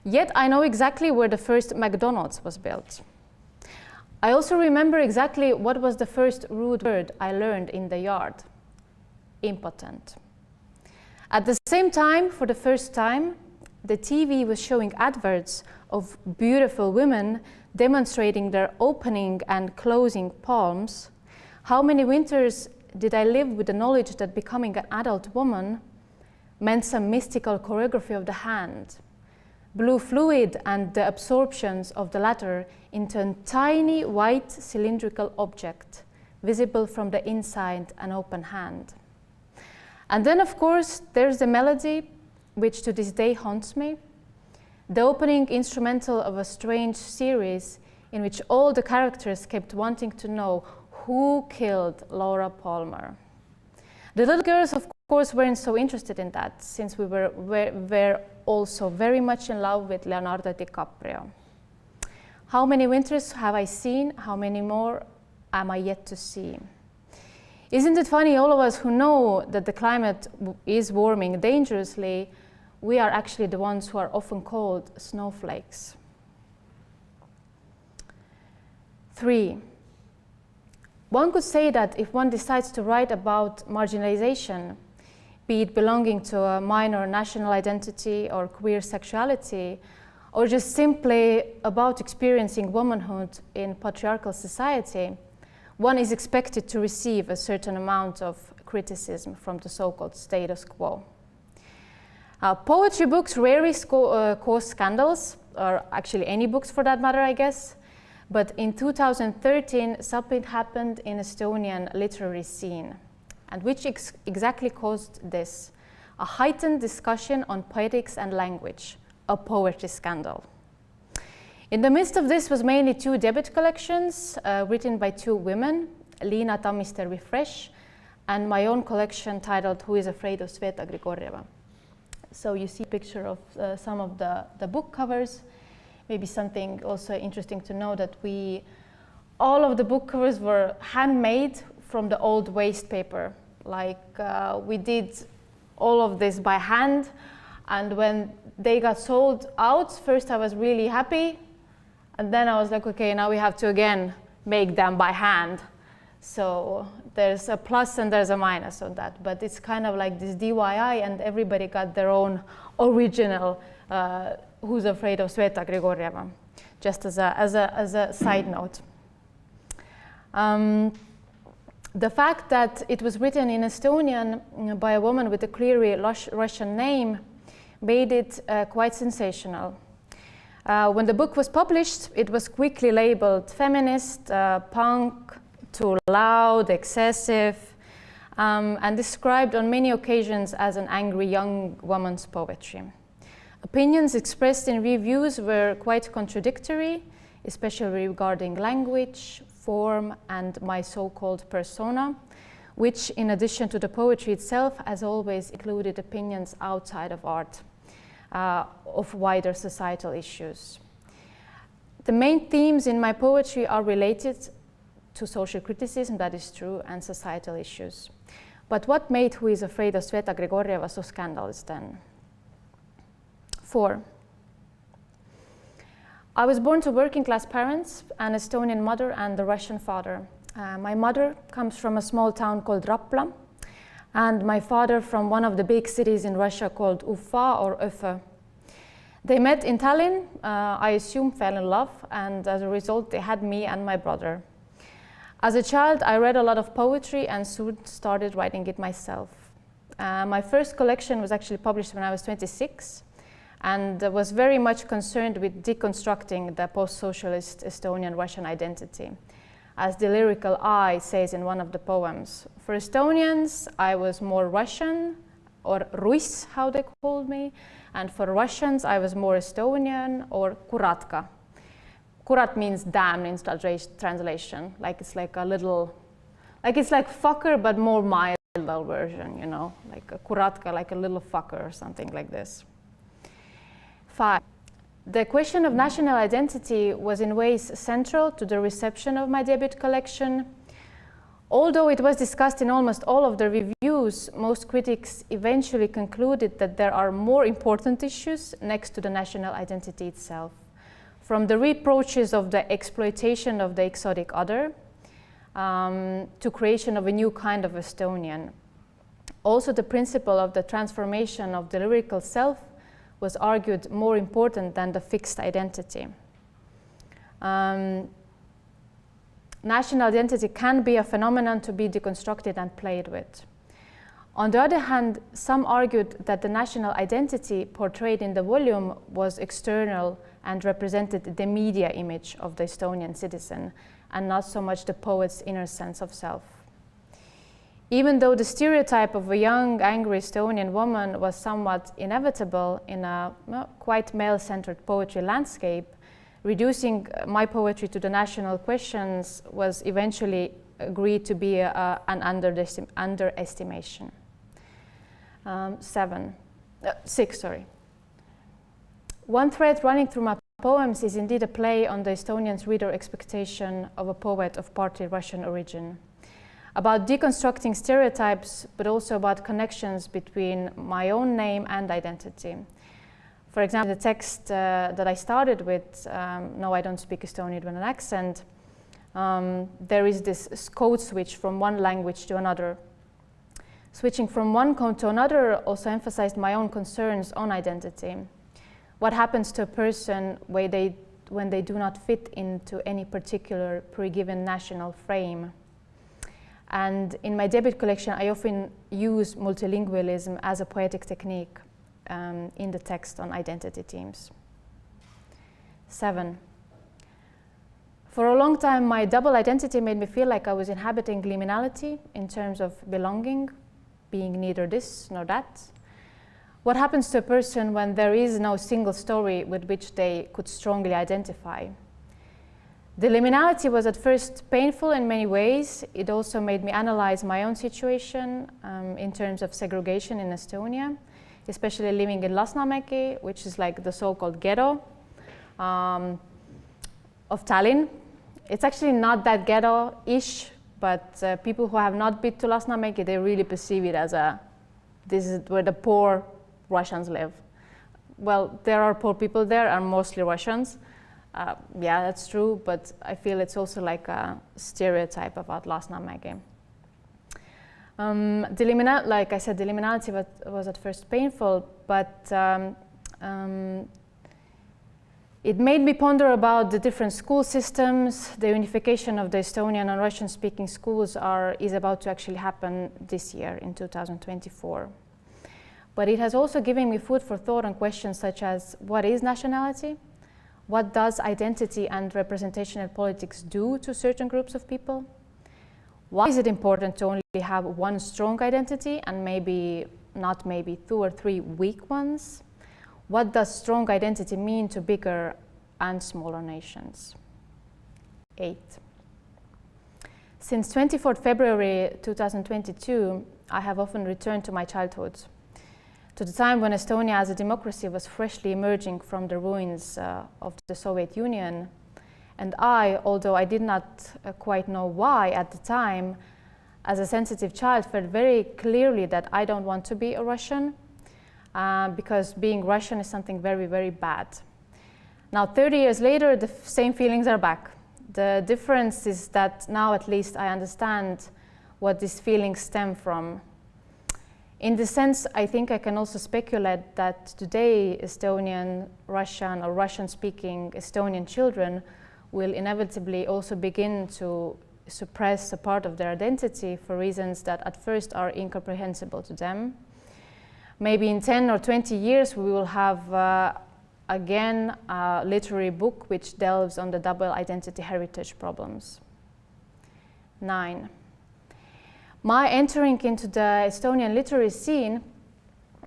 Yet I know exactly where the first McDonald's was built. I also remember exactly what was the first rude word I learned in the yard: impotent. At the same time, for the first time, the TV was showing adverts of beautiful women demonstrating their opening and closing palms. How many winters did I live with the knowledge that becoming an adult woman meant some mystical choreography of the hand, blue fluid and the absorptions of the latter into a tiny white cylindrical object visible from the inside an open hand. And then, of course, there's the melody, which to this day haunts me, the opening instrumental of a strange series in which all the characters kept wanting to know who killed Laura Palmer. The little girls, of course, weren't so interested in that, since we were also very much in love with Leonardo DiCaprio. How many winters have I seen? How many more am I yet to see? Isn't it funny, all of us who know that the climate is warming dangerously, we are actually the ones who are often called snowflakes. 3. One could say that if one decides to write about marginalization, be it belonging to a minor national identity or queer sexuality, or just simply about experiencing womanhood in patriarchal society, one is expected to receive a certain amount of criticism from the so-called status quo. Poetry books rarely cause scandals, or actually any books for that matter, I guess. But in 2013, something happened in Estonian literary scene, and which exactly caused this: a heightened discussion on poetics and language, a poetry scandal. In the midst of this was mainly two debut collections written by two women, Liina Tammister-Refresh, and my own collection titled Who is Afraid of Sveta Grigorjeva. So you see a picture of some of the book covers. Maybe something also interesting to know that all of the book covers were handmade from the old waste paper. Like we did all of this by hand, and when they got sold out, first I was really happy, and then I was like, okay, now we have to again make them by hand. So there's a plus and there's a minus on that, but it's kind of like this DIY, and everybody got their own original Who's Afraid of Sveta Grigorjeva, just as a side note. The fact that it was written in Estonian by a woman with a clearly Russian name made it quite sensational. When the book was published, it was quickly labeled feminist, punk, too loud, excessive, and described on many occasions as an angry young woman's poetry. Opinions expressed in reviews were quite contradictory, especially regarding language, form, and my so-called persona, which, in addition to the poetry itself, has always included opinions outside of art, of wider societal issues. The main themes in my poetry are related to social criticism, that is true, and societal issues. But what made Who is Afraid of Sveta Grigorjeva so scandalous then? 4. I was born to working-class parents, an Estonian mother and a Russian father. My mother comes from a small town called Rapla, and my father from one of the big cities in Russia called Ufa or Öfö. They met in Tallinn, I assume fell in love, and as a result they had me and my brother. As a child I read a lot of poetry and soon started writing it myself. My first collection was actually published when I was 26, and was very much concerned with deconstructing the post-socialist Estonian-Russian identity. As the lyrical I says in one of the poems, for Estonians, I was more Russian, or Russ, how they called me, and for Russians, I was more Estonian, or Kuratka. Kurat means damn in translation, like it's like a little, like it's like fucker, but more mild version, you know, like a Kuratka, like a little fucker or something like this. 5. The question of national identity was in ways central to the reception of my debut collection. Although it was discussed in almost all of the reviews, most critics eventually concluded that there are more important issues next to the national identity itself. From the reproaches of the exploitation of the exotic other to creation of a new kind of Estonian. Also, the principle of the transformation of the lyrical self was argued more important than the fixed identity. National identity can be a phenomenon to be deconstructed and played with. On the other hand, some argued that the national identity portrayed in the volume was external and represented the media image of the Estonian citizen, and not so much the poet's inner sense of self. Even though the stereotype of a young, angry Estonian woman was somewhat inevitable in a quite male-centered poetry landscape, reducing my poetry to the national questions was eventually agreed to be an underestimation. 6. One thread running through my poems is indeed a play on the Estonian's reader expectation of a poet of partly Russian origin. About deconstructing stereotypes, but also about connections between my own name and identity. For example, the text that I started with, No, I don't speak Estonian with an accent, there is this code switch from one language to another. Switching from one code to another also emphasized my own concerns on identity. What happens to a person when they do not fit into any particular pre-given national frame? And in my debut collection, I often use multilingualism as a poetic technique in the text on identity themes. 7. For a long time, my double identity made me feel like I was inhabiting liminality in terms of belonging, being neither this nor that. What happens to a person when there is no single story with which they could strongly identify? The liminality was at first painful in many ways. It also made me analyze my own situation in terms of segregation in Estonia, especially living in Lasnamägi, which is like the so-called ghetto of Tallinn. It's actually not that ghetto-ish, but people who have not been to Lasnamägi, they really perceive it as this is where the poor Russians live. Well, there are poor people there, and mostly Russians. Yeah, that's true, but I feel it's also like a stereotype about Lasnamägi. Like I said, the liminality was at first painful, but it made me ponder about the different school systems. The unification of the Estonian and Russian-speaking schools is about to actually happen this year in 2024. But it has also given me food for thought on questions such as, what is nationality? What does identity and representational politics do to certain groups of people? Why is it important to only have one strong identity and maybe 2 or 3 weak ones? What does strong identity mean to bigger and smaller nations? 8. Since 24th February 2022, I have often returned to my childhood, to the time when Estonia as a democracy was freshly emerging from the ruins of the Soviet Union. And I, although I did not quite know why at the time, as a sensitive child, felt very clearly that I don't want to be a Russian, because being Russian is something very, very bad. Now, 30 years later, the same feelings are back. The difference is that now at least I understand what these feelings stem from. In this sense, I think I can also speculate that today Estonian, Russian, or Russian-speaking Estonian children will inevitably also begin to suppress a part of their identity for reasons that at first are incomprehensible to them. Maybe in 10 or 20 years we will have again a literary book which delves on the double identity heritage problems. 9. My entering into the Estonian literary scene,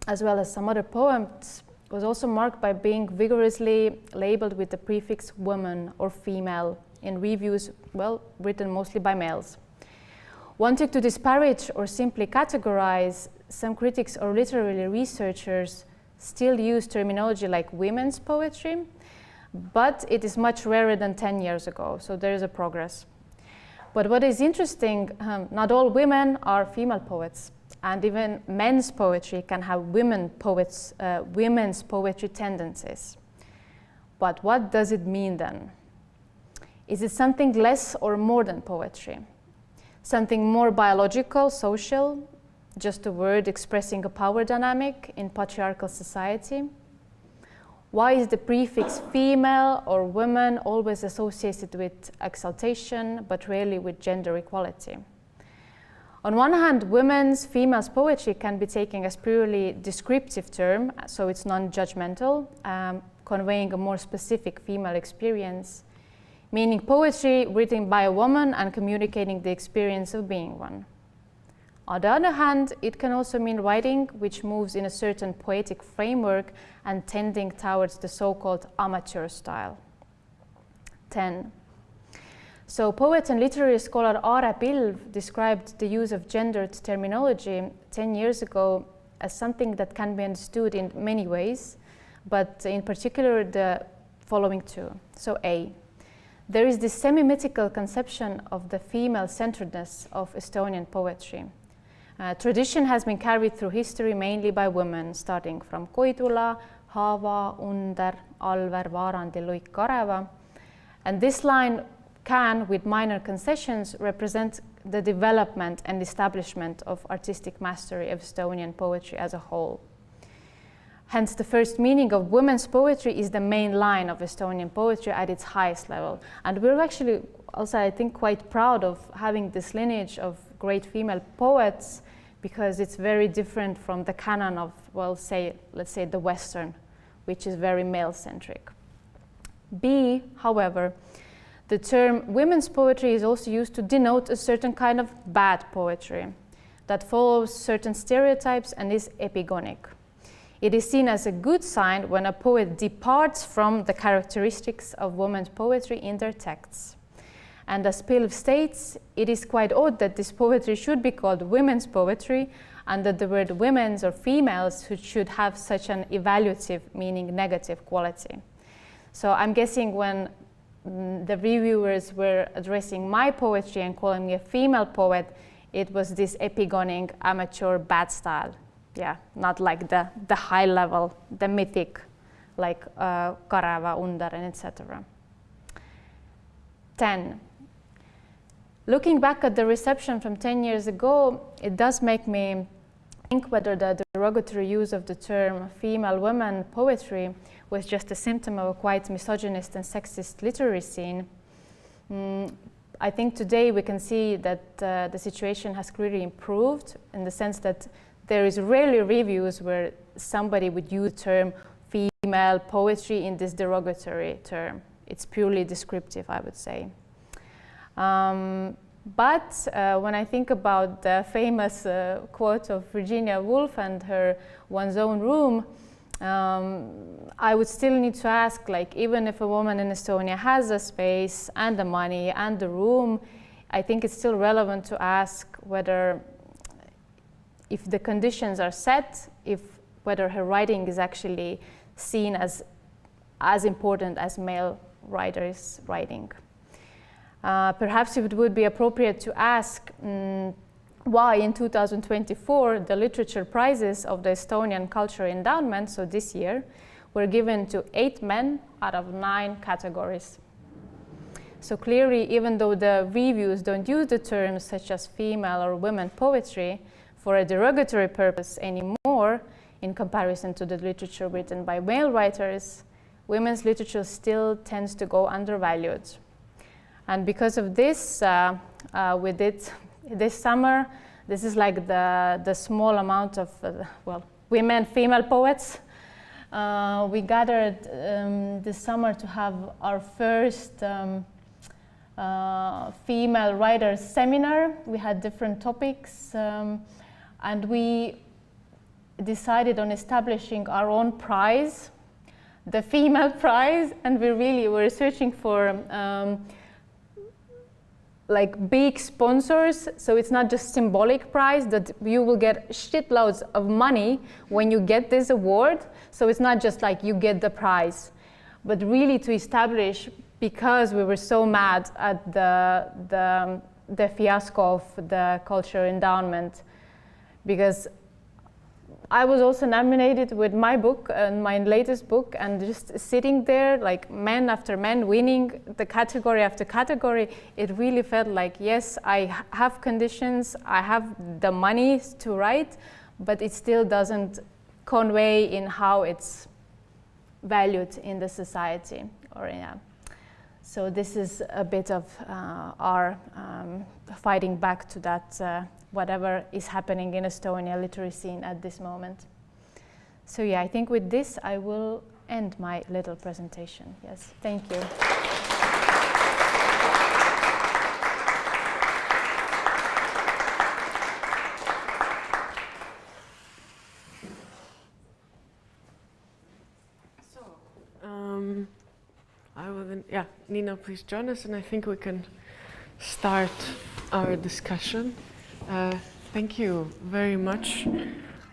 as well as some other poems, was also marked by being vigorously labeled with the prefix woman or female in reviews, well, written mostly by males. Wanting to disparage or simply categorize, some critics or literary researchers still use terminology like women's poetry, but it is much rarer than 10 years ago, so there is a progress. But what is interesting, not all women are female poets, and even men's poetry can have women's poetry tendencies. But what does it mean then? Is it something less or more than poetry? Something more biological, social, just a word expressing a power dynamic in patriarchal society? Why is the prefix female or woman always associated with exaltation, but rarely with gender equality? On one hand, women's, females' poetry can be taken as purely descriptive term, so it's non-judgmental, conveying a more specific female experience, meaning poetry written by a woman and communicating the experience of being one. On the other hand, it can also mean writing which moves in a certain poetic framework and tending towards the so-called amateur style. 10. So poet and literary scholar Aare Pilv described the use of gendered terminology 10 years ago as something that can be understood in many ways, but in particular the following two. So A. There is this semi-mythical conception of the female-centeredness of Estonian poetry. Tradition has been carried through history mainly by women, starting from Koidula, Haava, Under, Alver, Vaarandi, Luik, Kareva. And this line can, with minor concessions, represent the development and establishment of artistic mastery of Estonian poetry as a whole. Hence, the first meaning of women's poetry is the main line of Estonian poetry at its highest level. And we're actually also, I think, quite proud of having this lineage of great female poets, because it's very different from the canon of, well, let's say the Western, which is very male-centric. B, however, the term women's poetry is also used to denote a certain kind of bad poetry that follows certain stereotypes and is epigonic. It is seen as a good sign when a poet departs from the characteristics of women's poetry in their texts. And as Pilv states, it is quite odd that this poetry should be called women's poetry, and that the word women's or females should have such an evaluative, meaning negative quality. So I'm guessing when the reviewers were addressing my poetry and calling me a female poet, it was this epigonic, amateur, bad style. Yeah, not like the high level, the mythic, like Karava, Undaren, etc. 10. Looking back at the reception from 10 years ago, it does make me think whether the derogatory use of the term female women poetry was just a symptom of a quite misogynist and sexist literary scene. I think today we can see that the situation has clearly improved in the sense that there is rarely reviews where somebody would use the term female poetry in this derogatory term. It's purely descriptive, I would say. But when I think about the famous quote of Virginia Woolf and her One's Own Room, I would still need to ask, like, even if a woman in Estonia has a space and the money and the room, I think it's still relevant to ask whether, if the conditions are set, whether her writing is actually seen as important as male writers' writing. Perhaps it would be appropriate to ask why in 2024 the literature prizes of the Estonian Cultural Endowment, so this year, were given to 8 men out of 9 categories. So clearly, even though the reviews don't use the terms such as female or women poetry for a derogatory purpose anymore, in comparison to the literature written by male writers, women's literature still tends to go undervalued. And because of this, we did this summer, this is like the small amount of, women, female poets. We gathered this summer to have our first female writers seminar. We had different topics, and we decided on establishing our own prize, the female prize, and we really were searching for like big sponsors, so it's not just symbolic prize that you will get shitloads of money when you get this award. So it's not just like you get the prize, but really to establish, because we were so mad at the fiasco of the Cultural Endowment, because I was also nominated with my book and my latest book, and just sitting there, like men after men, winning the category after category, it really felt like, yes, I have conditions, I have the money to write, but it still doesn't convey in how it's valued in the society. So this is a bit of our fighting back to that whatever is happening in Estonia literary scene at this moment. So yeah, I think with this I will end my little presentation. Yes, thank you. So, I will then, Nina, please join us, and I think we can start our discussion. Thank you very much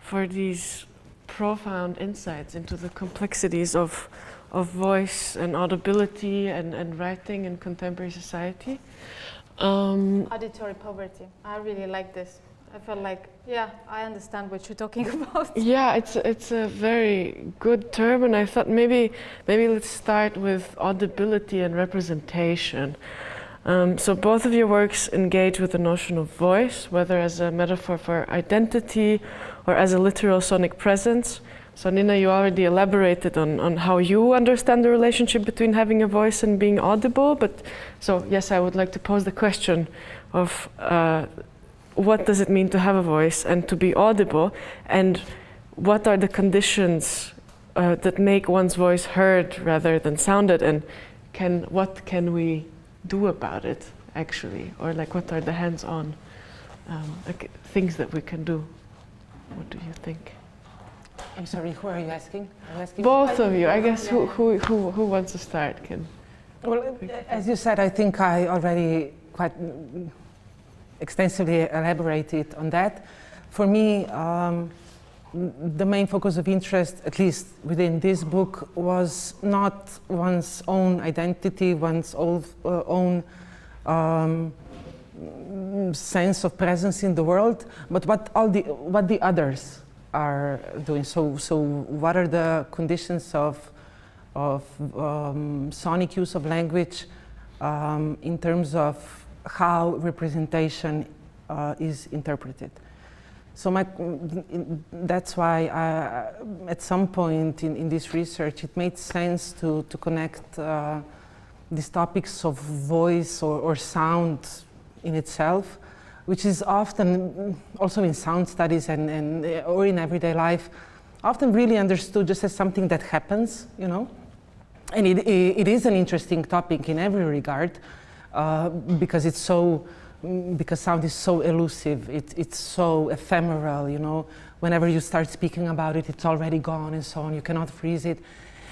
for these profound insights into the complexities of voice and audibility and writing in contemporary society. Auditory poverty. I really like this. I felt like, yeah, I understand what you're talking about. Yeah, it's a very good term, and I thought maybe let's start with audibility and representation. So both of your works engage with the notion of voice, whether as a metaphor for identity or as a literal sonic presence. So Nina, you already elaborated on how you understand the relationship between having a voice and being audible, but so yes, I would like to pose the question of what does it mean to have a voice and to be audible, and what are the conditions that make one's voice heard rather than sounded, and what can we do about it, actually, or like what are the hands-on things that we can do? What do you think? I'm sorry, who are you asking? Are you asking Both of you, I guess. Who wants to start? Well, as you said, I think I already quite extensively elaborated on that. For me, the main focus of interest, at least within this book, was not one's own identity, one's own sense of presence in the world, but what the others are doing. So what are the conditions of sonic use of language in terms of how representation is interpreted. So that's why at some point in this research it made sense to connect these topics of voice or sound in itself, which is often also in sound studies and or in everyday life, often really understood just as something that happens, you know. And it is an interesting topic in every regard because it's so. Because sound is so elusive, it's so ephemeral, you know. Whenever you start speaking about it, it's already gone and so on. You cannot freeze it,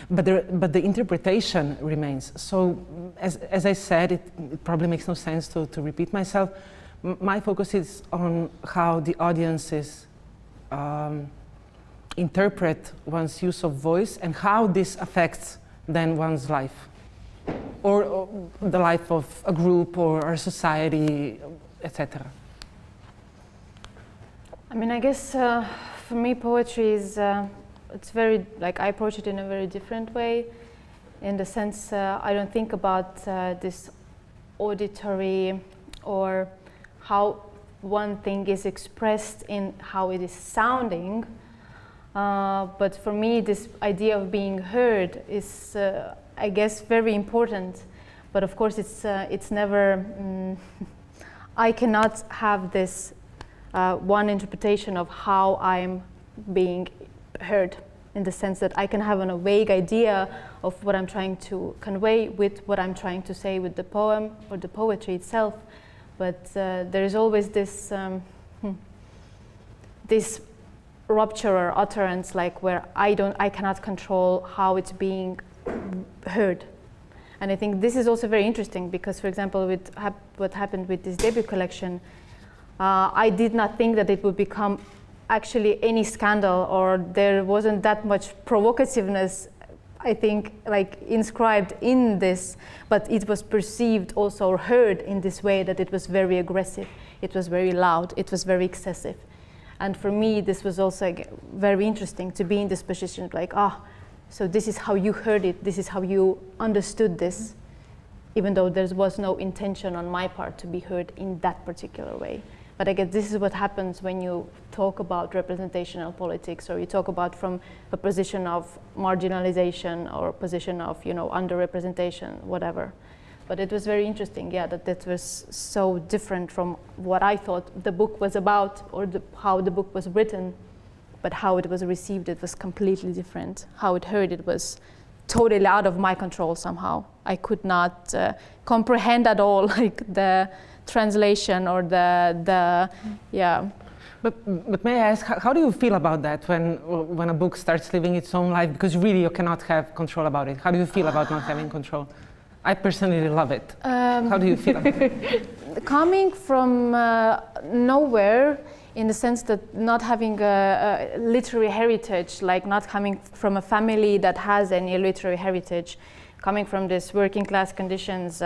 but the interpretation remains. So, as I said, it probably makes no sense to repeat myself. My focus is on how the audiences interpret one's use of voice and how this affects then one's life. Or the life of a group or a society, etc. I mean, I guess for me, poetry is, it's very, like, I approach it in a very different way, in the sense I don't think about this auditory or how one thing is expressed in how it is sounding, but for me, this idea of being heard is I guess very important, but of course it's never, I cannot have this one interpretation of how I'm being heard, in the sense that I can have a vague idea of what I'm trying to convey with what I'm trying to say with the poem or the poetry itself, but there is always this this rupture or utterance, like where I cannot control how it's being heard. And I think this is also very interesting because, for example, with what happened with this debut collection, I did not think that it would become actually any scandal, or there wasn't that much provocativeness, I think, like inscribed in this, but it was perceived also or heard in this way that it was very aggressive, it was very loud, it was very excessive. And for me, this was also very interesting to be in this position, like, so this is how you heard it, this is how you understood this, even though there was no intention on my part to be heard in that particular way. But I guess this is what happens when you talk about representational politics, or you talk about from a position of marginalization or a position of, you know, underrepresentation, whatever. But it was very interesting, yeah, that was so different from what I thought the book was about, or how the book was written. But how it was received, it was completely different. How it heard, it was totally out of my control somehow. I could not comprehend at all, like the translation or yeah. But may I ask, how do you feel about that when a book starts living its own life? Because really you cannot have control about it. How do you feel about not having control? I personally love it. How do you feel about it? Coming from nowhere, in the sense that not having a literary heritage, like not coming from a family that has any literary heritage, coming from this working class conditions,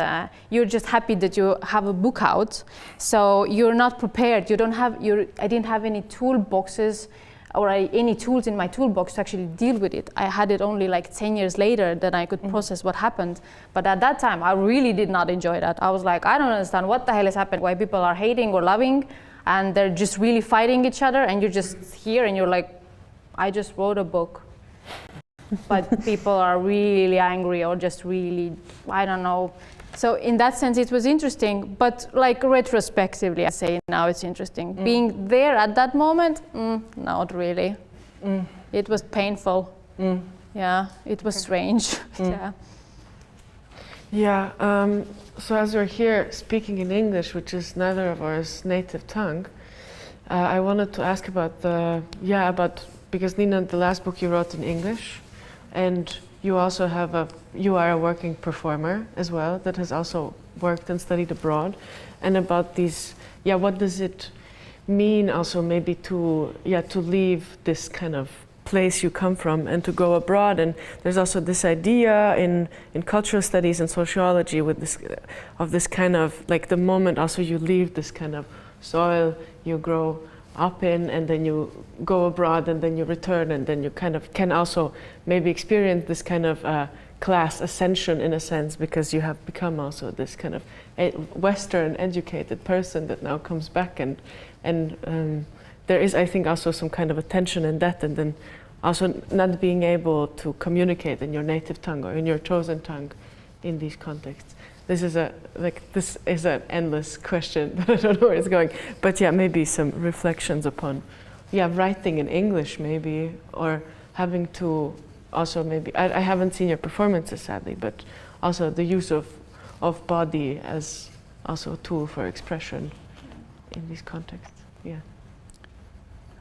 you're just happy that you have a book out. So you're not prepared. You don't have, I didn't have any toolboxes or any tools in my toolbox to actually deal with it. I had it only like 10 years later that I could process what happened. But at that time, I really did not enjoy that. I was like, I don't understand what the hell has happened, why people are hating or loving, and they're just really fighting each other, and you're just here and you're like, I just wrote a book. But people are really angry or just really, I don't know. So in that sense, it was interesting, but like retrospectively, I say now it's interesting. Being there at that moment, not really. It was painful. Yeah, it was strange. Yeah. Yeah, so as we're here speaking in English, which is neither of ours native tongue, I wanted to ask about about because Nina, the last book you wrote in English, and you also have you are a working performer as well that has also worked and studied abroad, and about these, what does it mean also maybe to leave this kind of place you come from and to go abroad? And there's also this idea in cultural studies and sociology with this kind of, like, the moment also you leave this kind of soil you grow up in, and then you go abroad, and then you return, and then you kind of can also maybe experience this kind of class ascension in a sense, because you have become also this kind of Western educated person that now comes back, and there is, I think, also some kind of a tension in that, and then also not being able to communicate in your native tongue or in your chosen tongue in these contexts. This is an endless question that I don't know where it's going, but maybe some reflections upon, writing in English maybe, or having to also maybe, I haven't seen your performances sadly, but also the use of body as also a tool for expression in these contexts.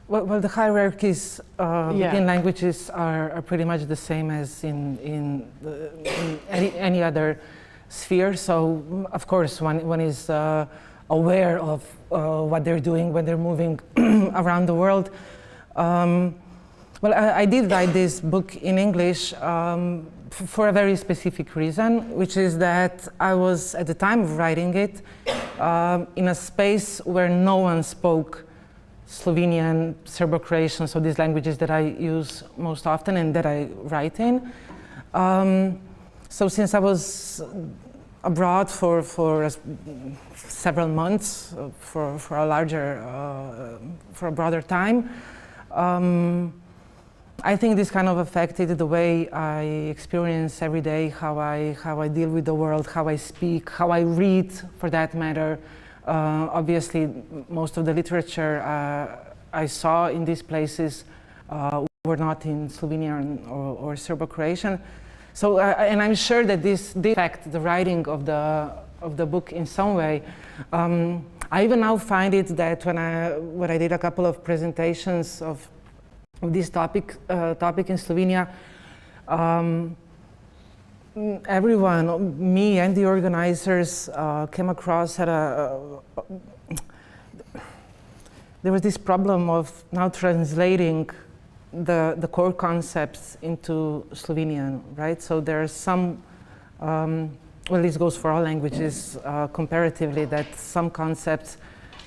Well, the hierarchies within languages are pretty much the same as in any other sphere. So, of course, one is aware of what they're doing when they're moving around the world. Well, I did write this book in English for a very specific reason, which is that I was, at the time of writing it, in a space where no one spoke Slovenian, Serbo-Croatian, so these languages that I use most often and that I write in. So since I was abroad for several months, for a broader time, I think this kind of affected the way I experience every day, how I deal with the world, how I speak, how I read, for that matter. Obviously, most of the literature I saw in these places were not in Slovenian or Serbo-Croatian. So, and I'm sure that this affected the writing of the book in some way. I even now find it that when I did a couple of presentations of this topic in Slovenia, everyone, me and the organizers, came across there was this problem of now translating the core concepts into Slovenian, right? So there are some, well, this goes for all languages comparatively, that some concepts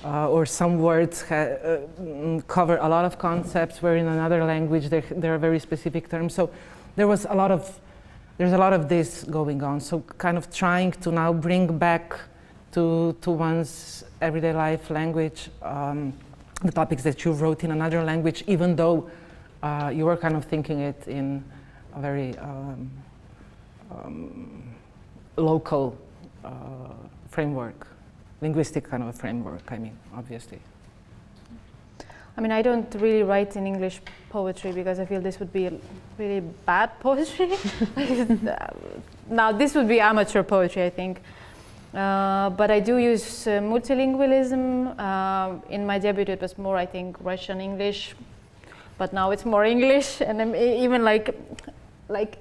or some words cover a lot of concepts, where in another language there are very specific terms. So there's a lot of this going on. So kind of trying to now bring back to one's everyday life language the topics that you wrote in another language, even though you were kind of thinking it in a very local framework, linguistic kind of a framework, I mean, obviously. I mean, I don't really write in English poetry because I feel this would be really bad poetry. Now, this would be amateur poetry, I think. But I do use multilingualism. In my debut, it was more, I think, Russian English, but now it's more English, and I'm even like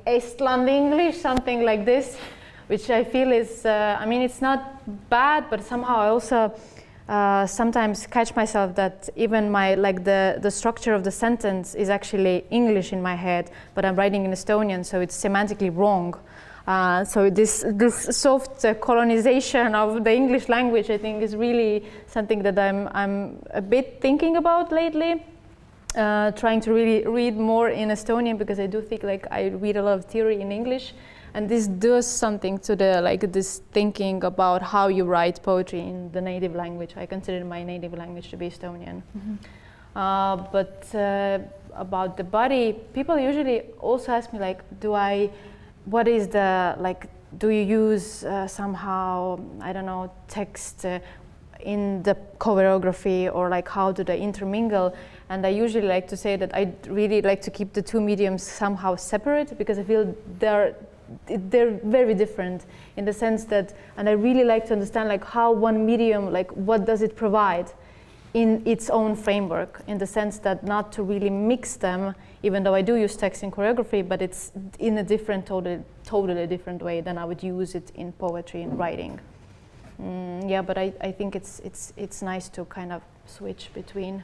Estland English, something like this, which I feel is, I mean, it's not bad, but somehow I also sometimes catch myself that even the structure of the sentence is actually English in my head, but I'm writing in Estonian, so it's semantically wrong. So this soft colonization of the English language, I think, is really something that I'm a bit thinking about lately. Trying to really read more in Estonian, because I do think like I read a lot of theory in English, and this does something to the this thinking about how you write poetry in the native language. I consider my native language to be Estonian. Mm-hmm. But about the body, people usually also ask me like, what is the do you use somehow, I don't know, text in the choreography, or like how do they intermingle? And I usually like to say that I really like to keep the two mediums somehow separate, because I feel they're very different in the sense that, and I really like to understand like how one medium, like what does it provide in its own framework, in the sense that not to really mix them, even though I do use text in choreography, but it's in a different, totally different way than I would use it in poetry and writing. Yeah, but I think it's nice to kind of switch between,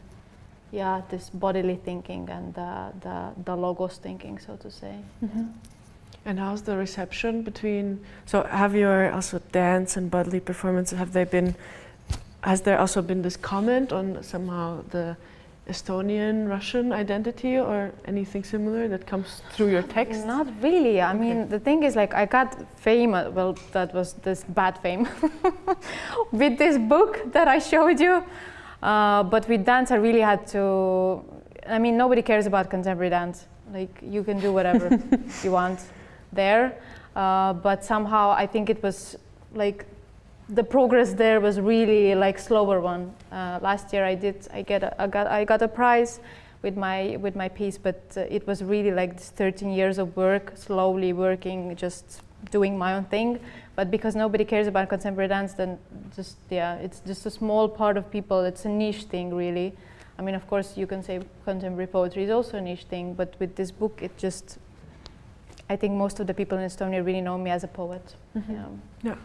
yeah, this bodily thinking and the logos thinking, so to say. Mm-hmm. And how's the reception between, so have your also dance and bodily performances, has there also been this comment on somehow the Estonian-Russian identity or anything similar that comes through your text? Not really. I mean, the thing is, like, I got fame, well, that was this bad fame, with this book that I showed you. But with dance, I really had to, I mean, nobody cares about contemporary dance. Like, you can do whatever you want there. But somehow, I think it was, like, the progress there was really like slower one. Last year I got a prize with my piece, but it was really like this 13 years of work, slowly working, just doing my own thing. But because nobody cares about contemporary dance, then just, yeah, it's just a small part of people. It's a niche thing, really. I mean, of course, you can say contemporary poetry is also a niche thing, but with this book, it just, I think most of the people in Estonia really know me as a poet. Mm-hmm. Yeah. Yeah.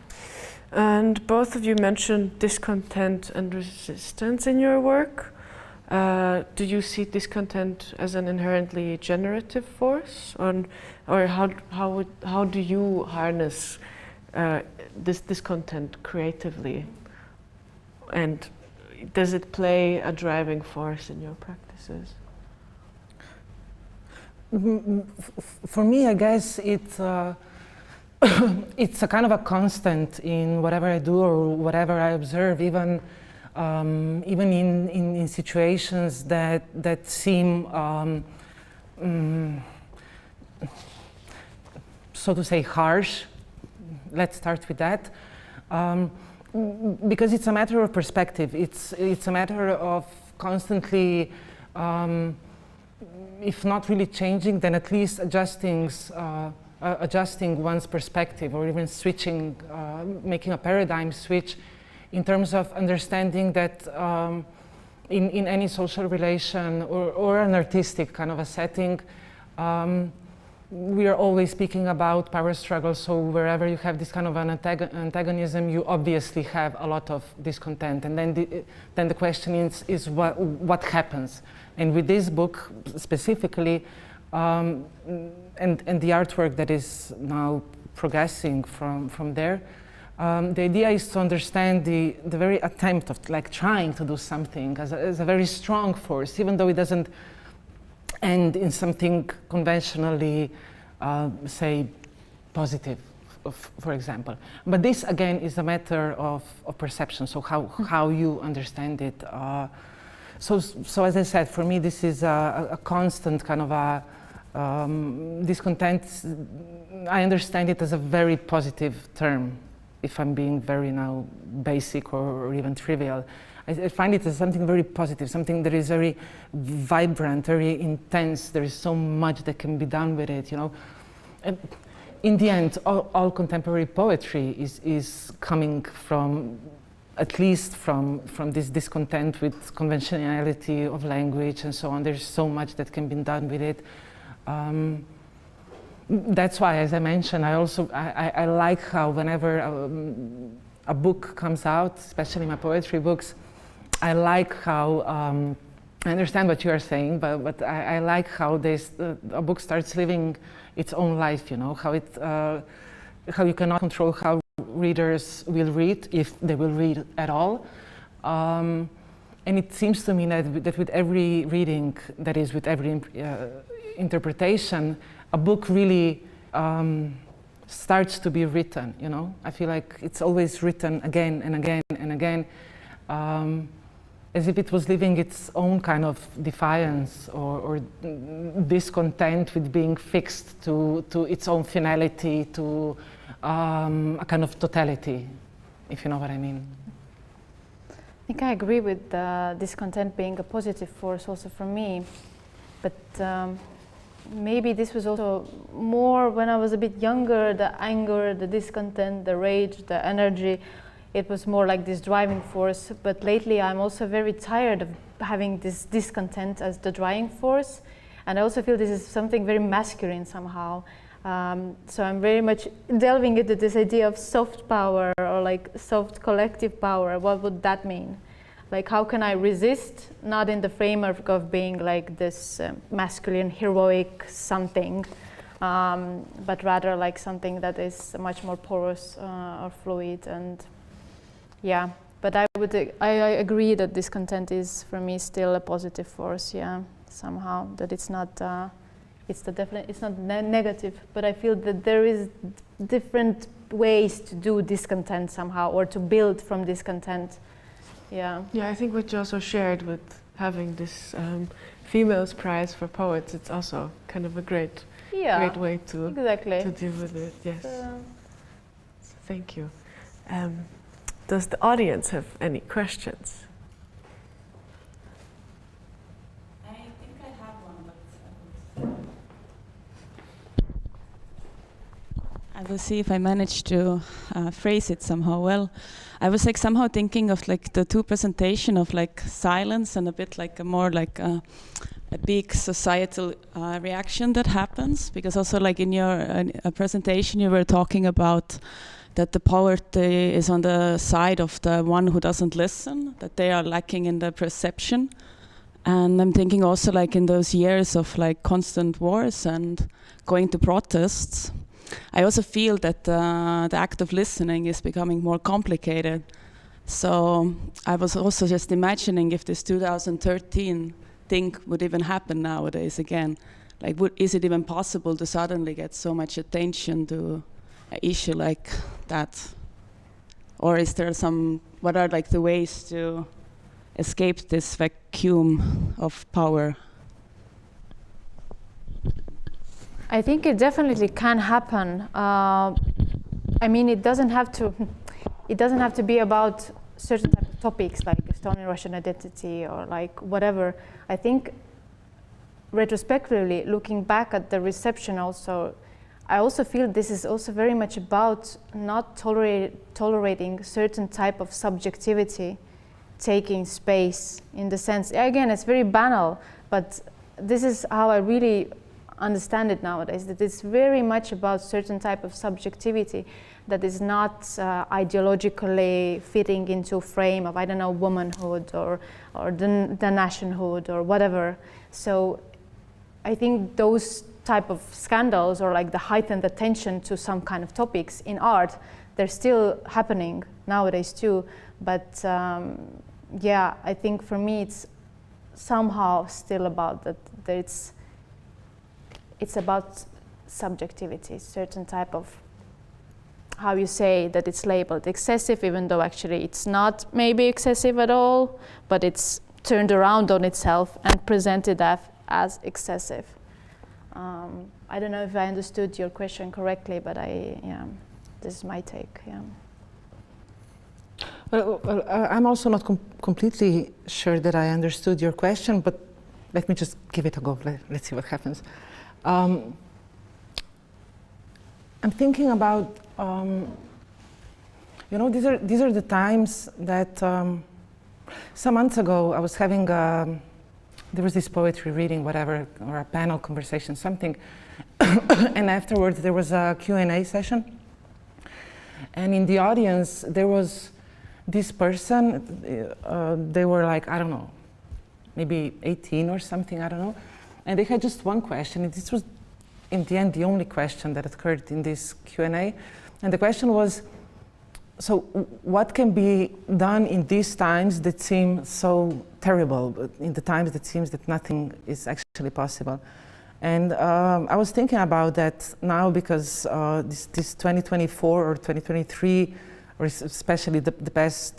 And both of you mentioned discontent and resistance in your work. Do you see discontent as an inherently generative force, or how do you harness this discontent creatively? And does it play a driving force in your practices? For me, I guess it's a kind of a constant in whatever I do or whatever I observe, even in situations that seem, so to say, harsh. Let's start with that, because it's a matter of perspective. It's a matter of constantly, if not really changing, then at least adjusting one's perspective, or even switching, making a paradigm switch in terms of understanding that in any social relation or an artistic kind of a setting, we are always speaking about power struggle. So wherever you have this kind of an antagonism, you obviously have a lot of discontent. And then the question is what happens? And with this book specifically, and the artwork that is now progressing from there, the idea is to understand the very attempt of like trying to do something as a very strong force, even though it doesn't end in something conventionally, say, positive, for example. But this again is a matter of perception, so how you understand it. So as I said, for me this is a constant kind of a discontent. I understand it as a very positive term, if I'm being very now basic or even trivial. I find it as something very positive, something that is very vibrant, very intense. There is so much that can be done with it, you know. And in the end, all contemporary poetry is coming from, at least from this discontent with conventionality of language and so on. There's so much that can be done with it. That's why, as I mentioned, I like how whenever a book comes out, especially my poetry books, I like how, I understand what you are saying, but I like how a book starts living its own life, you know, how you cannot control how readers will read, if they will read at all. And it seems to me that with every reading, that is with every interpretation, a book really starts to be written, you know. I feel like it's always written again and again and again, as if it was living its own kind of defiance or discontent with being fixed to its own finality, to a kind of totality, if you know what I mean. I think I agree with discontent being a positive force also for me, but maybe this was also more when I was a bit younger, the anger, the discontent, the rage, the energy. it was more like this driving force. But lately I'm also very tired of having this discontent as the driving force. And I also feel this is something very masculine somehow. So I'm very much delving into this idea of soft power or like soft collective power. What would that mean? Like, how can I resist, not in the framework of being like this masculine, heroic something, but rather like something that is much more porous or fluid. And yeah, but I agree that discontent is for me still a positive force. Yeah, somehow that it's not it's not negative, but I feel that there is different ways to do discontent somehow, or to build from discontent. Yeah. Yeah, I think what you also shared with having this Females Prize for Poets, it's also kind of a great way to deal with it. Yes. So thank you. Does the audience have any questions? I think I have one, but I will see if I manage to phrase it somehow well. I was like somehow thinking of like the two presentation of like silence and a bit like a more like a big societal reaction that happens, because also like in your presentation you were talking about that the poverty is on the side of the one who doesn't listen, that they are lacking in the perception. And I'm thinking also like in those years of like constant wars and going to protests, I also feel that the act of listening is becoming more complicated. So I was also just imagining if this 2013 thing would even happen nowadays again. Like, is it even possible to suddenly get so much attention to an issue like that? Or is there what are like the ways to escape this vacuum of power? I think it definitely can happen. I mean, it doesn't have to be about certain type of topics like Estonian-Russian identity or like whatever. I think retrospectively, looking back at the reception also, I also feel this is also very much about not tolerating certain type of subjectivity taking space, in the sense, again, it's very banal, but this is how I really understand it nowadays, that it's very much about certain type of subjectivity that is not ideologically fitting into a frame of, I don't know, womanhood or the nationhood or whatever. So I think those type of scandals or like the heightened attention to some kind of topics in art, they're still happening nowadays too. But yeah, I think for me it's somehow still about that it's about subjectivity, certain type of, how you say that it's labeled excessive, even though actually it's not maybe excessive at all, but it's turned around on itself and presented as excessive. I don't know if I understood your question correctly, but this is my take. Yeah. Well, I'm also not completely sure that I understood your question, but let me just give it a go. Let's see what happens. I'm thinking about, these are the times that some months ago I was having there was this poetry reading, whatever, or a panel conversation, something, and afterwards there was a Q&A session, and in the audience there was this person, they were like, I don't know, maybe 18 or something, I don't know, and they had just one question, and this was in the end the only question that occurred in this Q&A, and the question was, so what can be done in these times that seem so terrible, in the times that seems that nothing is actually possible? And I was thinking about that now because this 2024 or 2023, or especially the past,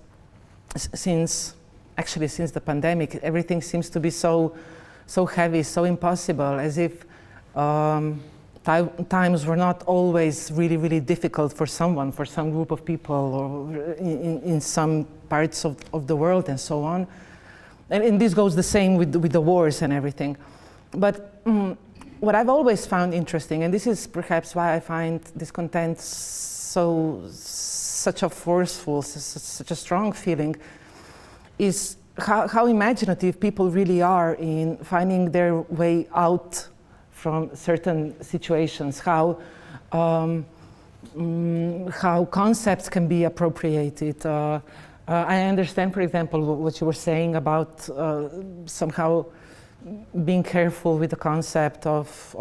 since the pandemic, everything seems to be so heavy, so impossible, as if times were not always really, really difficult for someone, for some group of people, or in some parts of the world and so on. And this goes the same with the wars and everything. But what I've always found interesting, and this is perhaps why I find discontent so such a forceful, such a strong feeling, is how imaginative people really are in finding their way out from certain situations, how concepts can be appropriated. I understand, for example, what you were saying about somehow being careful with the concept of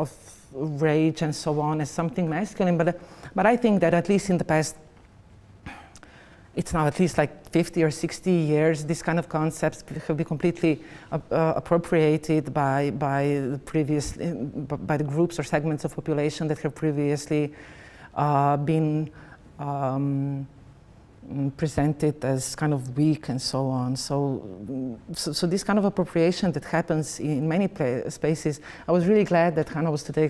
rage and so on as something masculine, but I think that at least in the past, it's now at least like 50 or 60 years, these kind of concepts have been completely appropriated by the groups or segments of population that have previously been presented as kind of weak and so on. So this kind of appropriation that happens in many spaces, I was really glad that Hana was today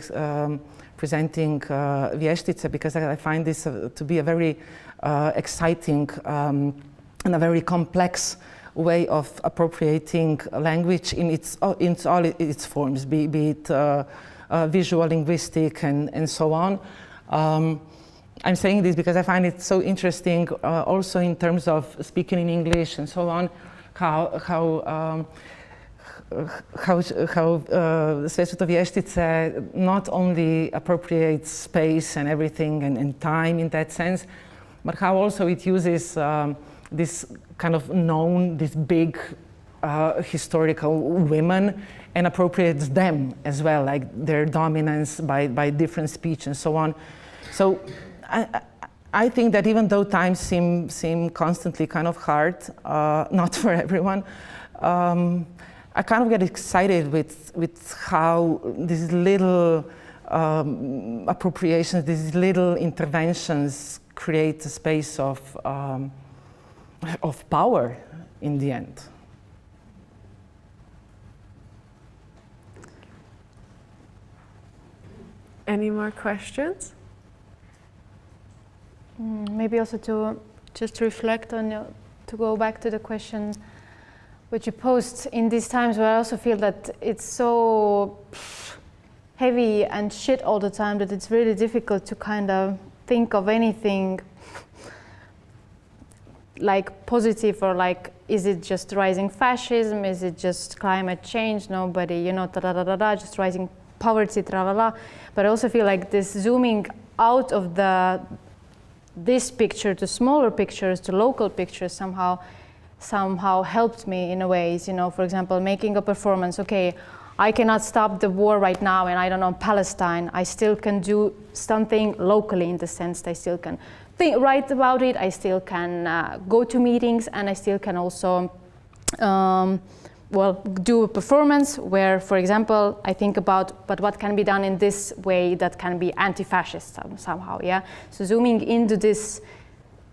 presenting vještice, because I find this to be a very exciting and a very complex way of appropriating language in all its forms, be it visual, linguistic, and so on. I'm saying this because I find it so interesting, also in terms of speaking in English and so on, how Sveta vještice not only appropriates space and everything and time in that sense, but how also it uses this kind of these big historical women and appropriates them as well, like their dominance by different speech and so on. So I think that even though times seem constantly kind of hard, not for everyone, I kind of get excited with how these little appropriations, these little interventions create a space of power in the end. Any more questions? Maybe also to just reflect on, to go back to the question which you posed in these times where I also feel that it's so heavy and shit all the time that it's really difficult to kind of think of anything like positive, or like, is it just rising fascism? Is it just climate change? Nobody, just rising poverty, tra-la-la. But I also feel like this zooming out of this picture to smaller pictures, to local pictures, somehow helped me in a ways. For example, making a performance. Okay, I cannot stop the war right now, and I don't know, Palestine. I still can do something locally, in the sense that I still can write about it. I still can go to meetings, and I still can also do a performance where, for example, I think about, but what can be done in this way that can be anti-fascist somehow, yeah? So zooming into this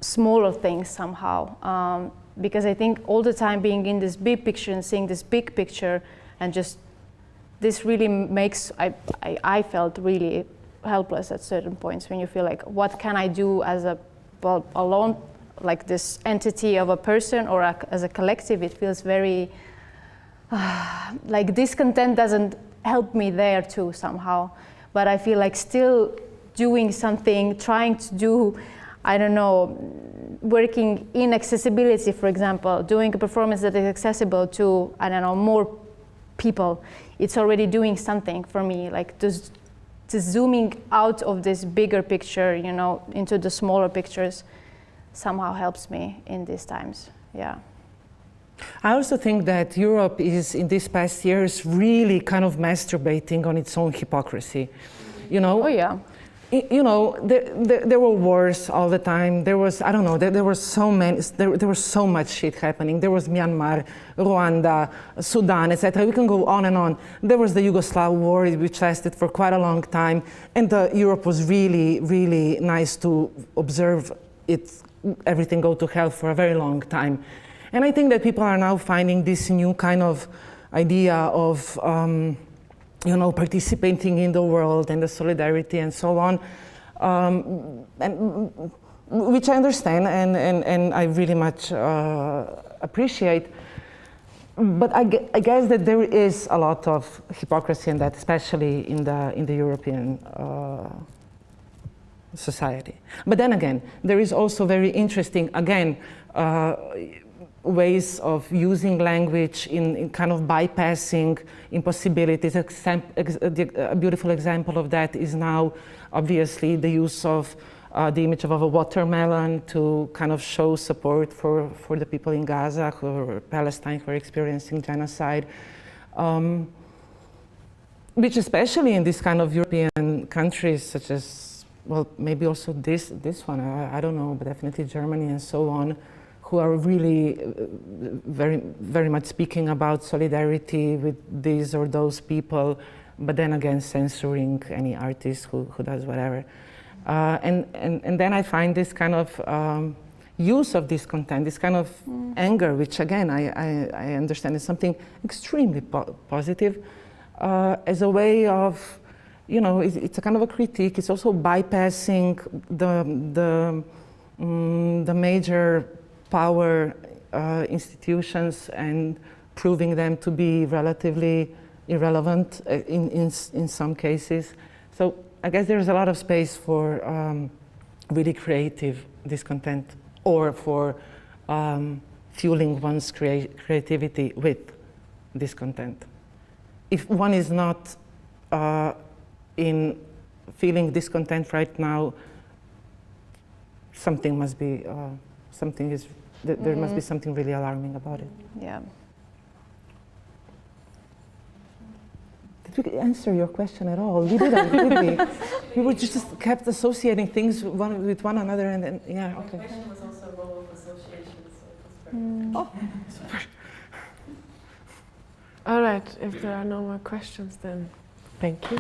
smaller things somehow, because I think all the time being in this big picture and seeing this big picture, and just this really makes, I felt really helpless at certain points when you feel like, what can I do as alone, like this entity of a person, or as a collective? It feels very, like discontent doesn't help me there too somehow, but I feel like still doing something, trying to do, I don't know, working in accessibility, for example, doing a performance that is accessible to, I don't know, more people. It's already doing something for me, like just zooming out of this bigger picture, into the smaller pictures somehow helps me in these times, yeah. I also think that Europe is, in these past years, really kind of masturbating on its own hypocrisy. Oh yeah. There were wars all the time. There was, I don't know, there were so many, there was so much shit happening. There was Myanmar, Rwanda, Sudan, etc. We can go on and on. There was the Yugoslav war, which lasted for quite a long time. And Europe was really, really nice to observe everything go to hell for a very long time. And I think that people are now finding this new kind of idea of, participating in the world and the solidarity and so on, and which I understand and I really much appreciate. But I guess that there is a lot of hypocrisy in that, especially in the European society. But then again, there is also very interesting, again, ways of using language in kind of bypassing impossibilities. A beautiful example of that is now obviously the use of the image of a watermelon to kind of show support for the people in Gaza or Palestine who are experiencing genocide. Which especially in this kind of European countries such as, well, maybe also this one, I don't know, but definitely Germany and so on, who are really very much speaking about solidarity with these or those people, but then again censoring any artist who does whatever. And then I find this kind of use of discontent, this kind of anger, which again I understand is something extremely positive, as a way of, you know, it's a kind of a critique. It's also bypassing the major power institutions and proving them to be relatively irrelevant in some cases. So I guess there's a lot of space for really creative discontent, or for fueling one's creativity with discontent. If one is not in feeling discontent right now, something must be, there must be something really alarming about it. Yeah. Did we answer your question at all? We didn't, did we? We were just kept associating things with one another, and then, yeah, okay. My question was also a role of association, so it was very Oh, super. All right, if there are no more questions, then thank you.